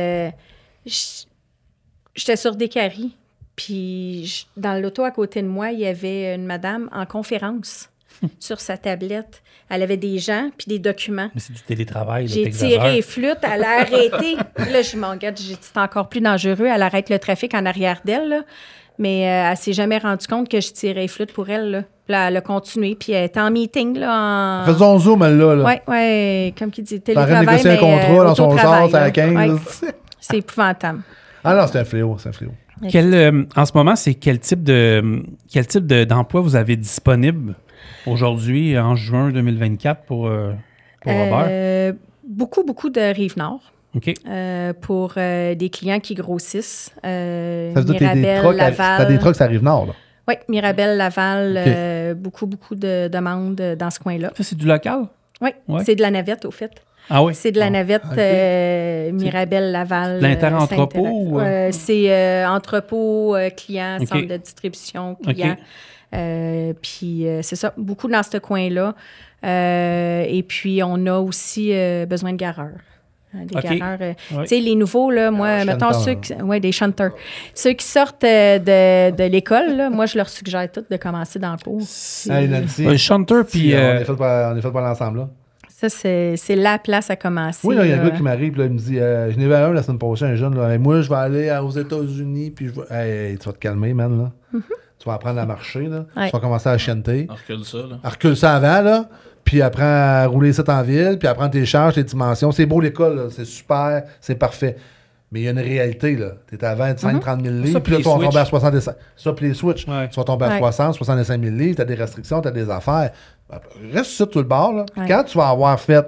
j'étais sur Descaries. Puis dans l'auto à côté de moi, il y avait une madame en conférence sur sa tablette. Elle avait des gens puis des documents. Mais c'est du télétravail. là, J'ai t'exagères. tiré les flûtes, elle a arrêté. Puis là, je m'en regarde, j'ai dit, c'est encore plus dangereux. Elle arrête le trafic en arrière d'elle, là. Mais elle s'est jamais rendue compte que je tirais les flûtes pour elle, là. Puis là, elle a continué, puis elle était en meeting, là. Faisons zoom, elle, là. Oui, oui, comme qui dit, Elle est en train de télétravail, négocier un mais contrat dans son autotravail, char, c'est à là. 15. Ouais, là. c'est épouvantable. Ah non, c'est un fléau, c'est un fléau. En ce moment, c'est quel type d'emploi vous avez disponible aujourd'hui, en juin 2024, pour Robert? Beaucoup, beaucoup de Rive-Nord. OK. Pour des clients qui grossissent. Ça veut dire que Mirabel, Laval. t'as des trucks, ça arrive nord, là. Oui, Mirabel, Laval, OK. beaucoup de demandes dans ce coin-là. Ça, c'est du local? Oui, Ouais. c'est de la navette, au fait. Ah oui? C'est de la navette OK. Mirabel, Laval. L'inter-entrepôt Saint-Thérèse. ou, C'est entrepôt, client, OK. centre de distribution, client. Puis c'est ça, beaucoup dans ce coin-là. Et puis, on a aussi besoin de gareurs. Des OK. gareurs. Ouais. Tu sais, les nouveaux, là, moi, mettons chanteurs. ceux qui... Oui, des chanteurs. Ceux qui sortent de l'école, là, moi, je leur suggère tous de commencer dans le cours. Hey, Nancy. Chanteur, puis... on est fait par l'ensemble, là. Ça, c'est la place à commencer. Oui, il y a un là. gars qui m'arrive, puis là, il me dit je n'ai vu un la semaine prochaine, un jeune, là. Hey, moi, je vais aller aux États-Unis, puis je vais. Hey, tu vas te calmer, man, là. Tu vas apprendre à marcher, là. Ouais. Tu vas commencer à chanter. On recule ça, là. Recule ça avant, là. Puis apprends à rouler ça en ville, puis apprends tes charges, tes dimensions. C'est beau l'école, là. C'est super, c'est parfait. Mais il y a une réalité, là. Tu es à 25-30 000 livres, Ça, puis là, puis tu vas les tomber à 65. Ça, puis les switches. Ouais. Tu vas tomber à Ouais. 65 000 livres, tu as des restrictions, tu as des affaires. Reste sur tout le bord, là. Puis Ouais. quand tu vas avoir fait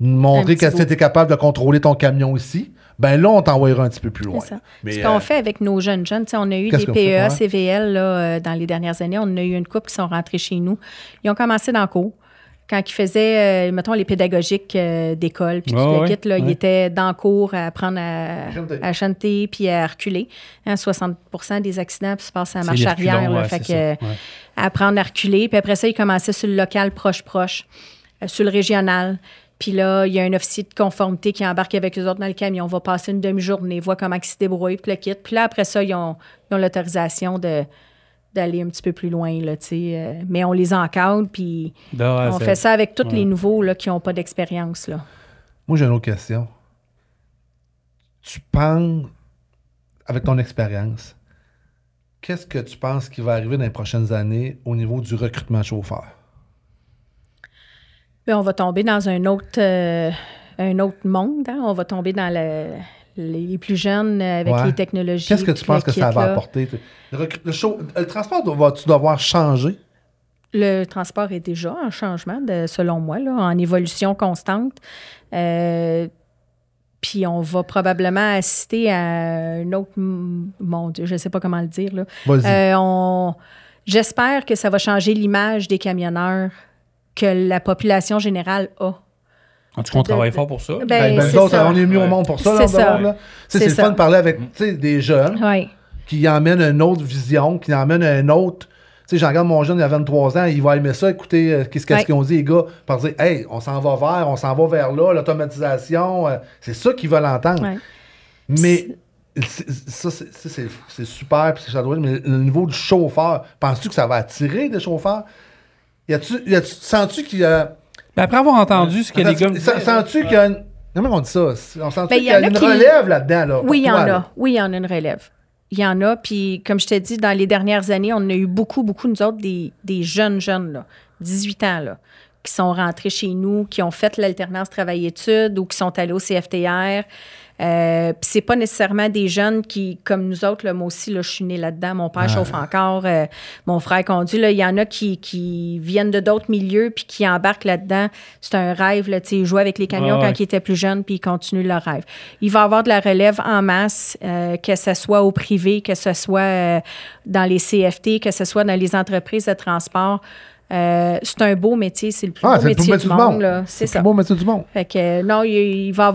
montrer Un petit que bout. tu es capable de contrôler ton camion ici, ben là, on t'envoyera un petit peu plus loin. C'est ça. Mais, Ce qu'on fait avec nos jeunes, tu sais, on a eu qu'est-ce des qu'on fait, PEA, ouais? CVL là, dans les dernières années. On a eu une couple qui sont rentrés chez nous. Ils ont commencé dans le cours. Quand ils faisaient, mettons, les pédagogiques d'école, puis tout le kit, là, ils étaient dans le cours à apprendre à chanter puis à reculer. Hein, 60% des accidents se passent à la C'est marche les arrière. reculons, Là, ouais, fait c'est que, ça, ouais. apprendre à reculer. Puis après ça, ils commençaient sur le local proche, sur le régional. Puis là, il y a un officier de conformité qui embarque avec eux autres dans le camion. On va passer une demi-journée, voit comment ils se débrouillent, puis le kit. Puis là, après ça, ils ont l'autorisation d'aller un petit peu plus loin, là, tu sais. Mais on les encadre, puis on fait ça avec tous les nouveaux là, qui n'ont pas d'expérience, là. Moi, j'ai une autre question. Tu penses, avec ton expérience, qu'est-ce que tu penses qui va arriver dans les prochaines années au niveau du recrutement de chauffeurs? Puis on va tomber dans un autre monde. Hein? On va tomber dans les plus jeunes avec Ouais. les technologies. Qu'est-ce que tu puis penses le que ça kit, va là. apporter? Le transport va-tu devoir changer? Le transport est déjà en changement, selon moi, là, en évolution constante. Puis on va probablement assister à un autre... Mon Dieu, je ne sais pas comment le dire. Là. Vas-y. J'espère que ça va changer l'image des camionneurs que la population générale a. En tout cas, on travaille fort pour ça. Ben, nous c'est autres, ça. on est mis au monde pour ça. C'est ça. C'est le fun de parler avec des jeunes Oui. qui emmènent une autre vision, qui emmènent un autre... Tu sais, j'en regarde mon jeune, il a 23 ans, il va aimer ça, écouter qu'est-ce qu'ils ont dit, les gars, par dire, hey, on s'en va vers là, l'automatisation, c'est ça qu'ils veulent entendre. Ouais. Mais c'est super, puis ça doit être, mais le niveau du chauffeur, penses-tu que ça va attirer des chauffeurs? Sens-tu qu'il y a... Ben, après avoir entendu ce que les gars... Sens-tu qu'il y a une... Comment on dit ça? Sens-tu Ben, qu'il y a une relève là-dedans? Là, oui, il y en a. là? Oui, il y en a une relève. Il y en a, puis comme je t'ai dit, dans les dernières années, on a eu beaucoup, nous autres, des jeunes, là, 18 ans, là, qui sont rentrés chez nous, qui ont fait l'alternance travail-études ou qui sont allés au CFTR. Puis c'est pas nécessairement des jeunes qui, comme nous autres, là, moi aussi, là, je suis née là-dedans, mon père chauffe encore, mon frère conduit. Là, il y en a qui viennent de d'autres milieux puis qui embarquent là-dedans. C'est un rêve, là, ils jouaient avec les camions quand ils étaient plus jeunes puis ils continuent leur rêve. Il va y avoir de la relève en masse, que ce soit au privé, que ce soit dans les CFT, que ce soit dans les entreprises de transport. C'est un beau métier, c'est le plus beau métier du monde. Là. C'est ça. Le plus beau métier du monde. Fait que non, il va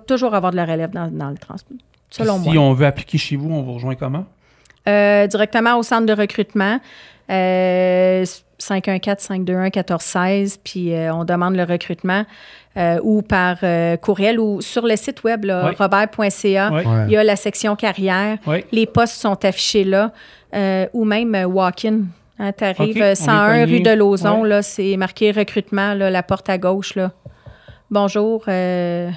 toujours avoir de la relève dans le transport, selon moi. Si on veut appliquer chez vous, on vous rejoint comment? Directement au centre de recrutement, 514-521-1416, puis on demande le recrutement ou par courriel ou sur le site web, là, robert.ca. Oui. Il y a la section carrière. Oui. Les postes sont affichés là, ou même walk-in. Hein, tu arrives OK, 101 rue de Lauson, oui. là, c'est marqué recrutement, là, la porte à gauche. Là. Bonjour. Mais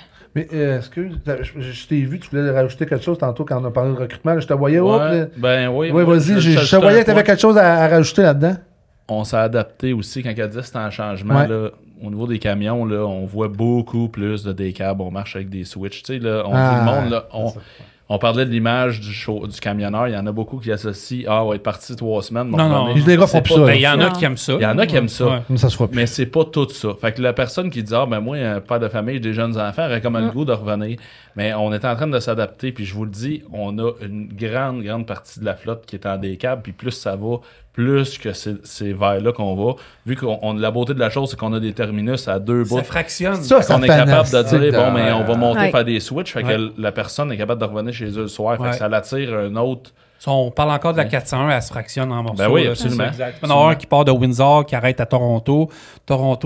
excuse, je t'ai vu, tu voulais rajouter quelque chose tantôt quand on a parlé de recrutement. Là, je te voyais. Ouais, ben oui. Oui, vas-y, je te voyais que tu avais quelque chose à rajouter là-dedans. On s'est adapté aussi quand elle dit que c'était un changement. Ouais. Là, au niveau des camions, là, on voit beaucoup plus de décab. On marche avec des switches. Tu sais, là, on dit le monde, là, on parlait de l'image du camionneur. Il y en a beaucoup qui associent on va être parti 3 semaines. Non. Les gars font plus ça. Il y en a qui aiment ça. Il y en a qui aiment ça. Ouais. Mais ça se fera plus. Mais c'est pas tout ça. Fait que la personne qui dit moi, un père de famille, j'ai des jeunes enfants, aurait comme le goût de revenir. Mais on est en train de s'adapter. Puis je vous le dis, on a une grande partie de la flotte qui est en décab. Puis plus ça va, plus que ces vers-là qu'on va. Vu qu'on la beauté de la chose, c'est qu'on a des terminus à 2 bouts. Ça fractionne. Ça, On est capable de dire, on va monter Ouais. faire des switches. Fait que la personne est capable de revenir chez eux le soir. Fait que ça l'attire un autre. On parle encore de la 401, elle se fractionne en morceaux. Ben oui, là, absolument. c'est ça, exact. Il y en a un qui part de Windsor, qui arrête à Toronto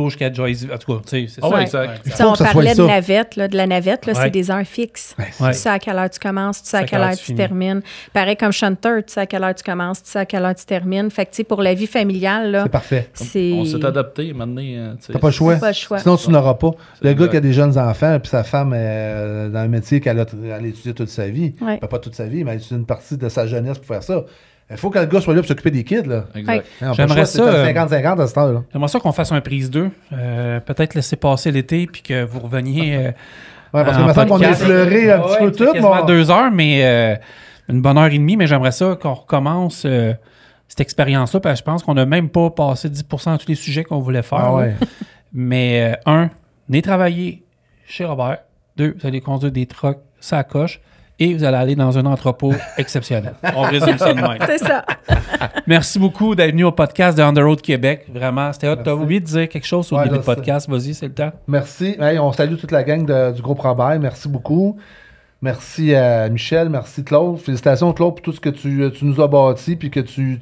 jusqu'à Joyce. En tout cas, tu sais, c'est Ah ça. ouais, exact. Il Ça, faut on que ça soit parlait ça. de navette, là, de la navette, là, Ouais. c'est des heures fixes. Ouais. Tu sais à quelle heure tu commences, tu sais à quelle heure tu finis. termines. Pareil comme chanteur, tu sais à quelle heure tu commences, tu sais à quelle heure tu termines. Fait que, tu sais, pour la vie familiale, là, C'est parfait. c'est... On s'est adapté maintenant. T'as pas le choix. Pas le choix. Sinon, tu n'auras pas. Le exact. gars qui a des jeunes enfants, puis sa femme est dans un métier qu'elle a étudié toute sa vie. Ouais. Ben, pas toute sa vie, mais elle a étudié une partie de sa jeunesse pour faire ça. Il faut que le gars soit là pour s'occuper des kids. Là. Exact. Hein, on J'aimerais peut ça, pas le choix, c'est 50-50 à cette heure-là. J'aimerais ça qu'on fasse un prise 2. Peut-être laisser passer l'été, puis que vous reveniez. Ouais, parce que en il me semble qu'on a podcast. effleuré un petit peu c'est tout. quasiment mais 2 heures, mais une bonne heure et demie. Mais j'aimerais ça qu'on recommence cette expérience-là, parce que je pense qu'on n'a même pas passé 10% de tous les sujets qu'on voulait faire. Ah là. ouais. Mais venez travailler chez Robert. 2, vous allez conduire des trucks, ça coche. Et vous allez aller dans un entrepôt exceptionnel. On résume ça de même. C'est ça. Merci beaucoup d'être venu au podcast de On the Road Québec. Vraiment, c'était hot. T'as oublié de dire quelque chose au Ouais, début je du podcast. Vas-y, c'est le temps. Merci. Hey, on salue toute la gang du groupe Robert. Merci beaucoup. Merci à Michel. Merci Claude. Félicitations Claude pour tout ce que tu nous as bâti puis que tu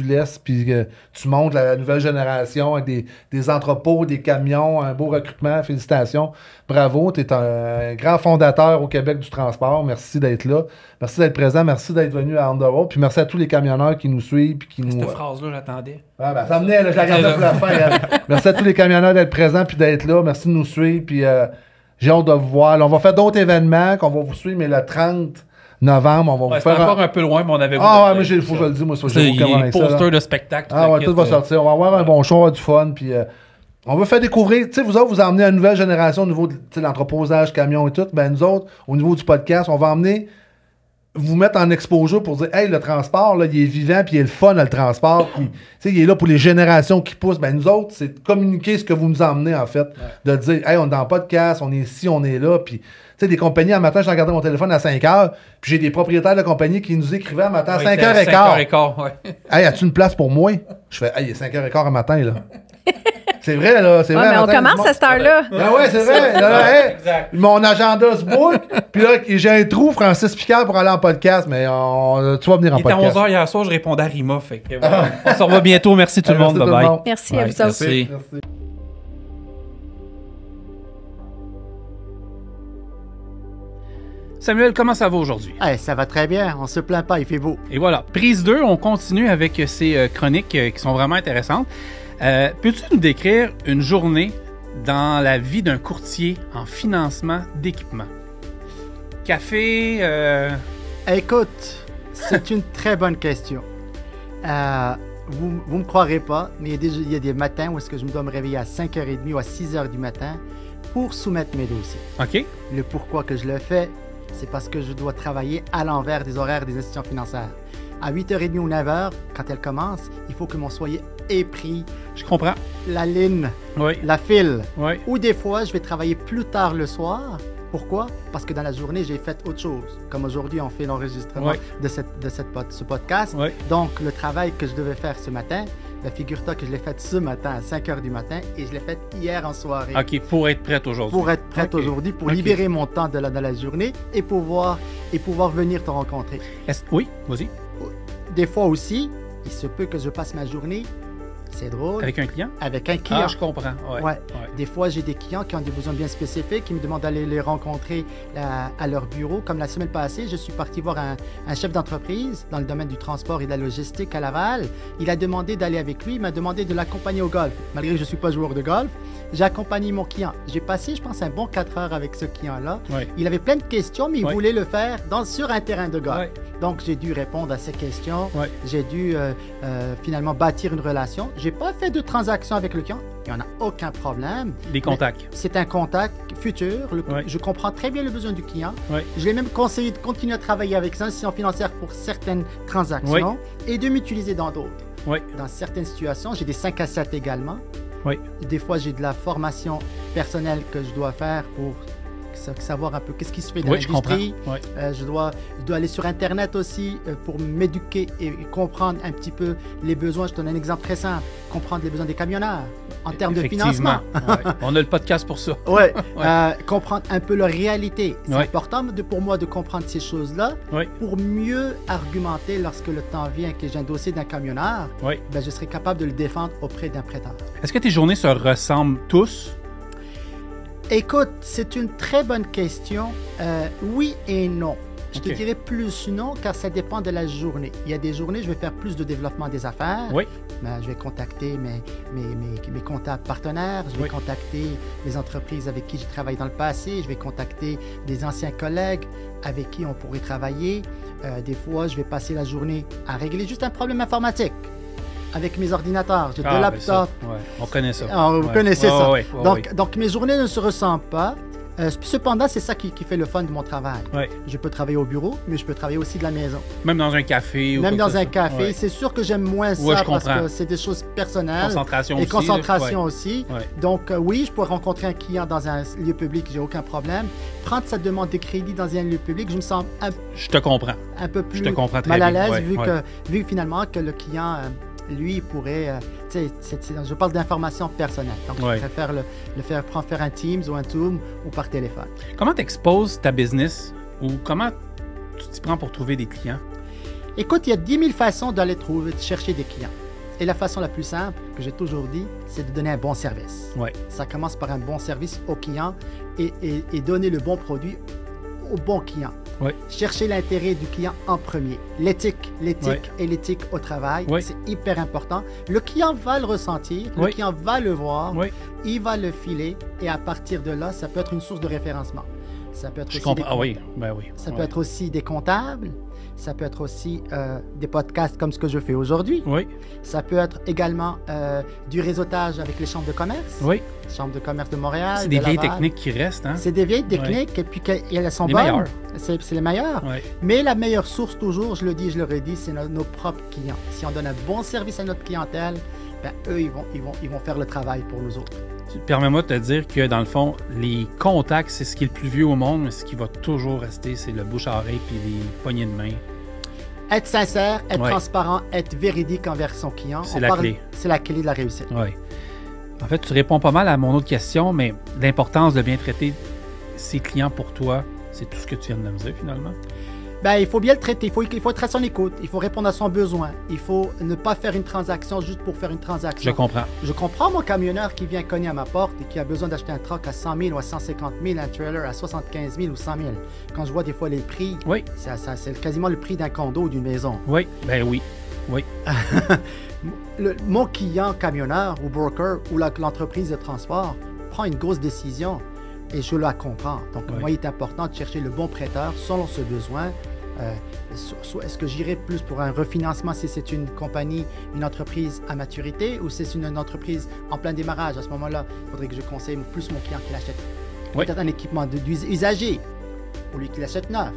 laisses puis que tu montres la nouvelle génération avec des entrepôts, des camions, un beau recrutement. Félicitations. Bravo. Tu es un grand fondateur au Québec du transport. Merci d'être là. Merci d'être présent. Merci d'être venu à On the Road. Puis merci à tous les camionneurs qui nous suivent puis qui nous... Cette phrase-là, j'attendais. Ah ben, ça venait, là, je la gardais pour la fin. Hein. Merci à tous les camionneurs d'être présents puis d'être là. Merci de nous suivre. Puis j'ai hâte de vous voir. Là, on va faire d'autres événements qu'on va vous suivre, mais le 30 novembre, on va vous C'était faire... encore un peu loin, mais on avait... Ah ouais, mais il faut que je le dise, moi, ça, C'est j'ai aucun les problème avec ça, là. posters de spectacle. Ah ouais, tout va sortir. On va avoir un bon show, on va avoir du fun, puis on va faire découvrir, tu sais, vous autres, vous emmenez une nouvelle génération au niveau de l'entreposage, camion et tout, ben nous autres, au niveau du podcast, on va emmener, vous mettre en exposure pour dire, hey, le transport, là, il est vivant, puis il est le fun, le transport, puis, tu sais, il est là pour les générations qui poussent. Ben nous autres, c'est de communiquer ce que vous nous emmenez, en fait, de dire, hey, on est dans le podcast, on est ici, on est là, puis... Tu sais, des compagnies, un matin, je regardais mon téléphone à 5 heures, puis j'ai des propriétaires de compagnies qui nous écrivaient un matin à 5h15. 5h15, ouais. Hey, as-tu une place pour moi? Je fais, hey, il est 5h15 le matin, là. C'est vrai, là. C'est Ouais, vrai. mais on matin, commence à cette heure-là. Ah ouais, c'est vrai. Là, hey, mon agenda se book. Puis là, j'ai un trou, Francis Picard, pour aller en podcast, mais tu vas venir en Il était à podcast. 11h hier soir, je répondais à Rima. Fait que, voilà. On se revoit bientôt. Merci tout le monde. Merci tout Bye le bye. monde. Merci à Ouais, vous autres. merci. Merci. Samuel, comment ça va aujourd'hui? Hey, ça va très bien, on se plaint pas, il fait beau. Et voilà, prise 2, on continue avec ces chroniques qui sont vraiment intéressantes. Peux-tu nous décrire une journée dans la vie d'un courtier en financement d'équipement? Café, Écoute, c'est une très bonne question. Vous me croirez pas, mais il y a des matins où est-ce que je me dois me réveiller à 5h30 ou à 6h du matin pour soumettre mes dossiers. OK? Le pourquoi que je le fais, c'est parce que je dois travailler à l'envers des horaires des institutions financières. À 8h30 ou 9h, quand elle commence, il faut que mon soyer ait pris Je comprends. la ligne, Oui, la file. oui. Ou des fois, je vais travailler plus tard le soir. Pourquoi? Parce que dans la journée, j'ai fait autre chose. Comme aujourd'hui, on fait l'enregistrement Ouais. de ce podcast. Ouais. Donc, le travail que je devais faire ce matin, Ben, figure-toi que je l'ai faite ce matin à 5 h du matin et je l'ai faite hier en soirée. OK, pour être prête aujourd'hui. Pour être prête OK. aujourd'hui, pour OK. libérer mon temps de la journée et pouvoir venir te rencontrer. Oui, vas-y. Des fois aussi, il se peut que je passe ma journée, c'est drôle, Avec un client? avec un client. Ah, je comprends. Ouais. Ouais. Des fois, j'ai des clients qui ont des besoins bien spécifiques, qui me demandent d'aller les rencontrer à leur bureau. Comme la semaine passée, je suis parti voir un chef d'entreprise dans le domaine du transport et de la logistique à Laval. Il a demandé d'aller avec lui, il m'a demandé de l'accompagner au golf. Malgré que je ne suis pas joueur de golf, j'ai accompagné mon client. J'ai passé, je pense, un bon 4 heures avec ce client-là. Ouais. Il avait plein de questions, mais il Ouais. voulait le faire sur un terrain de golf. Ouais. Donc, j'ai dû répondre à ces questions. Ouais. J'ai dû finalement bâtir une relation. Je n'ai pas fait de transaction avec le client. Il n'y en a aucun problème. Des contacts. C'est un contact futur. Ouais. Je comprends très bien le besoin du client. Ouais. Je l'ai même conseillé de continuer à travailler avec une institution financière pour certaines transactions et de m'utiliser dans d'autres. Oui. Dans certaines situations, j'ai des 5 à 7 également. Oui. Des fois, j'ai de la formation personnelle que je dois faire pour savoir un peu qu'est-ce qui se fait dans Oui, je l'industrie. comprends. Oui. Je dois aller sur Internet aussi pour m'éduquer et comprendre un petit peu les besoins. Je te donne un exemple très simple. Comprendre les besoins des camionneurs en termes de Effectivement. financement. Ouais. On a le podcast pour ça. Ouais. Ouais. Comprendre un peu leur réalité. C'est Ouais. important pour moi de comprendre ces choses-là Oui. pour mieux argumenter lorsque le temps vient que j'ai un dossier d'un camionneur. Oui. Ben, je serai capable de le défendre auprès d'un prêteur. Est-ce que tes journées se ressemblent tous? Écoute, c'est une très bonne question. Oui et non. Je te Ok. dirais plus non, car ça dépend de la journée. Il y a des journées, je vais faire plus de développement des affaires. Oui. Ben, je vais contacter mes comptables partenaires, je vais Oui. contacter les entreprises avec qui j'ai travaillé dans le passé, je vais contacter des anciens collègues avec qui on pourrait travailler. Des fois, je vais passer la journée à régler juste un problème informatique avec mes ordinateurs. J'ai deux Ben ça, laptops. ouais. On connaît ça. Ah, vous Ouais. connaissez Ouais, ça. ouais, ouais, donc, ouais. donc, mes journées ne se ressemblent pas. Cependant, c'est ça qui fait le fun de mon travail. Ouais. Je peux travailler au bureau, mais je peux travailler aussi de la maison. Même dans un café. ou Même quoi que dans un ce soit. café. Ouais. C'est sûr que j'aime moins Ouais, ça je parce comprends. que c'est des choses personnelles. Concentration Et aussi. concentration là. aussi. Ouais. Donc, oui, je pourrais rencontrer un client dans un lieu public, j'ai aucun problème. Prendre sa demande de crédit dans un lieu public, je me sens Je te comprends. un peu plus Je te comprends très mal à bien. l'aise Ouais, vu, ouais. vu finalement que le client, lui, pourrait... je parle d'informations personnelles. Donc, Ouais. je préfère le faire un Teams ou un Zoom ou par téléphone. Comment tu exposes ta business ou comment tu t'y prends pour trouver des clients? Écoute, il y a 10 000 façons d'aller chercher des clients. Et la façon la plus simple, que j'ai toujours dit, c'est de donner un bon service. Ouais. Ça commence par un bon service au client et donner le bon produit au bon client. Ouais. Chercher l'intérêt du client en premier. L'éthique Ouais. et l'éthique au travail, Ouais. c'est hyper important. Le client va le ressentir, le Ouais. client va le voir, Oui. il va le filer et à partir de là, ça peut être une source de référencement. Ça peut être Je aussi comprends. des Ah oui. Ben oui. Ça Ouais. peut être aussi des comptables, ça peut être aussi des podcasts comme ce que je fais aujourd'hui. Oui. Ça peut être également du réseautage avec les chambres de commerce, Oui. Chambre de commerce de Montréal. C'est des de vieilles Laval. techniques qui restent, hein? C'est des vieilles techniques et puis elles sont Les bonnes. meilleures. C'est les meilleures. Ouais. Mais la meilleure source toujours, je le dis, je le redis, c'est nos propres clients. Si on donne un bon service à notre clientèle, ben, eux, ils vont faire le travail pour nous autres. Permets-moi de te dire que, dans le fond, les contacts, c'est ce qui est le plus vieux au monde, mais ce qui va toujours rester, c'est le bouche à oreille puis les poignées de main. Être sincère, être Ouais. transparent, être véridique envers son client. C'est On la parle- clé. C'est la clé de la réussite. Oui. En fait, tu réponds pas mal à mon autre question, mais l'importance de bien traiter ses clients pour toi, c'est tout ce que tu viens de me dire, finalement. Ben, il faut bien le traiter, il faut être à son écoute, il faut répondre à son besoin, il faut ne pas faire une transaction juste pour faire une transaction. Je comprends. Je comprends mon camionneur qui vient cogner à ma porte et qui a besoin d'acheter un truck à 100 000 ou à 150 000, un trailer à 75 000 ou 100 000. Quand je vois des fois les prix, Oui. c'est quasiment le prix d'un condo ou d'une maison. Oui. Ben oui. Oui. Mon client camionneur ou broker ou l'entreprise de transport prend une grosse décision et je la comprends. Donc, Oui. moi, il est important de chercher le bon prêteur selon ce besoin. Soit est-ce que j'irai plus pour un refinancement si c'est une compagnie, une entreprise à maturité ou si c'est une entreprise en plein démarrage? À ce moment-là, il faudrait que je conseille plus mon client qu'il achète Oui. peut-être un équipement usagé au lieu qu'il achète neuf.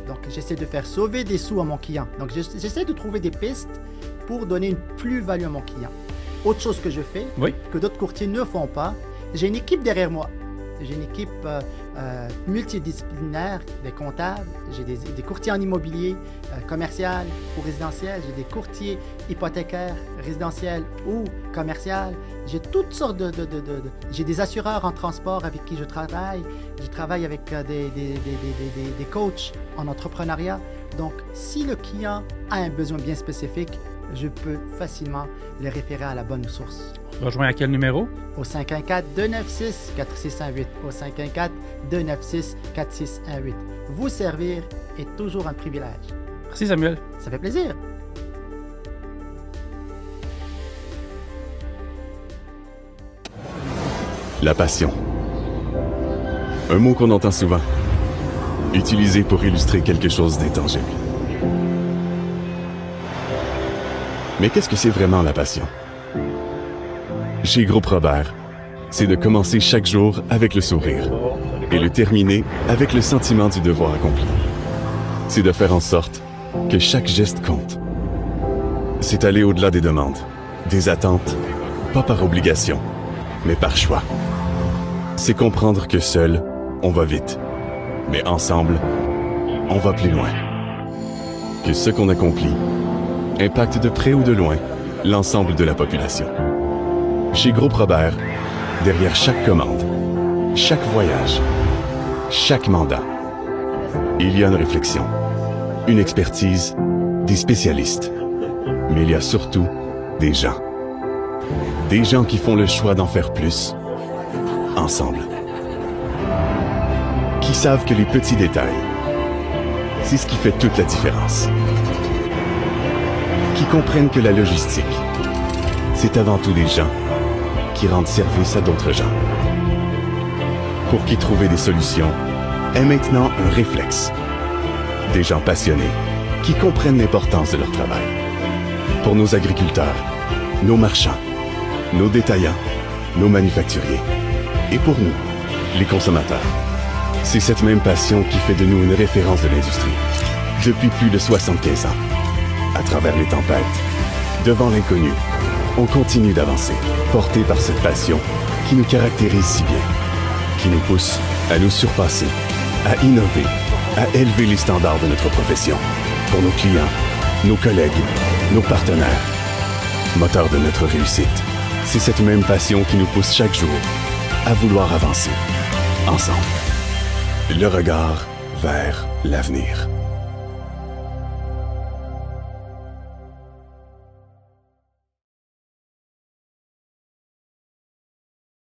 Donc, j'essaie de faire sauver des sous à mon client. Donc, j'essaie de trouver des pistes pour donner une plus-value à mon client. Autre chose que je fais, Oui. que d'autres courtiers ne font pas, j'ai une équipe derrière moi. j'ai une équipe multidisciplinaire, des comptables, j'ai des courtiers en immobilier commercial ou résidentiel, j'ai des courtiers hypothécaires résidentiels ou commercial, j'ai toutes sortes j'ai des assureurs en transport avec qui je travaille avec des coachs en entrepreneuriat. Donc, si le client a un besoin bien spécifique, je peux facilement le référer à la bonne source. Rejoins à quel numéro? Au 514-296-4618. Au 514-296-4618. Vous servir est toujours un privilège. Merci Samuel. Ça fait plaisir. La passion. Un mot qu'on entend souvent, utilisé pour illustrer quelque chose d'intangible. Mais qu'est-ce que c'est vraiment la passion? Chez Groupe Robert, c'est de commencer chaque jour avec le sourire et le terminer avec le sentiment du devoir accompli. C'est de faire en sorte que chaque geste compte. C'est aller au-delà des demandes, des attentes, pas par obligation, mais par choix. C'est comprendre que seul, on va vite, mais ensemble, on va plus loin. Que ce qu'on accomplit impacte de près ou de loin l'ensemble de la population. Chez Groupe Robert, derrière chaque commande, chaque voyage, chaque mandat, il y a une réflexion, une expertise, des spécialistes. Mais il y a surtout des gens. Des gens qui font le choix d'en faire plus, ensemble. Qui savent que les petits détails, c'est ce qui fait toute la différence. Qui comprennent que la logistique, c'est avant tout des gens qui rendent service à d'autres gens. Pour qui trouver des solutions est maintenant un réflexe. Des gens passionnés qui comprennent l'importance de leur travail. Pour nos agriculteurs, nos marchands, nos détaillants, nos manufacturiers. Et pour nous, les consommateurs. C'est cette même passion qui fait de nous une référence de l'industrie. Depuis plus de 75 ans. À travers les tempêtes, devant l'inconnu, on continue d'avancer, portés par cette passion qui nous caractérise si bien, qui nous pousse à nous surpasser, à innover, à élever les standards de notre profession, pour nos clients, nos collègues, nos partenaires. Moteur de notre réussite, c'est cette même passion qui nous pousse chaque jour à vouloir avancer, ensemble. Le regard vers l'avenir.